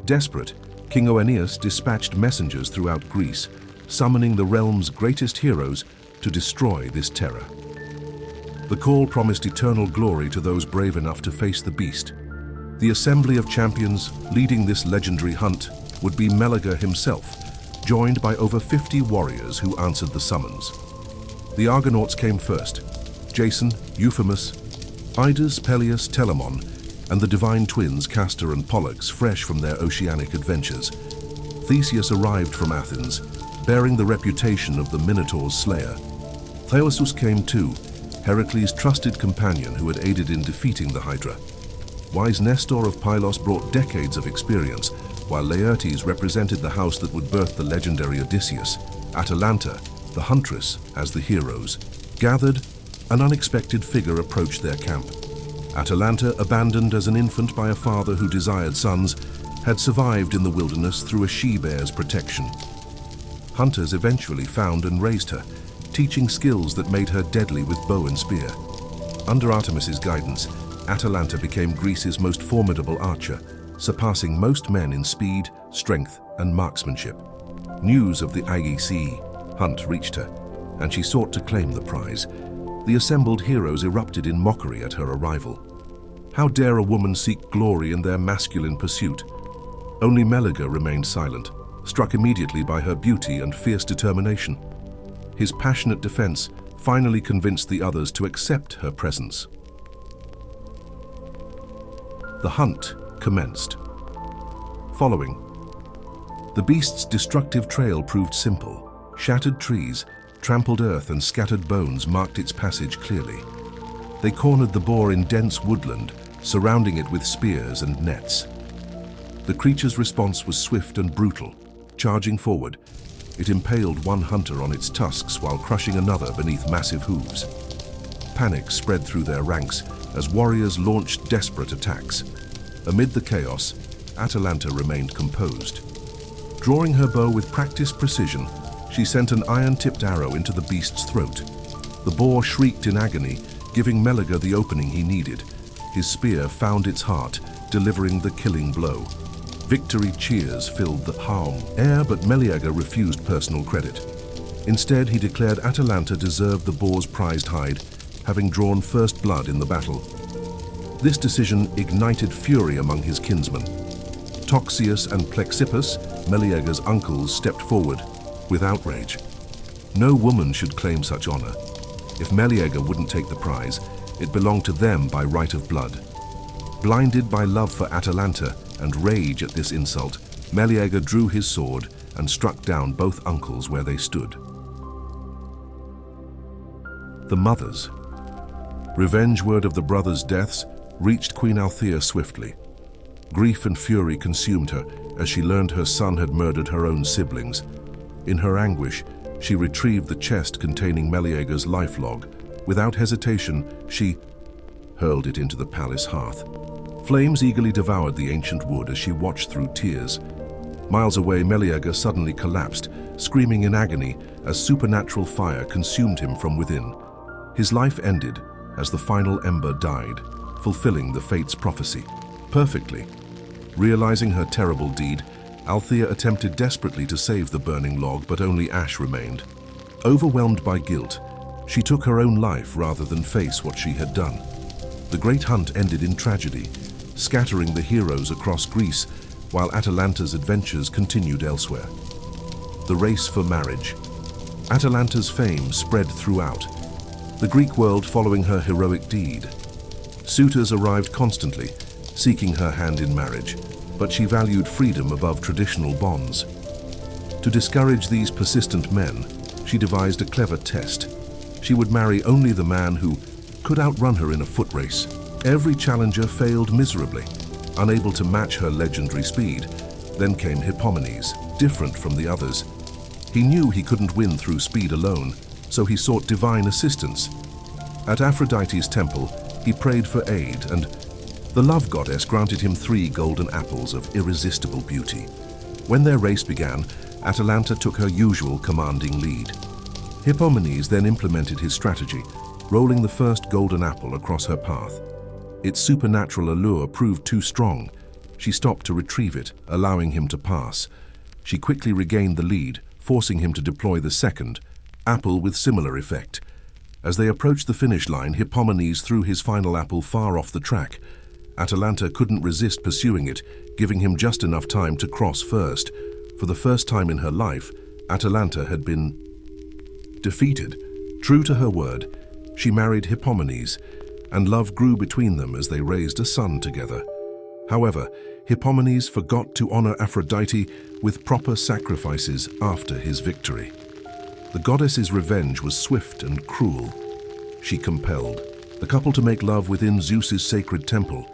Desperate, King Oeneus dispatched messengers throughout Greece, summoning the realm's greatest heroes to destroy this terror. The call promised eternal glory to those brave enough to face the beast. The assembly of champions leading this legendary hunt would be Meleager himself, joined by over 50 warriors who answered the summons. The Argonauts came first: Jason, Euphemus, Idas, Peleus, Telamon, and the divine twins Castor and Pollux, fresh from their oceanic adventures. Theseus arrived from Athens, bearing the reputation of the Minotaur's slayer. Theusus came too, Heracles' trusted companion who had aided in defeating the Hydra. Wise Nestor of Pylos brought decades of experience, while Laertes represented the house that would birth the legendary Odysseus. Atalanta, the huntress, as the heroes. Gathered, an unexpected figure approached their camp. Atalanta, abandoned as an infant by a father who desired sons, had survived in the wilderness through a she-bear's protection. Hunters eventually found and raised her, teaching skills that made her deadly with bow and spear. Under Artemis's guidance, Atalanta became Greece's most formidable archer, surpassing most men in speed, strength, and marksmanship. News of the IEC hunt reached her, and she sought to claim the prize. The assembled heroes erupted in mockery at her arrival. How dare a woman seek glory in their masculine pursuit? Only Meleager remained silent, struck immediately by her beauty and fierce determination. His passionate defense finally convinced the others to accept her presence. The hunt commenced. Following, the beast's destructive trail proved simple. Shattered trees, trampled earth, and scattered bones marked its passage clearly. They cornered the boar in dense woodland, surrounding it with spears and nets. The creature's response was swift and brutal. Charging forward, it impaled one hunter on its tusks while crushing another beneath massive hooves. Panic spread through their ranks as warriors launched desperate attacks. Amid the chaos, Atalanta remained composed. Drawing her bow with practiced precision, she sent an iron-tipped arrow into the beast's throat. The boar shrieked in agony, giving Meleager the opening he needed. His spear found its heart, delivering the killing blow. Victory cheers filled the air, but Meleager refused personal credit. Instead, he declared Atalanta deserved the boar's prized hide, having drawn first blood in the battle. This decision ignited fury among his kinsmen. Toxeus and Plexippus, Meleager's uncles, stepped forward with outrage. No woman should claim such honor. If Meleager wouldn't take the prize, it belonged to them by right of blood. Blinded by love for Atalanta and rage at this insult, Meleager drew his sword and struck down both uncles where they stood. The mothers. Revenge word of the brothers' deaths reached Queen Althea swiftly. Grief and fury consumed her, as she learned her son had murdered her own siblings. In her anguish, she retrieved the chest containing Meleager's life log. Without hesitation, she hurled it into the palace hearth. Flames eagerly devoured the ancient wood as she watched through tears. Miles away, Meleager suddenly collapsed, screaming in agony as supernatural fire consumed him from within. His life ended as the final ember died, fulfilling the fate's prophecy. Perfectly. Realizing her terrible deed, Althea attempted desperately to save the burning log, but only ash remained. Overwhelmed by guilt, she took her own life rather than face what she had done. The great hunt ended in tragedy, scattering the heroes across Greece, while Atalanta's adventures continued elsewhere. The race for marriage. Atalanta's fame spread throughout, the Greek world following her heroic deed. Suitors arrived constantly, seeking her hand in marriage, but she valued freedom above traditional bonds. To discourage these persistent men, she devised a clever test. She would marry only the man who could outrun her in a foot race. Every challenger failed miserably, unable to match her legendary speed. Then came Hippomenes, different from the others. He knew he couldn't win through speed alone, so he sought divine assistance. At Aphrodite's temple, he prayed for aid, and the love goddess granted him 3 golden apples of irresistible beauty. When their race began, Atalanta took her usual commanding lead. Hippomenes then implemented his strategy, rolling the first golden apple across her path. Its supernatural allure proved too strong. She stopped to retrieve it, allowing him to pass. She quickly regained the lead, forcing him to deploy the second apple with similar effect. As they approached the finish line, Hippomenes threw his final apple far off the track. Atalanta couldn't resist pursuing it, giving him just enough time to cross first. For the first time in her life, Atalanta had been defeated. True to her word, she married Hippomenes, and love grew between them as they raised a son together. However, Hippomenes forgot to honor Aphrodite with proper sacrifices after his victory. The goddess's revenge was swift and cruel. She compelled the couple to make love within Zeus's sacred temple,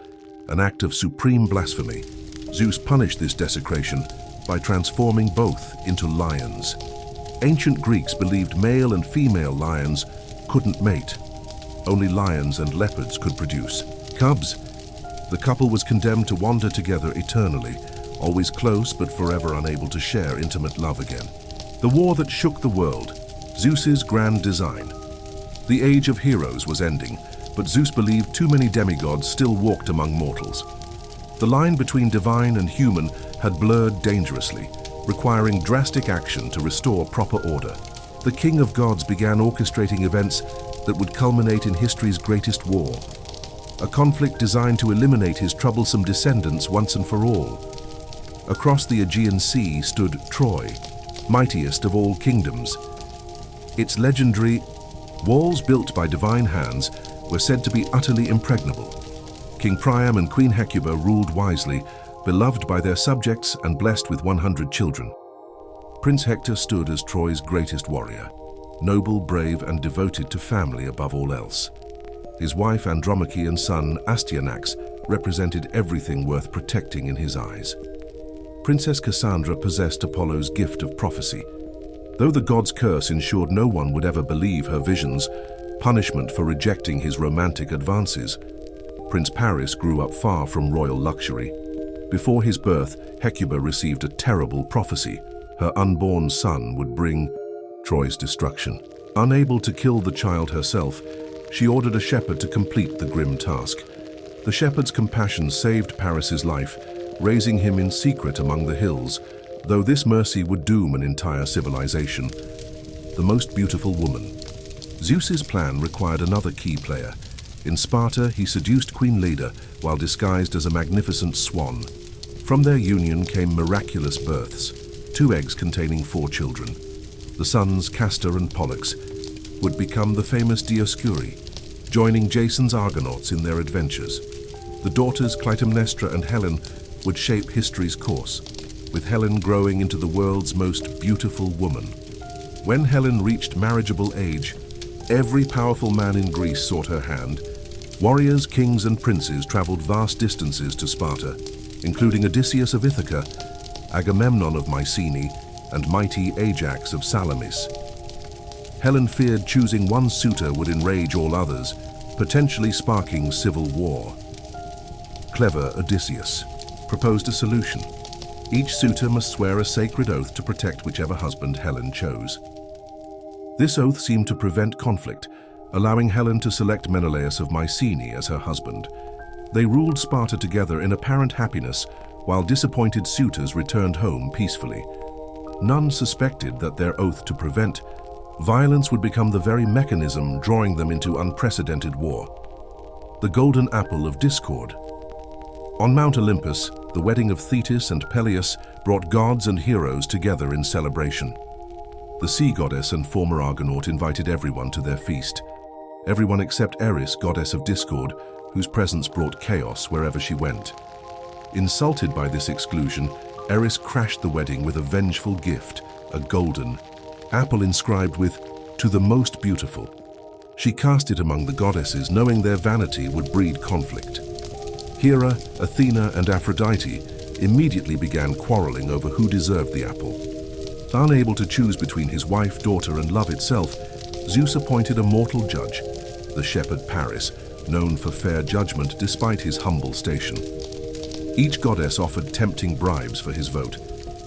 an act of supreme blasphemy. Zeus punished this desecration by transforming both into lions. Ancient Greeks believed male and female lions couldn't mate. Only lions and leopards could produce cubs. The couple was condemned to wander together eternally, always close but forever unable to share intimate love again. The war that shook the world, Zeus's grand design. The age of heroes was ending, but Zeus believed too many demigods still walked among mortals. The line between divine and human had blurred dangerously, requiring drastic action to restore proper order. The king of gods began orchestrating events that would culminate in history's greatest war, a conflict designed to eliminate his troublesome descendants once and for all. Across the Aegean Sea stood Troy, mightiest of all kingdoms. Its legendary walls built by divine hands were said to be utterly impregnable. King Priam and Queen Hecuba ruled wisely, beloved by their subjects and blessed with 100 children. Prince Hector stood as Troy's greatest warrior, noble, brave, and devoted to family above all else. His wife Andromache and son Astyanax represented everything worth protecting in his eyes. Princess Cassandra possessed Apollo's gift of prophecy. Though the god's curse ensured no one would ever believe her visions, punishment for rejecting his romantic advances, Prince Paris grew up far from royal luxury. Before his birth, Hecuba received a terrible prophecy. Her unborn son would bring Troy's destruction. Unable to kill the child herself, she ordered a shepherd to complete the grim task. The shepherd's compassion saved Paris's life, raising him in secret among the hills, though this mercy would doom an entire civilization. The most beautiful woman. Zeus's plan required another key player. In Sparta, he seduced Queen Leda while disguised as a magnificent swan. From their union came miraculous births, 2 eggs containing 4 children. The sons, Castor and Pollux, would become the famous Dioscuri, joining Jason's Argonauts in their adventures. The daughters, Clytemnestra and Helen, would shape history's course, with Helen growing into the world's most beautiful woman. When Helen reached marriageable age, every powerful man in Greece sought her hand. Warriors, kings, and princes traveled vast distances to Sparta, including Odysseus of Ithaca, Agamemnon of Mycenae, and mighty Ajax of Salamis. Helen feared choosing one suitor would enrage all others, potentially sparking civil war. Clever Odysseus proposed a solution. Each suitor must swear a sacred oath to protect whichever husband Helen chose. This oath seemed to prevent conflict, allowing Helen to select Menelaus of Mycenae as her husband. They ruled Sparta together in apparent happiness, while disappointed suitors returned home peacefully. None suspected that their oath to prevent violence would become the very mechanism drawing them into unprecedented war. The Golden Apple of Discord. On Mount Olympus, the wedding of Thetis and Peleus brought gods and heroes together in celebration. The sea goddess and former Argonaut invited everyone to their feast. Everyone except Eris, goddess of discord, whose presence brought chaos wherever she went. Insulted by this exclusion, Eris crashed the wedding with a vengeful gift, a golden apple inscribed with, "To the most beautiful." She cast it among the goddesses, knowing their vanity would breed conflict. Hera, Athena, and Aphrodite immediately began quarreling over who deserved the apple. Unable to choose between his wife, daughter, and love itself, Zeus appointed a mortal judge, the shepherd Paris, known for fair judgment despite his humble station. Each goddess offered tempting bribes for his vote.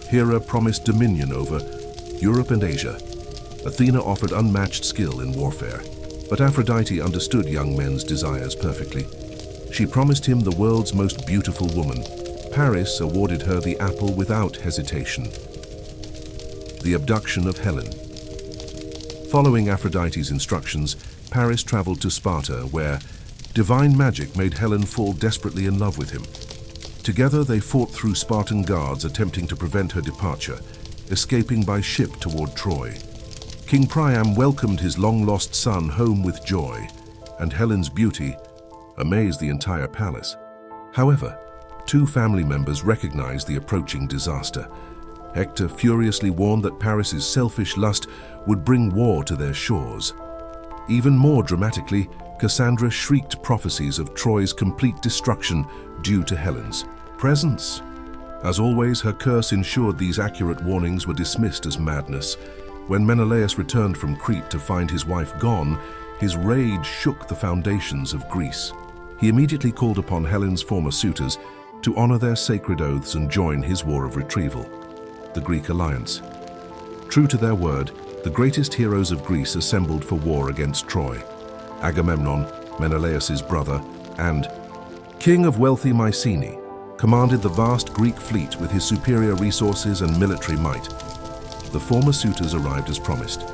Hera promised dominion over Europe and Asia. Athena offered unmatched skill in warfare, but Aphrodite understood young men's desires perfectly. She promised him the world's most beautiful woman. Paris awarded her the apple without hesitation. The abduction of Helen. Following Aphrodite's instructions, Paris traveled to Sparta, where divine magic made Helen fall desperately in love with him. Together they fought through Spartan guards attempting to prevent her departure, escaping by ship toward Troy. King Priam welcomed his long-lost son home with joy, and Helen's beauty amazed the entire palace. However, two family members recognized the approaching disaster. Hector furiously warned that Paris's selfish lust would bring war to their shores. Even more dramatically, Cassandra shrieked prophecies of Troy's complete destruction due to Helen's presence. As always, her curse ensured these accurate warnings were dismissed as madness. When Menelaus returned from Crete to find his wife gone, his rage shook the foundations of Greece. He immediately called upon Helen's former suitors to honor their sacred oaths and join his war of retrieval, the Greek alliance. True to their word, the greatest heroes of Greece assembled for war against Troy. Agamemnon, Menelaus's brother, and king of wealthy Mycenae, commanded the vast Greek fleet with his superior resources and military might. The former suitors arrived as promised: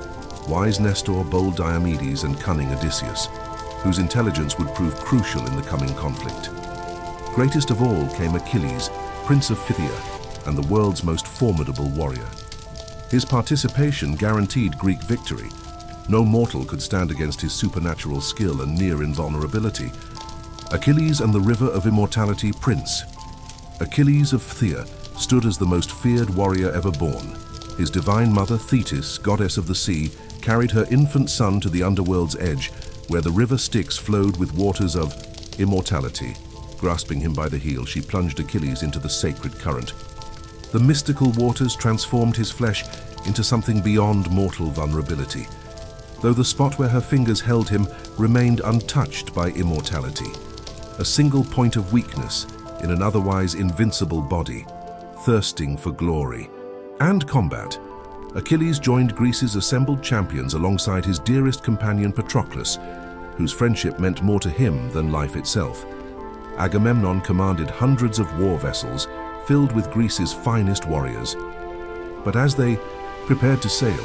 wise Nestor, bold Diomedes, and cunning Odysseus, whose intelligence would prove crucial in the coming conflict. Greatest of all came Achilles, prince of Phthia, and the world's most formidable warrior. His participation guaranteed Greek victory. No mortal could stand against his supernatural skill and near invulnerability. Achilles and the river of immortality prince. Achilles of Phthia stood as the most feared warrior ever born. His divine mother Thetis, goddess of the sea, carried her infant son to the underworld's edge, where the river Styx flowed with waters of immortality. Grasping him by the heel, she plunged Achilles into the sacred current. The mystical waters transformed his flesh into something beyond mortal vulnerability, though the spot where her fingers held him remained untouched by immortality. A single point of weakness in an otherwise invincible body, thirsting for glory and combat. Achilles joined Greece's assembled champions alongside his dearest companion Patroclus, whose friendship meant more to him than life itself. Agamemnon commanded hundreds of war vessels filled with Greece's finest warriors. But as they prepared to sail,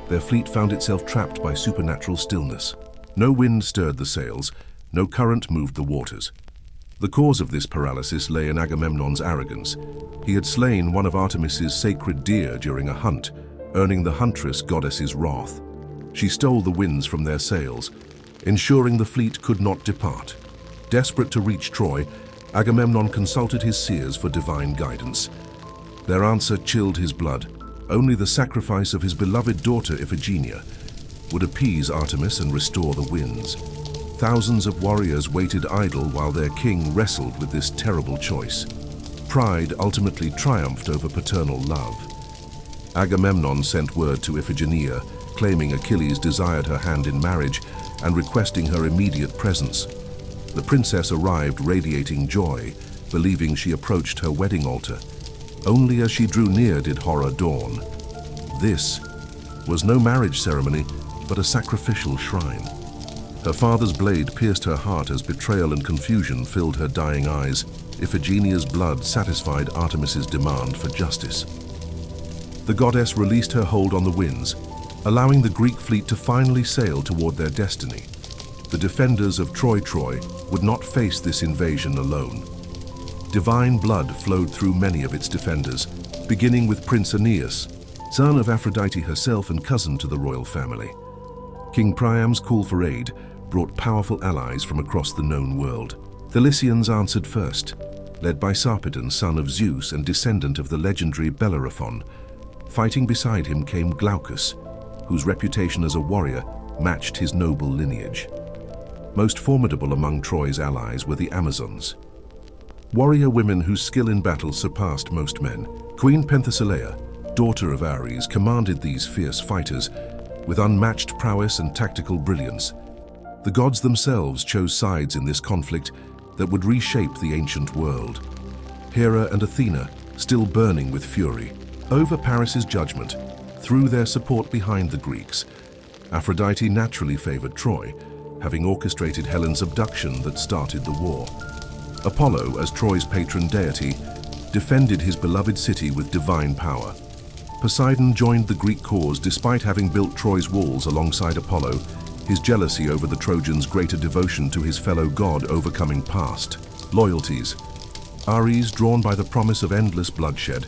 their fleet found itself trapped by supernatural stillness. No wind stirred the sails, no current moved the waters. The cause of this paralysis lay in Agamemnon's arrogance. He had slain one of Artemis's sacred deer during a hunt, earning the huntress goddess's wrath. She stole the winds from their sails, ensuring the fleet could not depart. Desperate to reach Troy, Agamemnon consulted his seers for divine guidance. Their answer chilled his blood. Only the sacrifice of his beloved daughter Iphigenia would appease Artemis and restore the winds. Thousands of warriors waited idle while their king wrestled with this terrible choice. pride ultimately triumphed over paternal love. Agamemnon sent word to Iphigenia, claiming Achilles desired her hand in marriage and requesting her immediate presence. The princess arrived radiating joy, believing she approached her wedding altar. Only as she drew near did horror dawn. This was no marriage ceremony, but a sacrificial shrine. Her father's blade pierced her heart as betrayal and confusion filled her dying eyes. Iphigenia's blood satisfied Artemis's demand for justice. The goddess released her hold on the winds, allowing the Greek fleet to finally sail toward their destiny. The defenders of Troy would not face this invasion alone. Divine blood flowed through many of its defenders, beginning with Prince Aeneas, son of Aphrodite herself and cousin to the royal family. King Priam's call for aid brought powerful allies from across the known world. The Lycians answered first, led by Sarpedon, son of Zeus and descendant of the legendary Bellerophon. Fighting beside him came Glaucus, whose reputation as a warrior matched his noble lineage. Most formidable among Troy's allies were the Amazons, warrior women whose skill in battle surpassed most men. Queen Penthesilea, daughter of Ares, commanded these fierce fighters with unmatched prowess and tactical brilliance. The gods themselves chose sides in this conflict that would reshape the ancient world. Hera and Athena, still burning with fury over Paris's judgment, threw their support behind the Greeks. Aphrodite naturally favored Troy, having orchestrated Helen's abduction that started the war. Apollo, as Troy's patron deity, defended his beloved city with divine power. Poseidon joined the Greek cause despite having built Troy's walls alongside Apollo, his jealousy over the Trojans' greater devotion to his fellow god overcoming past loyalties. Ares, drawn by the promise of endless bloodshed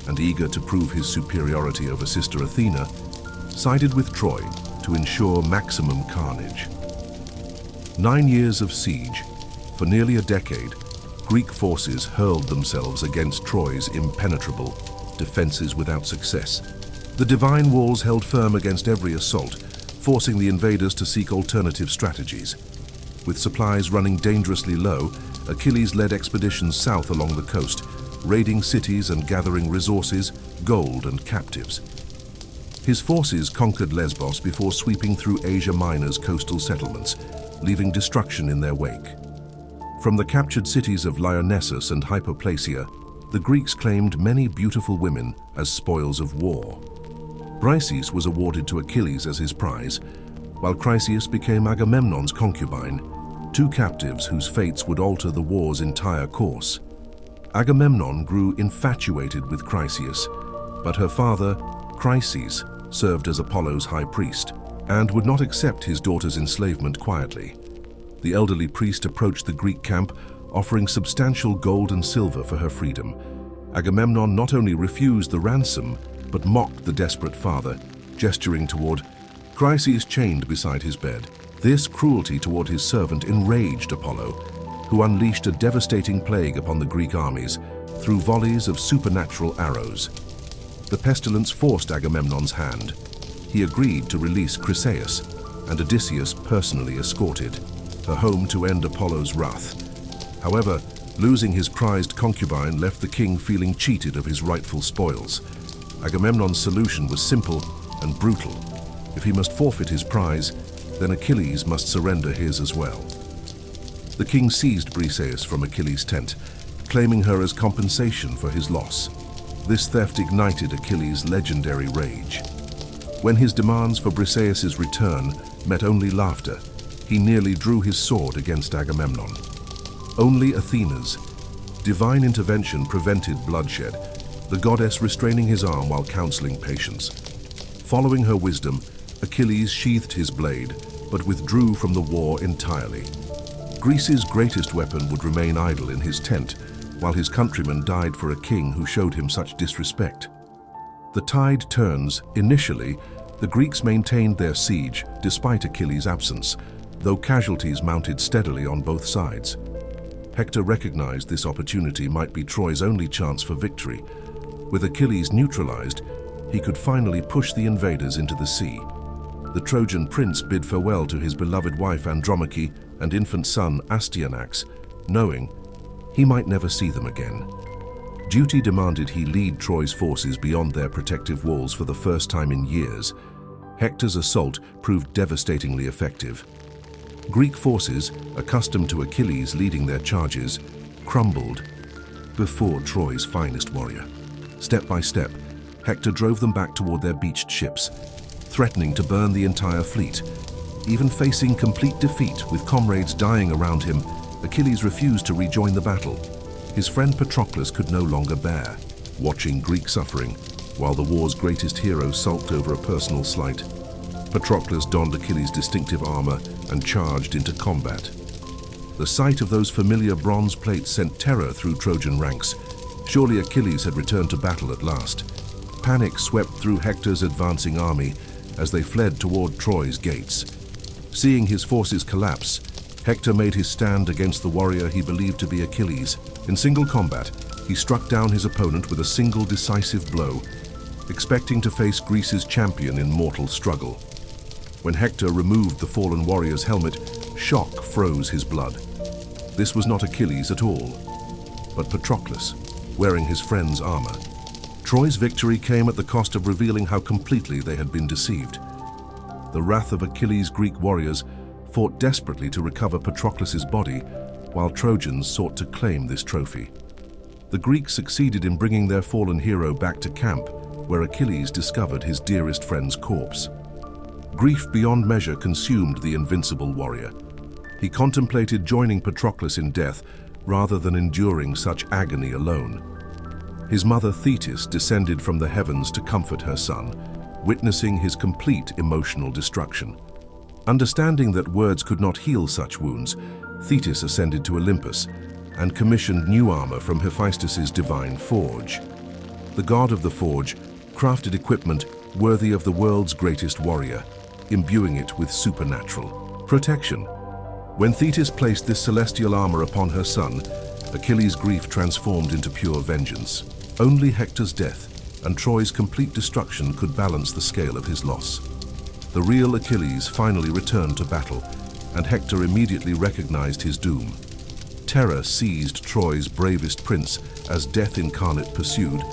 and eager to prove his superiority over sister Athena, sided with Troy to ensure maximum carnage. 9 years of siege. For nearly a decade, Greek forces hurled themselves against Troy's impenetrable defenses without success. The divine walls held firm against every assault, forcing the invaders to seek alternative strategies. With supplies running dangerously low, Achilles led expeditions south along the coast, raiding cities and gathering resources, gold and captives. His forces conquered Lesbos before sweeping through Asia Minor's coastal settlements, leaving destruction in their wake. From the captured cities of Dionysus and Hypoplasia, the Greeks claimed many beautiful women as spoils of war. Briseis was awarded to Achilles as his prize, while Chryseis became Agamemnon's concubine, two captives whose fates would alter the war's entire course. Agamemnon grew infatuated with Chryseis, but her father, Chryses, served as Apollo's high priest and would not accept his daughter's enslavement quietly. The elderly priest approached the Greek camp, offering substantial gold and silver for her freedom. Agamemnon not only refused the ransom, but mocked the desperate father, gesturing toward Chryses chained beside his bed. This cruelty toward his servant enraged Apollo, who unleashed a devastating plague upon the Greek armies through volleys of supernatural arrows. The pestilence forced Agamemnon's hand. He agreed to release Chryseis, and Odysseus personally escorted her home to end Apollo's wrath. However, losing his prized concubine left the king feeling cheated of his rightful spoils. Agamemnon's solution was simple and brutal. If he must forfeit his prize, then Achilles must surrender his as well. The king seized Briseis from Achilles' tent, claiming her as compensation for his loss. This theft ignited Achilles' legendary rage. When his demands for Briseis' return met only laughter, he nearly drew his sword against Agamemnon. Only Athena's divine intervention prevented bloodshed, the goddess restraining his arm while counseling patience. Following her wisdom, Achilles sheathed his blade, but withdrew from the war entirely. Greece's greatest weapon would remain idle in his tent, while his countrymen died for a king who showed him such disrespect. The tide turns. Initially, the Greeks maintained their siege despite Achilles' absence, though casualties mounted steadily on both sides. Hector recognized this opportunity might be Troy's only chance for victory. With Achilles neutralized, he could finally push the invaders into the sea. The Trojan prince bid farewell to his beloved wife Andromache and infant son Astyanax, knowing he might never see them again. Duty demanded he lead Troy's forces beyond their protective walls for the first time in years. Hector's assault proved devastatingly effective. Greek forces, accustomed to Achilles leading their charges, crumbled before Troy's finest warrior. Step by step, Hector drove them back toward their beached ships, threatening to burn the entire fleet. Even facing complete defeat with comrades dying around him, Achilles refused to rejoin the battle. His friend Patroclus could no longer bear watching Greek suffering, while the war's greatest hero sulked over a personal slight. Patroclus donned Achilles' distinctive armor and charged into combat. The sight of those familiar bronze plates sent terror through Trojan ranks. Surely Achilles had returned to battle at last. Panic swept through Hector's advancing army as they fled toward Troy's gates. Seeing his forces collapse, Hector made his stand against the warrior he believed to be Achilles. In single combat, he struck down his opponent with a single decisive blow, expecting to face Greece's champion in mortal struggle. When Hector removed the fallen warrior's helmet, shock froze his blood. This was not Achilles at all, but Patroclus, wearing his friend's armor. Troy's victory came at the cost of revealing how completely they had been deceived. The wrath of Achilles' Greek warriors fought desperately to recover Patroclus's body, while Trojans sought to claim this trophy. The Greeks succeeded in bringing their fallen hero back to camp, where Achilles discovered his dearest friend's corpse. Grief beyond measure consumed the invincible warrior. He contemplated joining Patroclus in death rather than enduring such agony alone. His mother Thetis descended from the heavens to comfort her son, witnessing his complete emotional destruction. Understanding that words could not heal such wounds, Thetis ascended to Olympus and commissioned new armor from Hephaestus's divine forge. The god of the forge crafted equipment worthy of the world's greatest warrior, imbuing it with supernatural protection. When Thetis placed this celestial armor upon her son, Achilles' grief transformed into pure vengeance. Only Hector's death and Troy's complete destruction could balance the scale of his loss. The real Achilles finally returned to battle, and Hector immediately recognized his doom. Terror seized Troy's bravest prince as death incarnate pursued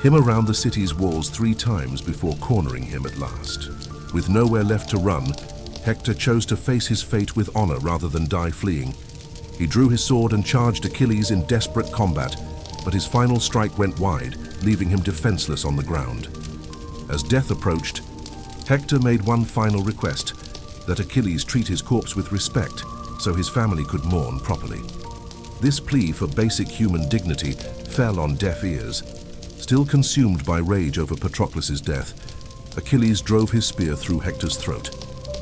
him around the city's walls 3 times before cornering him at last. With nowhere left to run, Hector chose to face his fate with honor rather than die fleeing. He drew his sword and charged Achilles in desperate combat, but his final strike went wide, leaving him defenseless on the ground. As death approached, Hector made one final request, that Achilles treat his corpse with respect so his family could mourn properly. This plea for basic human dignity fell on deaf ears. Still consumed by rage over Patroclus's death, Achilles drove his spear through Hector's throat,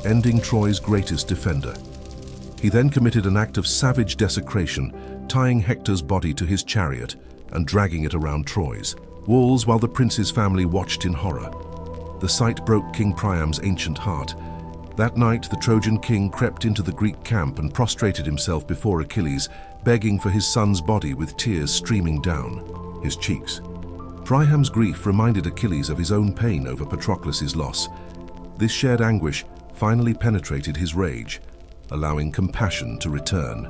ending Troy's greatest defender. He then committed an act of savage desecration, tying Hector's body to his chariot and dragging it around Troy's walls while the prince's family watched in horror. The sight broke King Priam's ancient heart. That night, the Trojan king crept into the Greek camp and prostrated himself before Achilles, begging for his son's body with tears streaming down his cheeks. Priam's grief reminded Achilles of his own pain over Patroclus's loss. This shared anguish finally penetrated his rage, allowing compassion to return.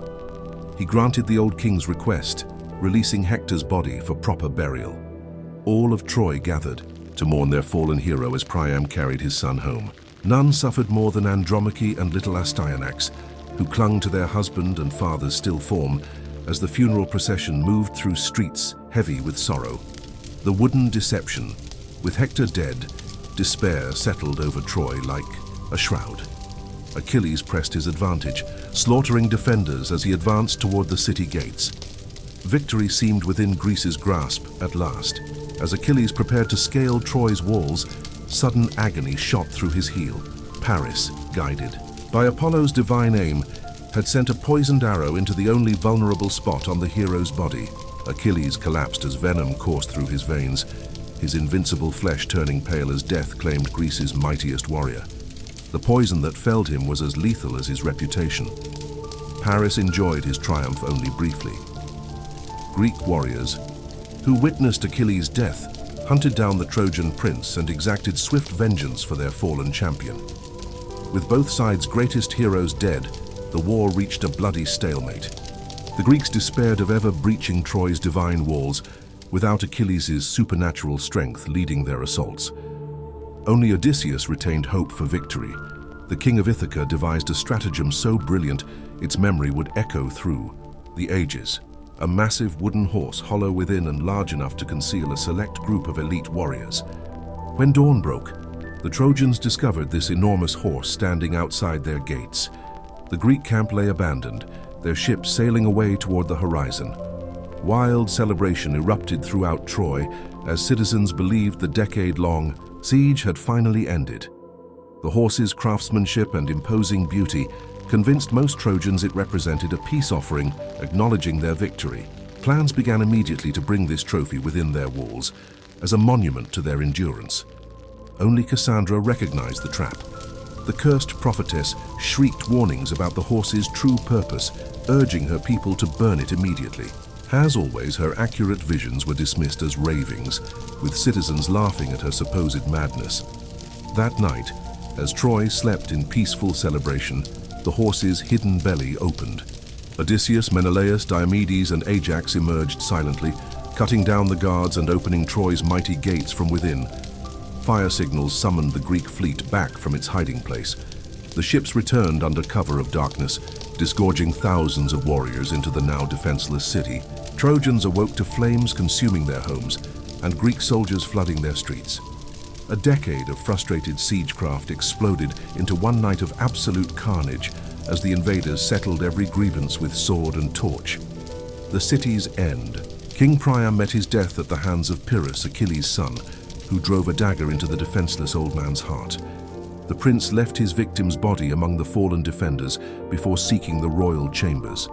He granted the old king's request, releasing Hector's body for proper burial. All of Troy gathered to mourn their fallen hero as Priam carried his son home. None suffered more than Andromache and little Astyanax, who clung to their husband and father's still form as the funeral procession moved through streets heavy with sorrow. The wooden deception. With Hector dead, despair settled over Troy like a shroud. Achilles pressed his advantage, slaughtering defenders as he advanced toward the city gates. Victory seemed within Greece's grasp at last. As Achilles prepared to scale Troy's walls, sudden agony shot through his heel. Paris, guided by Apollo's divine aim, had sent a poisoned arrow into the only vulnerable spot on the hero's body. Achilles collapsed as venom coursed through his veins, his invincible flesh turning pale as death claimed Greece's mightiest warrior. The poison that felled him was as lethal as his reputation. Paris enjoyed his triumph only briefly. Greek warriors, who witnessed Achilles' death, hunted down the Trojan prince and exacted swift vengeance for their fallen champion. With both sides' greatest heroes dead, the war reached a bloody stalemate. The Greeks despaired of ever breaching Troy's divine walls, without Achilles' supernatural strength leading their assaults. Only Odysseus retained hope for victory. The king of Ithaca devised a stratagem so brilliant its memory would echo through the ages. A massive wooden horse, hollow within and large enough to conceal a select group of elite warriors. When dawn broke, the Trojans discovered this enormous horse standing outside their gates. The Greek camp lay abandoned, their ships sailing away toward the horizon. Wild celebration erupted throughout Troy as citizens believed the decade-long siege had finally ended. The horse's craftsmanship and imposing beauty convinced most Trojans it represented a peace offering, acknowledging their victory. Plans began immediately to bring this trophy within their walls as a monument to their endurance. Only Cassandra recognized the trap. The cursed prophetess shrieked warnings about the horse's true purpose, urging her people to burn it immediately. As always, her accurate visions were dismissed as ravings, with citizens laughing at her supposed madness. That night, as Troy slept in peaceful celebration, the horse's hidden belly opened. Odysseus, Menelaus, Diomedes, and Ajax emerged silently, cutting down the guards and opening Troy's mighty gates from within. Fire signals summoned the Greek fleet back from its hiding place. The ships returned under cover of darkness, disgorging thousands of warriors into the now defenseless city. Trojans awoke to flames consuming their homes, and Greek soldiers flooding their streets. A decade of frustrated siegecraft exploded into one night of absolute carnage as the invaders settled every grievance with sword and torch. The city's end. King Priam met his death at the hands of Pyrrhus, Achilles' son, who drove a dagger into the defenseless old man's heart. The prince left his victim's body among the fallen defenders before seeking the royal chambers.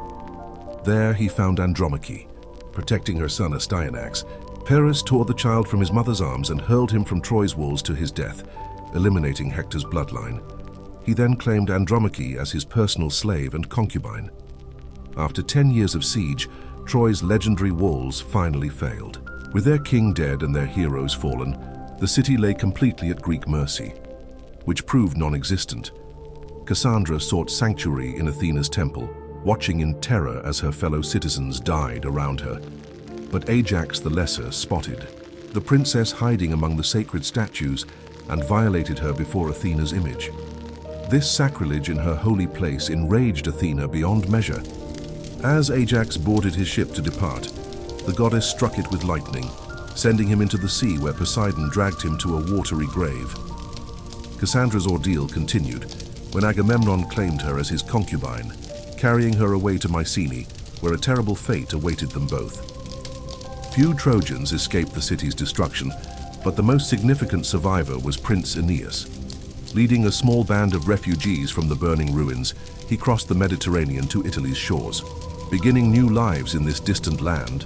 There he found Andromache, protecting her son Astyanax. Pyrrhus tore the child from his mother's arms and hurled him from Troy's walls to his death, eliminating Hector's bloodline. He then claimed Andromache as his personal slave and concubine. After 10 years of siege, Troy's legendary walls finally failed. With their king dead and their heroes fallen, the city lay completely at Greek mercy, which proved non-existent. Cassandra sought sanctuary in Athena's temple, watching in terror as her fellow citizens died around her. But Ajax the Lesser spotted the princess hiding among the sacred statues and violated her before Athena's image. This sacrilege in her holy place enraged Athena beyond measure. As Ajax boarded his ship to depart, the goddess struck it with lightning, sending him into the sea where Poseidon dragged him to a watery grave. Cassandra's ordeal continued when Agamemnon claimed her as his concubine, carrying her away to Mycenae, where a terrible fate awaited them both. Few Trojans escaped the city's destruction, but the most significant survivor was Prince Aeneas. Leading a small band of refugees from the burning ruins, he crossed the Mediterranean to Italy's shores. Beginning new lives in this distant land,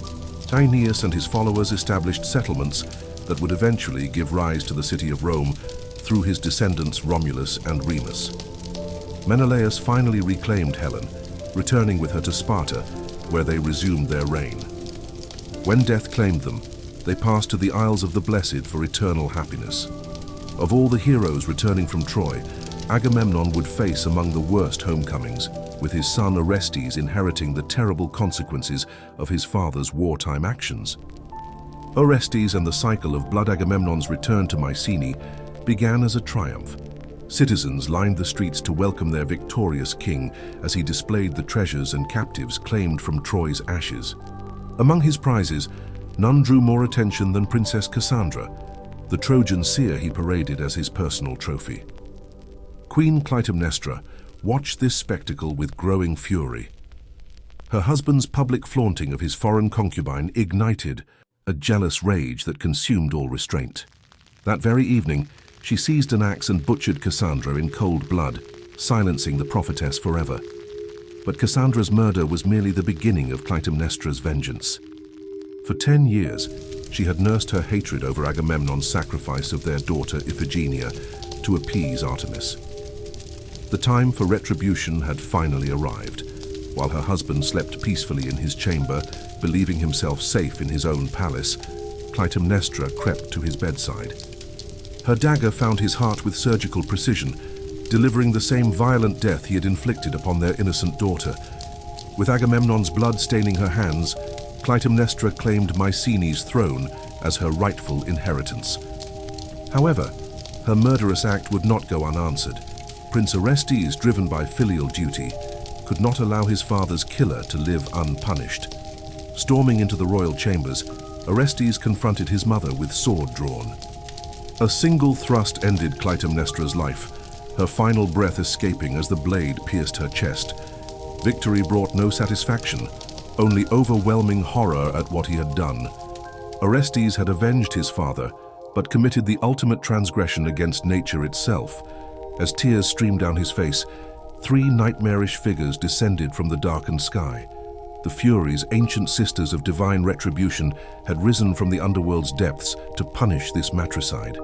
Aeneas and his followers established settlements that would eventually give rise to the city of Rome through his descendants Romulus and Remus. Menelaus finally reclaimed Helen, returning with her to Sparta, where they resumed their reign. When death claimed them, they passed to the Isles of the Blessed for eternal happiness. Of all the heroes returning from Troy, Agamemnon would face among the worst homecomings, with his son Orestes inheriting the terrible consequences of his father's wartime actions. Orestes and the cycle of blood. Agamemnon's return to Mycenae began as a triumph. Citizens lined the streets to welcome their victorious king as he displayed the treasures and captives claimed from Troy's ashes. Among his prizes, none drew more attention than Princess Cassandra, the Trojan seer he paraded as his personal trophy. Queen Clytemnestra watched this spectacle with growing fury. Her husband's public flaunting of his foreign concubine ignited a jealous rage that consumed all restraint. That very evening, she seized an axe and butchered Cassandra in cold blood, silencing the prophetess forever. But Cassandra's murder was merely the beginning of Clytemnestra's vengeance. For 10 years, she had nursed her hatred over Agamemnon's sacrifice of their daughter Iphigenia to appease Artemis. The time for retribution had finally arrived. While her husband slept peacefully in his chamber, believing himself safe in his own palace, Clytemnestra crept to his bedside. Her dagger found his heart with surgical precision, delivering the same violent death he had inflicted upon their innocent daughter. With Agamemnon's blood staining her hands, Clytemnestra claimed Mycenae's throne as her rightful inheritance. However, her murderous act would not go unanswered. Prince Orestes, driven by filial duty, could not allow his father's killer to live unpunished. Storming into the royal chambers, Orestes confronted his mother with sword drawn. A single thrust ended Clytemnestra's life, her final breath escaping as the blade pierced her chest. Victory brought no satisfaction, only overwhelming horror at what he had done. Orestes had avenged his father, but committed the ultimate transgression against nature itself. As tears streamed down his face, 3 nightmarish figures descended from the darkened sky. The Furies, ancient sisters of divine retribution, had risen from the underworld's depths to punish this matricide.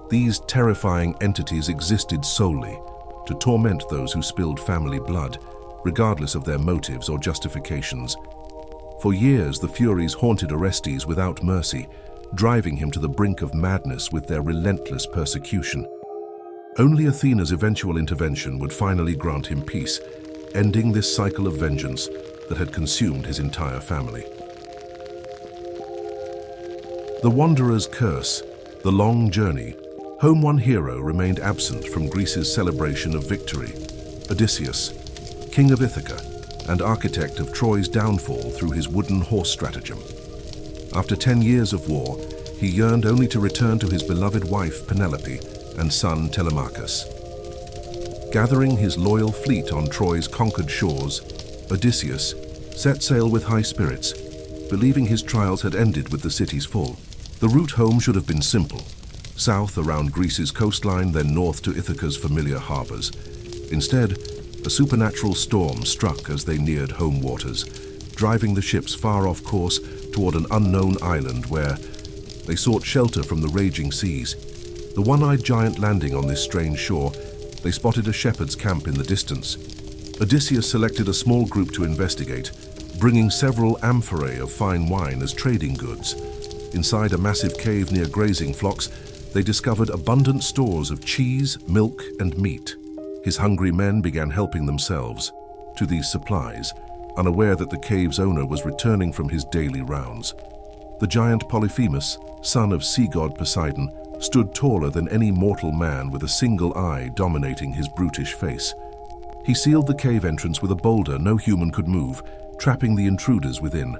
These terrifying entities existed solely to torment those who spilled family blood, regardless of their motives or justifications. For years, the Furies haunted Orestes without mercy, driving him to the brink of madness with their relentless persecution. Only Athena's eventual intervention would finally grant him peace, ending this cycle of vengeance that had consumed his entire family. The Wanderer's Curse, the long journey. Home-won hero remained absent from Greece's celebration of victory. Odysseus, king of Ithaca and architect of Troy's downfall through his wooden horse stratagem. After 10 years of war, he yearned only to return to his beloved wife Penelope and son Telemachus. Gathering his loyal fleet on Troy's conquered shores, Odysseus set sail with high spirits, believing his trials had ended with the city's fall. The route home should have been simple: south around Greece's coastline, then north to Ithaca's familiar harbors. Instead, a supernatural storm struck as they neared home waters, driving the ships far off course toward an unknown island where they sought shelter from the raging seas. The one-eyed giant landing on this strange shore, they spotted a shepherd's camp in the distance. Odysseus selected a small group to investigate, bringing several amphorae of fine wine as trading goods. Inside a massive cave near grazing flocks, they discovered abundant stores of cheese, milk, and meat. His hungry men began helping themselves to these supplies, unaware that the cave's owner was returning from his daily rounds. The giant Polyphemus, son of sea god Poseidon, stood taller than any mortal man, with a single eye dominating his brutish face. He sealed the cave entrance with a boulder no human could move, trapping the intruders within.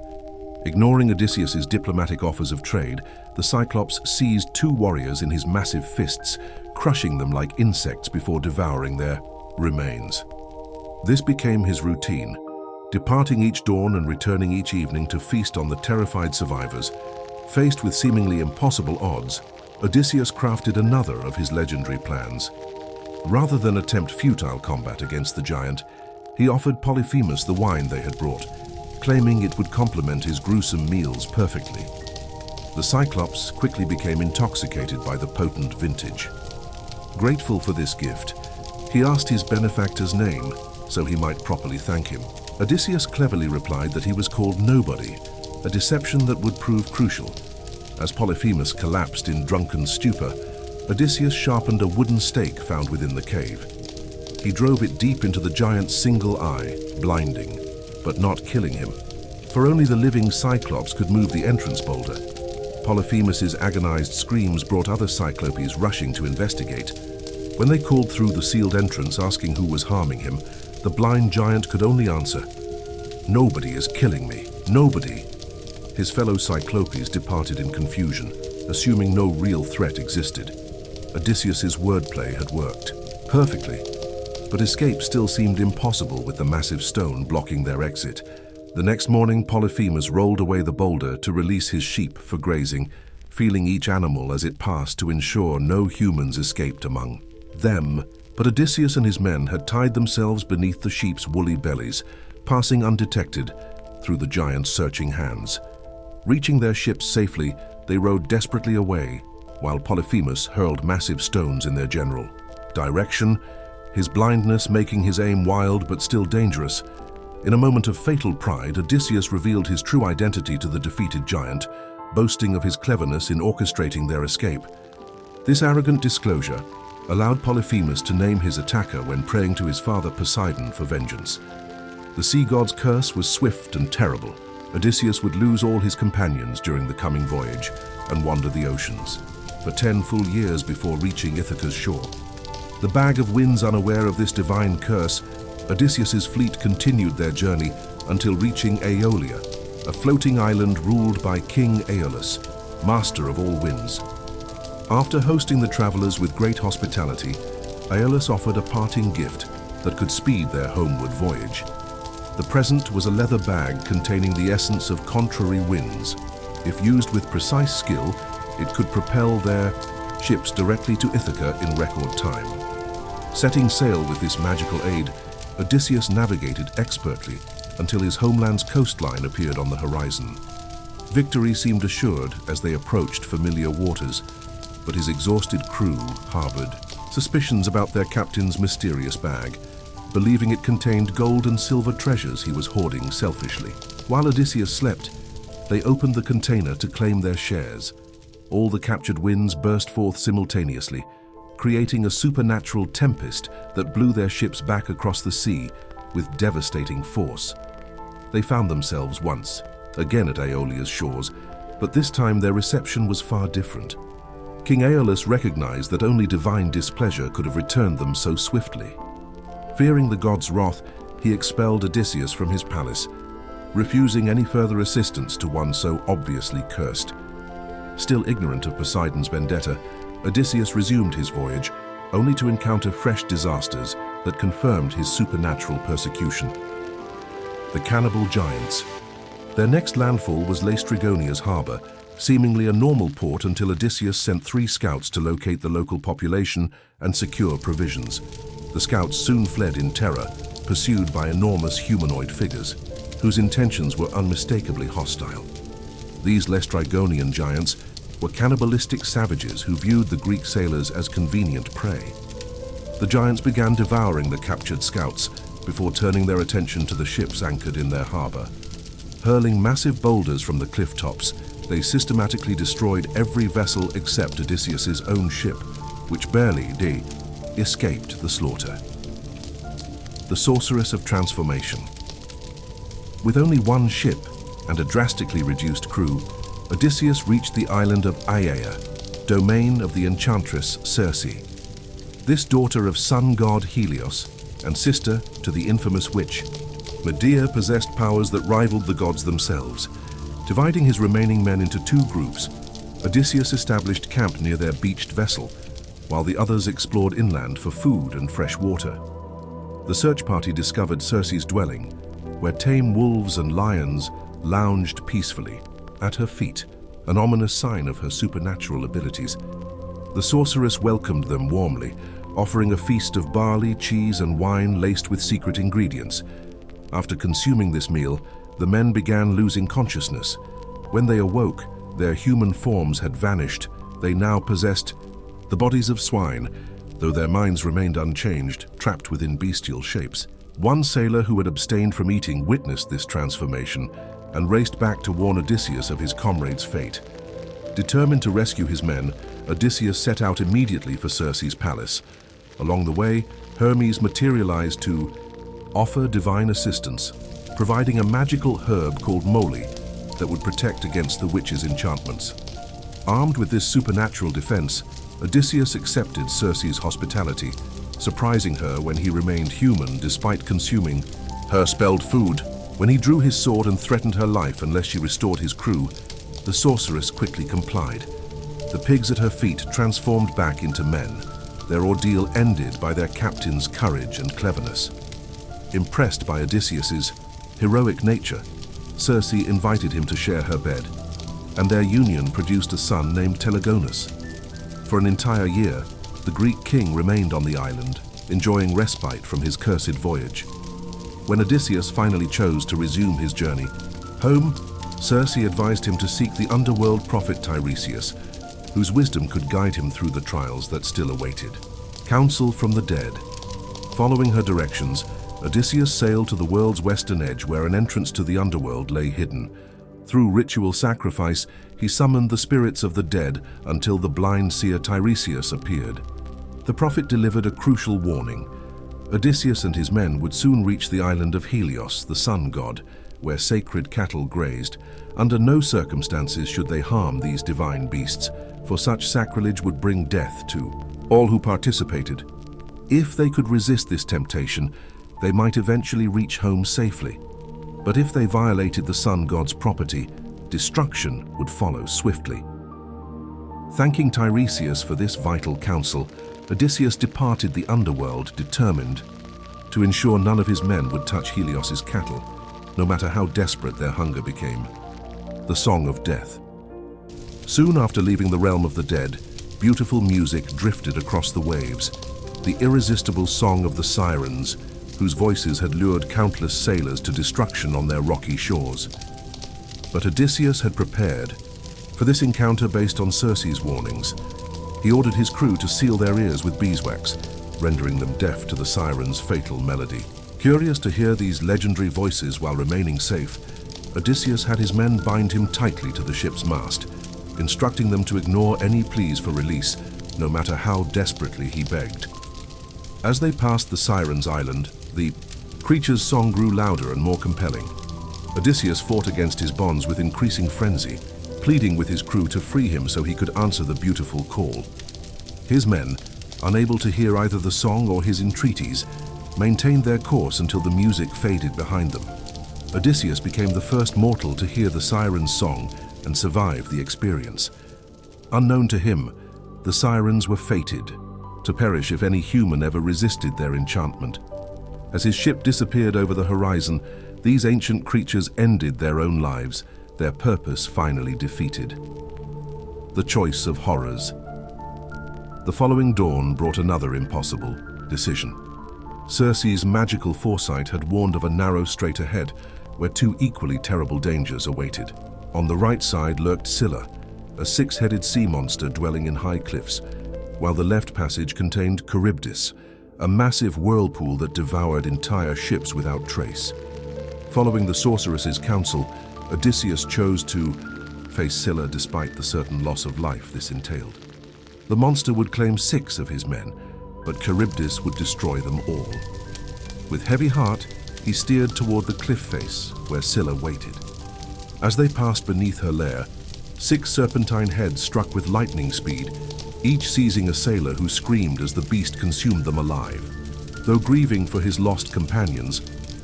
Ignoring Odysseus's diplomatic offers of trade, the Cyclops seized 2 warriors in his massive fists, crushing them like insects before devouring their remains. This became his routine, departing each dawn and returning each evening to feast on the terrified survivors. Faced with seemingly impossible odds, Odysseus crafted another of his legendary plans. Rather than attempt futile combat against the giant, he offered Polyphemus the wine they had brought, claiming it would complement his gruesome meals perfectly. The Cyclops quickly became intoxicated by the potent vintage. Grateful for this gift, he asked his benefactor's name so he might properly thank him. Odysseus cleverly replied that he was called Nobody, a deception that would prove crucial. As Polyphemus collapsed in drunken stupor, Odysseus sharpened a wooden stake found within the cave. He drove it deep into the giant's single eye, blinding, but not killing him, for only the living Cyclops could move the entrance boulder. Polyphemus's agonized screams brought other Cyclopes rushing to investigate. When they called through the sealed entrance asking who was harming him, the blind giant could only answer, "Nobody is killing me, nobody." His fellow Cyclopes departed in confusion, assuming no real threat existed. Odysseus's wordplay had worked perfectly, but escape still seemed impossible with the massive stone blocking their exit. The next morning, Polyphemus rolled away the boulder to release his sheep for grazing, feeling each animal as it passed to ensure no humans escaped among them. But Odysseus and his men had tied themselves beneath the sheep's woolly bellies, passing undetected through the giant's searching hands. Reaching their ships safely, they rowed desperately away, while Polyphemus hurled massive stones in their general direction, his blindness making his aim wild but still dangerous. In a moment of fatal pride, Odysseus revealed his true identity to the defeated giant, boasting of his cleverness in orchestrating their escape. This arrogant disclosure allowed Polyphemus to name his attacker when praying to his father Poseidon for vengeance. The sea god's curse was swift and terrible. Odysseus would lose all his companions during the coming voyage and wander the oceans, for 10 full years before reaching Ithaca's shore. The bag of winds, unaware of this divine curse, Odysseus's fleet continued their journey until reaching Aeolia, a floating island ruled by King Aeolus, master of all winds. After hosting the travelers with great hospitality, Aeolus offered a parting gift that could speed their homeward voyage. The present was a leather bag containing the essence of contrary winds. If used with precise skill, it could propel their ships directly to Ithaca in record time. Setting sail with this magical aid, Odysseus navigated expertly until his homeland's coastline appeared on the horizon. Victory seemed assured as they approached familiar waters, but his exhausted crew harbored suspicions about their captain's mysterious bag, believing it contained gold and silver treasures he was hoarding selfishly. While Odysseus slept, they opened the container to claim their shares. All the captured winds burst forth simultaneously, creating a supernatural tempest that blew their ships back across the sea with devastating force. They found themselves once again at Aeolia's shores, but this time their reception was far different. King Aeolus recognized that only divine displeasure could have returned them so swiftly. Fearing the god's wrath, he expelled Odysseus from his palace, refusing any further assistance to one so obviously cursed. Still ignorant of Poseidon's vendetta, Odysseus resumed his voyage, only to encounter fresh disasters that confirmed his supernatural persecution. The cannibal giants. Their next landfall was Laestrygonia's harbor, seemingly a normal port until Odysseus sent 3 scouts to locate the local population and secure provisions. The scouts soon fled in terror, pursued by enormous humanoid figures, whose intentions were unmistakably hostile. These Laestrygonian giants were cannibalistic savages who viewed the Greek sailors as convenient prey. The giants began devouring the captured scouts before turning their attention to the ships anchored in their harbor. Hurling massive boulders from the cliff tops, they systematically destroyed every vessel except Odysseus's own ship, which barely escaped the slaughter. The Sorceress of Transformation. With only 1 ship and a drastically reduced crew, Odysseus reached the island of Aiaia, domain of the enchantress Circe. This daughter of sun god Helios and sister to the infamous witch, Medea possessed powers that rivaled the gods themselves. Dividing his remaining men into 2 groups, Odysseus established camp near their beached vessel, while the others explored inland for food and fresh water. The search party discovered Circe's dwelling, where tame wolves and lions lounged peacefully. At her feet, an ominous sign of her supernatural abilities. The sorceress welcomed them warmly, offering a feast of barley, cheese, and wine laced with secret ingredients. After consuming this meal, the men began losing consciousness. When they awoke, their human forms had vanished. They now possessed the bodies of swine, though their minds remained unchanged, trapped within bestial shapes. One sailor who had abstained from eating witnessed this transformation and raced back to warn Odysseus of his comrade's fate. Determined to rescue his men, Odysseus set out immediately for Circe's palace. Along the way, Hermes materialized to offer divine assistance, providing a magical herb called moly that would protect against the witch's enchantments. Armed with this supernatural defense, Odysseus accepted Circe's hospitality, surprising her when he remained human despite consuming her spelled food. When he drew his sword and threatened her life unless she restored his crew, the sorceress quickly complied. The pigs at her feet transformed back into men, their ordeal ended by their captain's courage and cleverness. Impressed by Odysseus's heroic nature, Circe invited him to share her bed, and their union produced a son named Telegonus. For an entire year, the Greek king remained on the island, enjoying respite from his cursed voyage. When Odysseus finally chose to resume his journey home, Circe advised him to seek the underworld prophet Tiresias, whose wisdom could guide him through the trials that still awaited. Counsel from the dead. Following her directions, Odysseus sailed to the world's western edge where an entrance to the underworld lay hidden. Through ritual sacrifice, he summoned the spirits of the dead until the blind seer Tiresias appeared. The prophet delivered a crucial warning. Odysseus and his men would soon reach the island of Helios, the sun god, where sacred cattle grazed. Under no circumstances should they harm these divine beasts, for such sacrilege would bring death to all who participated. If they could resist this temptation, they might eventually reach home safely. But if they violated the sun god's property, destruction would follow swiftly. Thanking Tiresias for this vital counsel, Odysseus departed the underworld determined to ensure none of his men would touch Helios's cattle, no matter how desperate their hunger became. The Song of Death. Soon after leaving the realm of the dead, beautiful music drifted across the waves, the irresistible song of the sirens, whose voices had lured countless sailors to destruction on their rocky shores. But Odysseus had prepared for this encounter based on Circe's warnings. He ordered his crew to seal their ears with beeswax, rendering them deaf to the sirens' fatal melody. Curious to hear these legendary voices while remaining safe, Odysseus had his men bind him tightly to the ship's mast, instructing them to ignore any pleas for release, no matter how desperately he begged. As they passed the Sirens' Island, the creature's song grew louder and more compelling. Odysseus fought against his bonds with increasing frenzy, pleading with his crew to free him so he could answer the beautiful call. His men, unable to hear either the song or his entreaties, maintained their course until the music faded behind them. Odysseus became the first mortal to hear the sirens' song and survive the experience. Unknown to him, the sirens were fated to perish if any human ever resisted their enchantment. As his ship disappeared over the horizon, these ancient creatures ended their own lives, their purpose finally defeated. The choice of horrors. The following dawn brought another impossible decision. Circe's magical foresight had warned of a narrow strait ahead, where two equally terrible dangers awaited. On the right side lurked Scylla, a six-headed sea monster dwelling in high cliffs, while the left passage contained Charybdis, a massive whirlpool that devoured entire ships without trace. Following the sorceress's counsel, Odysseus chose to face Scylla despite the certain loss of life this entailed. The monster would claim 6 of his men, but Charybdis would destroy them all. With heavy heart, he steered toward the cliff face where Scylla waited. As they passed beneath her lair, 6 serpentine heads struck with lightning speed, each seizing a sailor who screamed as the beast consumed them alive. Though grieving for his lost companions,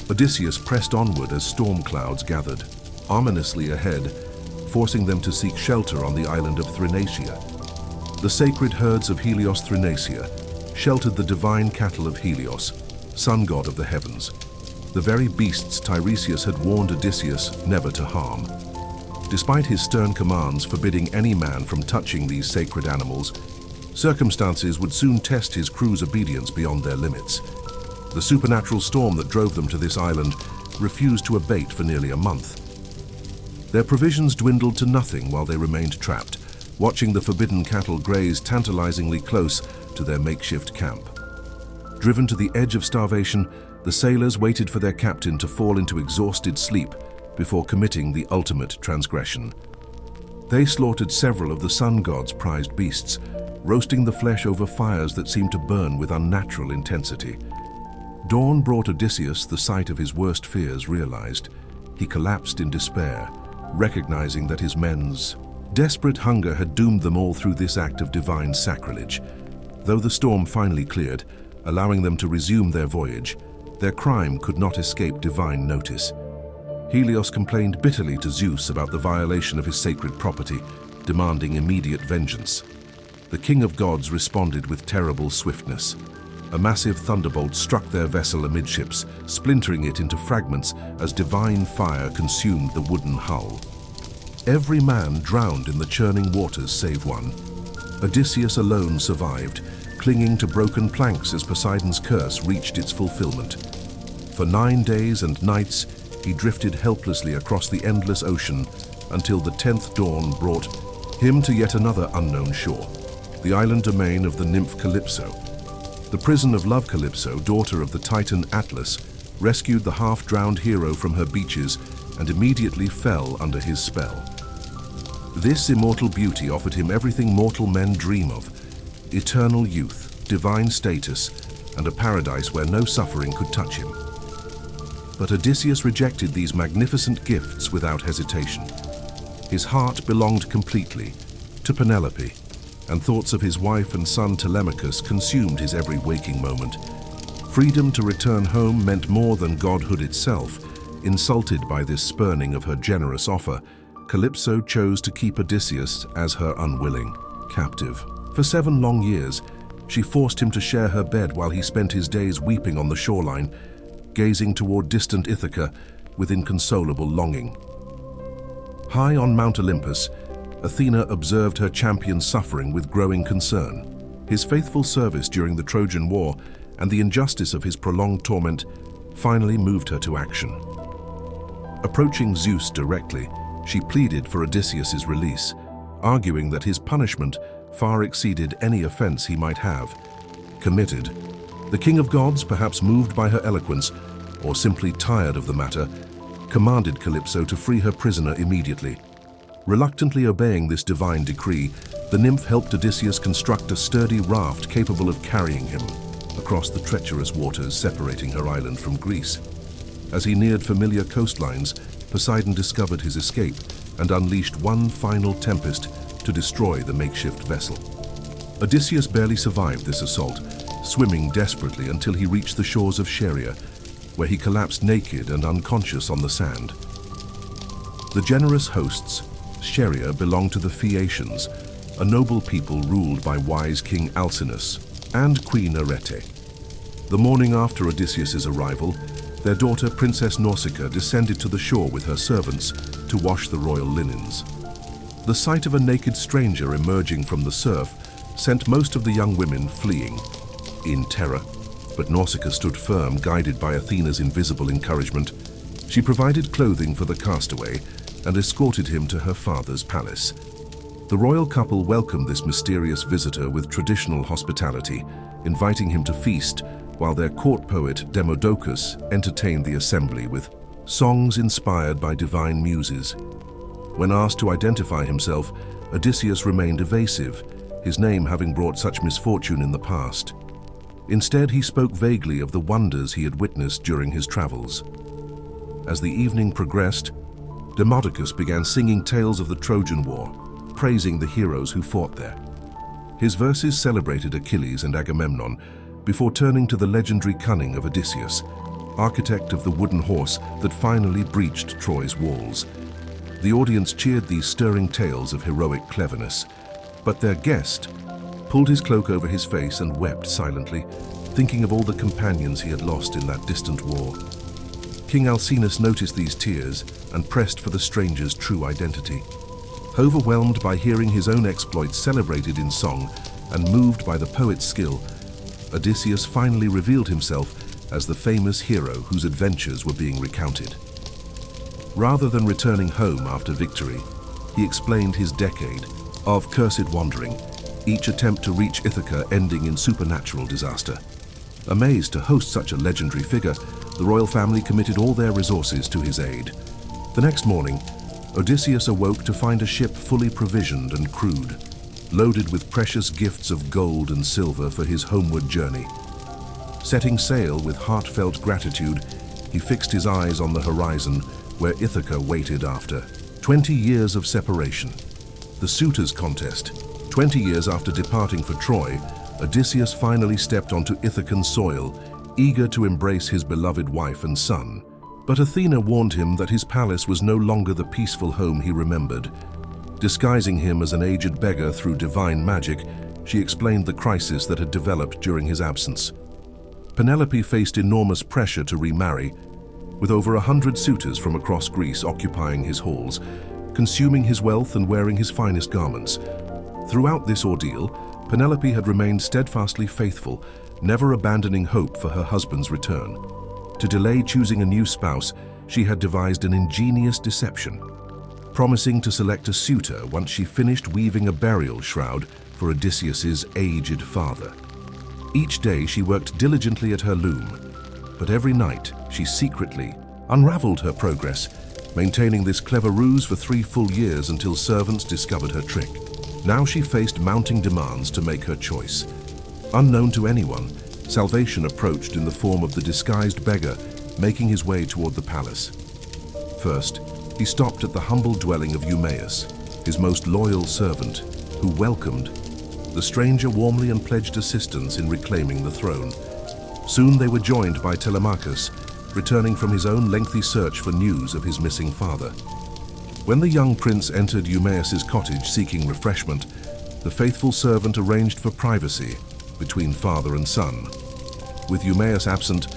Odysseus pressed onward as storm clouds gathered ominously ahead, forcing them to seek shelter on the island of Thrinacia. The sacred herds of Helios Thrinacia sheltered the divine cattle of Helios, sun god of the heavens, the very beasts Tiresias had warned Odysseus never to harm. Despite his stern commands forbidding any man from touching these sacred animals, circumstances would soon test his crew's obedience beyond their limits. The supernatural storm that drove them to this island refused to abate for nearly a month. Their provisions dwindled to nothing while they remained trapped, watching the forbidden cattle graze tantalizingly close to their makeshift camp. Driven to the edge of starvation, the sailors waited for their captain to fall into exhausted sleep before committing the ultimate transgression. They slaughtered several of the sun god's prized beasts, roasting the flesh over fires that seemed to burn with unnatural intensity. Dawn brought Odysseus the sight of his worst fears realized. He collapsed in despair, recognizing that his men's desperate hunger had doomed them all through this act of divine sacrilege. Though the storm finally cleared, allowing them to resume their voyage, their crime could not escape divine notice. Helios complained bitterly to Zeus about the violation of his sacred property, demanding immediate vengeance. The king of gods responded with terrible swiftness. A massive thunderbolt struck their vessel amidships, splintering it into fragments as divine fire consumed the wooden hull. Every man drowned in the churning waters save one. Odysseus alone survived, clinging to broken planks as Poseidon's curse reached its fulfillment. For 9 days and nights, he drifted helplessly across the endless ocean until the 10th dawn brought him to yet another unknown shore, the island domain of the nymph Calypso. The prison of Love Calypso, daughter of the Titan Atlas, rescued the half-drowned hero from her beaches and immediately fell under his spell. This immortal beauty offered him everything mortal men dream of: eternal youth, divine status, and a paradise where no suffering could touch him. But Odysseus rejected these magnificent gifts without hesitation. His heart belonged completely to Penelope, and thoughts of his wife and son Telemachus consumed his every waking moment. Freedom to return home meant more than godhood itself. Insulted by this spurning of her generous offer, Calypso chose to keep Odysseus as her unwilling captive. For 7 long years, she forced him to share her bed while he spent his days weeping on the shoreline, gazing toward distant Ithaca with inconsolable longing. High on Mount Olympus, Athena observed her champion's suffering with growing concern. His faithful service during the Trojan War and the injustice of his prolonged torment finally moved her to action. Approaching Zeus directly, she pleaded for Odysseus's release, arguing that his punishment far exceeded any offense he might have committed. The king of gods, perhaps moved by her eloquence or simply tired of the matter, commanded Calypso to free her prisoner immediately. Reluctantly obeying this divine decree, the nymph helped Odysseus construct a sturdy raft capable of carrying him across the treacherous waters separating her island from Greece. As he neared familiar coastlines, Poseidon discovered his escape and unleashed one final tempest to destroy the makeshift vessel. Odysseus barely survived this assault, swimming desperately until he reached the shores of Scheria, where he collapsed naked and unconscious on the sand. The generous hosts, Scheria, belonged to the Phaeacians, a noble people ruled by wise King Alcinous and Queen Arete. The morning after Odysseus's arrival, their daughter Princess Nausicaa descended to the shore with her servants to wash the royal linens. The sight of a naked stranger emerging from the surf sent most of the young women fleeing in terror, but Nausicaa stood firm, guided by Athena's invisible encouragement. She provided clothing for the castaway and escorted him to her father's palace. The royal couple welcomed this mysterious visitor with traditional hospitality, inviting him to feast, while their court poet Demodocus entertained the assembly with songs inspired by divine muses. When asked to identify himself, Odysseus remained evasive, his name having brought such misfortune in the past. Instead, he spoke vaguely of the wonders he had witnessed during his travels. As the evening progressed, Demodocus began singing tales of the Trojan War, praising the heroes who fought there. His verses celebrated Achilles and Agamemnon before turning to the legendary cunning of Odysseus, architect of the wooden horse that finally breached Troy's walls. The audience cheered these stirring tales of heroic cleverness, but their guest pulled his cloak over his face and wept silently, thinking of all the companions he had lost in that distant war. King Alcinous noticed these tears and pressed for the stranger's true identity. Overwhelmed by hearing his own exploits celebrated in song and moved by the poet's skill, Odysseus finally revealed himself as the famous hero whose adventures were being recounted. Rather than returning home after victory, he explained his decade of cursed wandering, each attempt to reach Ithaca ending in supernatural disaster. Amazed to host such a legendary figure, the royal family committed all their resources to his aid. The next morning, Odysseus awoke to find a ship fully provisioned and crewed, loaded with precious gifts of gold and silver for his homeward journey. Setting sail with heartfelt gratitude, he fixed his eyes on the horizon where Ithaca waited after 20 years of separation. The suitors' contest. 20 years after departing for Troy, Odysseus finally stepped onto Ithacan soil, eager to embrace his beloved wife and son. But Athena warned him that his palace was no longer the peaceful home he remembered. Disguising him as an aged beggar through divine magic, she explained the crisis that had developed during his absence. Penelope faced enormous pressure to remarry, with over 100 suitors from across Greece occupying his halls, consuming his wealth and wearing his finest garments. Throughout this ordeal, Penelope had remained steadfastly faithful, never abandoning hope for her husband's return. To delay choosing a new spouse, she had devised an ingenious deception, promising to select a suitor once she finished weaving a burial shroud for Odysseus's aged father. Each day she worked diligently at her loom, but every night she secretly unraveled her progress, maintaining this clever ruse for 3 full years until servants discovered her trick. Now she faced mounting demands to make her choice. Unknown to anyone, salvation approached in the form of the disguised beggar, making his way toward the palace. First, he stopped at the humble dwelling of Eumaeus, his most loyal servant, who welcomed the stranger warmly and pledged assistance in reclaiming the throne. Soon they were joined by Telemachus, returning from his own lengthy search for news of his missing father. When the young prince entered Eumaeus's cottage seeking refreshment, the faithful servant arranged for privacy between father and son. With Eumaeus absent,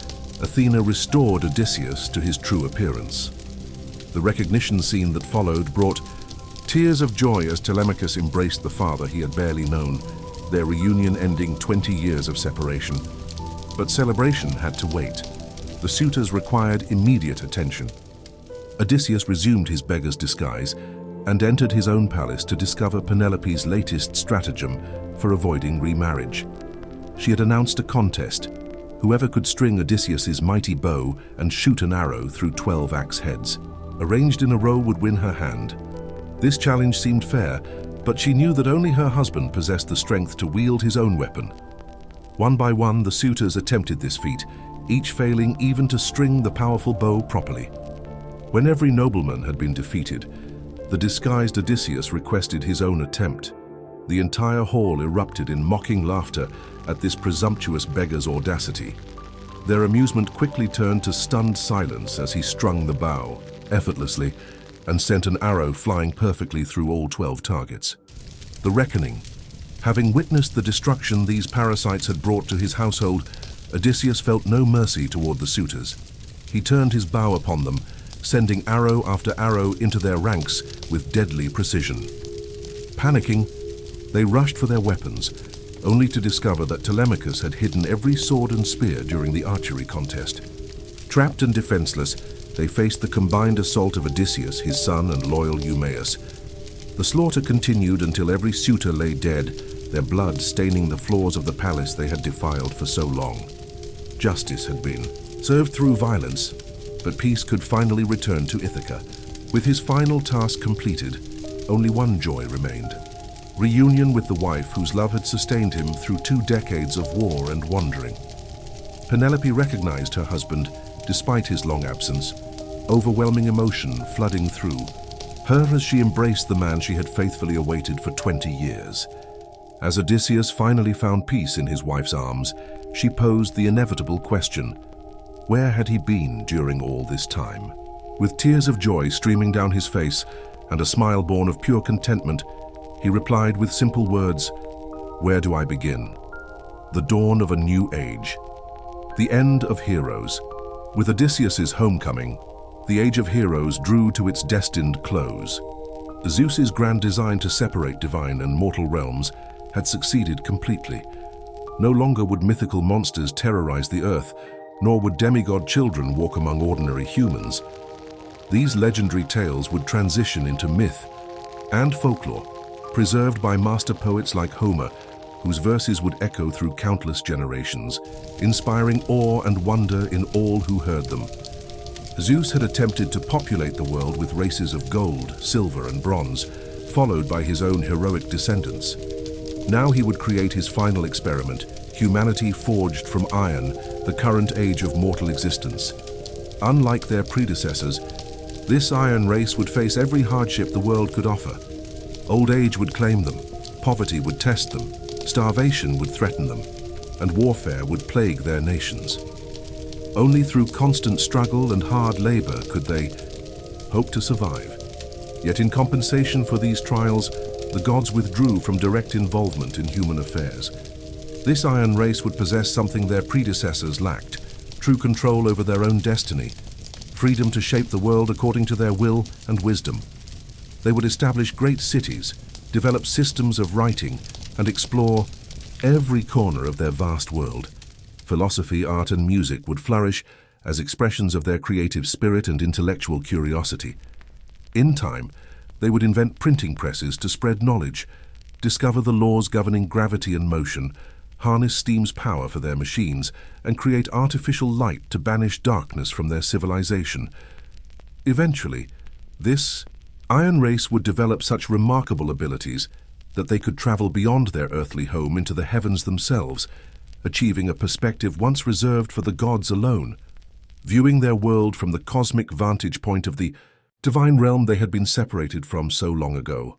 Athena restored Odysseus to his true appearance. The recognition scene that followed brought tears of joy as Telemachus embraced the father he had barely known, their reunion ending 20 years of separation. But celebration had to wait. The suitors required immediate attention. Odysseus resumed his beggar's disguise and entered his own palace to discover Penelope's latest stratagem for avoiding remarriage. She had announced a contest. Whoever could string Odysseus's mighty bow and shoot an arrow through 12 axe heads, arranged in a row, would win her hand. This challenge seemed fair, but she knew that only her husband possessed the strength to wield his own weapon. One by one, the suitors attempted this feat, each failing even to string the powerful bow properly. When every nobleman had been defeated, the disguised Odysseus requested his own attempt. The entire hall erupted in mocking laughter at this presumptuous beggar's audacity. Their amusement quickly turned to stunned silence as he strung the bow effortlessly and sent an arrow flying perfectly through all 12 targets. The reckoning. Having witnessed the destruction these parasites had brought to his household, Odysseus felt no mercy toward the suitors. He turned his bow upon them, sending arrow after arrow into their ranks with deadly precision. Panicking, they rushed for their weapons, only to discover that Telemachus had hidden every sword and spear during the archery contest. Trapped and defenseless, they faced the combined assault of Odysseus, his son, and loyal Eumaeus. The slaughter continued until every suitor lay dead, their blood staining the floors of the palace they had defiled for so long. Justice had been served through violence, but peace could finally return to Ithaca. With his final task completed, only one joy remained: reunion with the wife whose love had sustained him through 2 decades of war and wandering. Penelope recognized her husband despite his long absence, overwhelming emotion flooding through her as she embraced the man she had faithfully awaited for 20 years. As Odysseus finally found peace in his wife's arms, she posed the inevitable question: where had he been during all this time? With tears of joy streaming down his face and a smile born of pure contentment, he replied with simple words, "Where do I begin? The dawn of a new age. The end of heroes." With Odysseus's homecoming, the age of heroes drew to its destined close. Zeus's grand design to separate divine and mortal realms had succeeded completely. No longer would mythical monsters terrorize the earth, nor would demigod children walk among ordinary humans. These legendary tales would transition into myth and folklore, preserved by master poets like Homer, whose verses would echo through countless generations, inspiring awe and wonder in all who heard them. Zeus had attempted to populate the world with races of gold, silver, and bronze, followed by his own heroic descendants. Now he would create his final experiment, humanity forged from iron, the current age of mortal existence. Unlike their predecessors, this iron race would face every hardship the world could offer. Old age would claim them, poverty would test them, starvation would threaten them, and warfare would plague their nations. Only through constant struggle and hard labor could they hope to survive. Yet in compensation for these trials, the gods withdrew from direct involvement in human affairs. This iron race would possess something their predecessors lacked: true control over their own destiny, freedom to shape the world according to their will and wisdom. They would establish great cities, develop systems of writing, and explore every corner of their vast world. Philosophy, art, and music would flourish as expressions of their creative spirit and intellectual curiosity. In time, they would invent printing presses to spread knowledge, discover the laws governing gravity and motion, harness steam's power for their machines, and create artificial light to banish darkness from their civilization. Eventually, this iron race would develop such remarkable abilities that they could travel beyond their earthly home into the heavens themselves, achieving a perspective once reserved for the gods alone. viewing their world from the cosmic vantage point of the divine realm they had been separated from so long ago.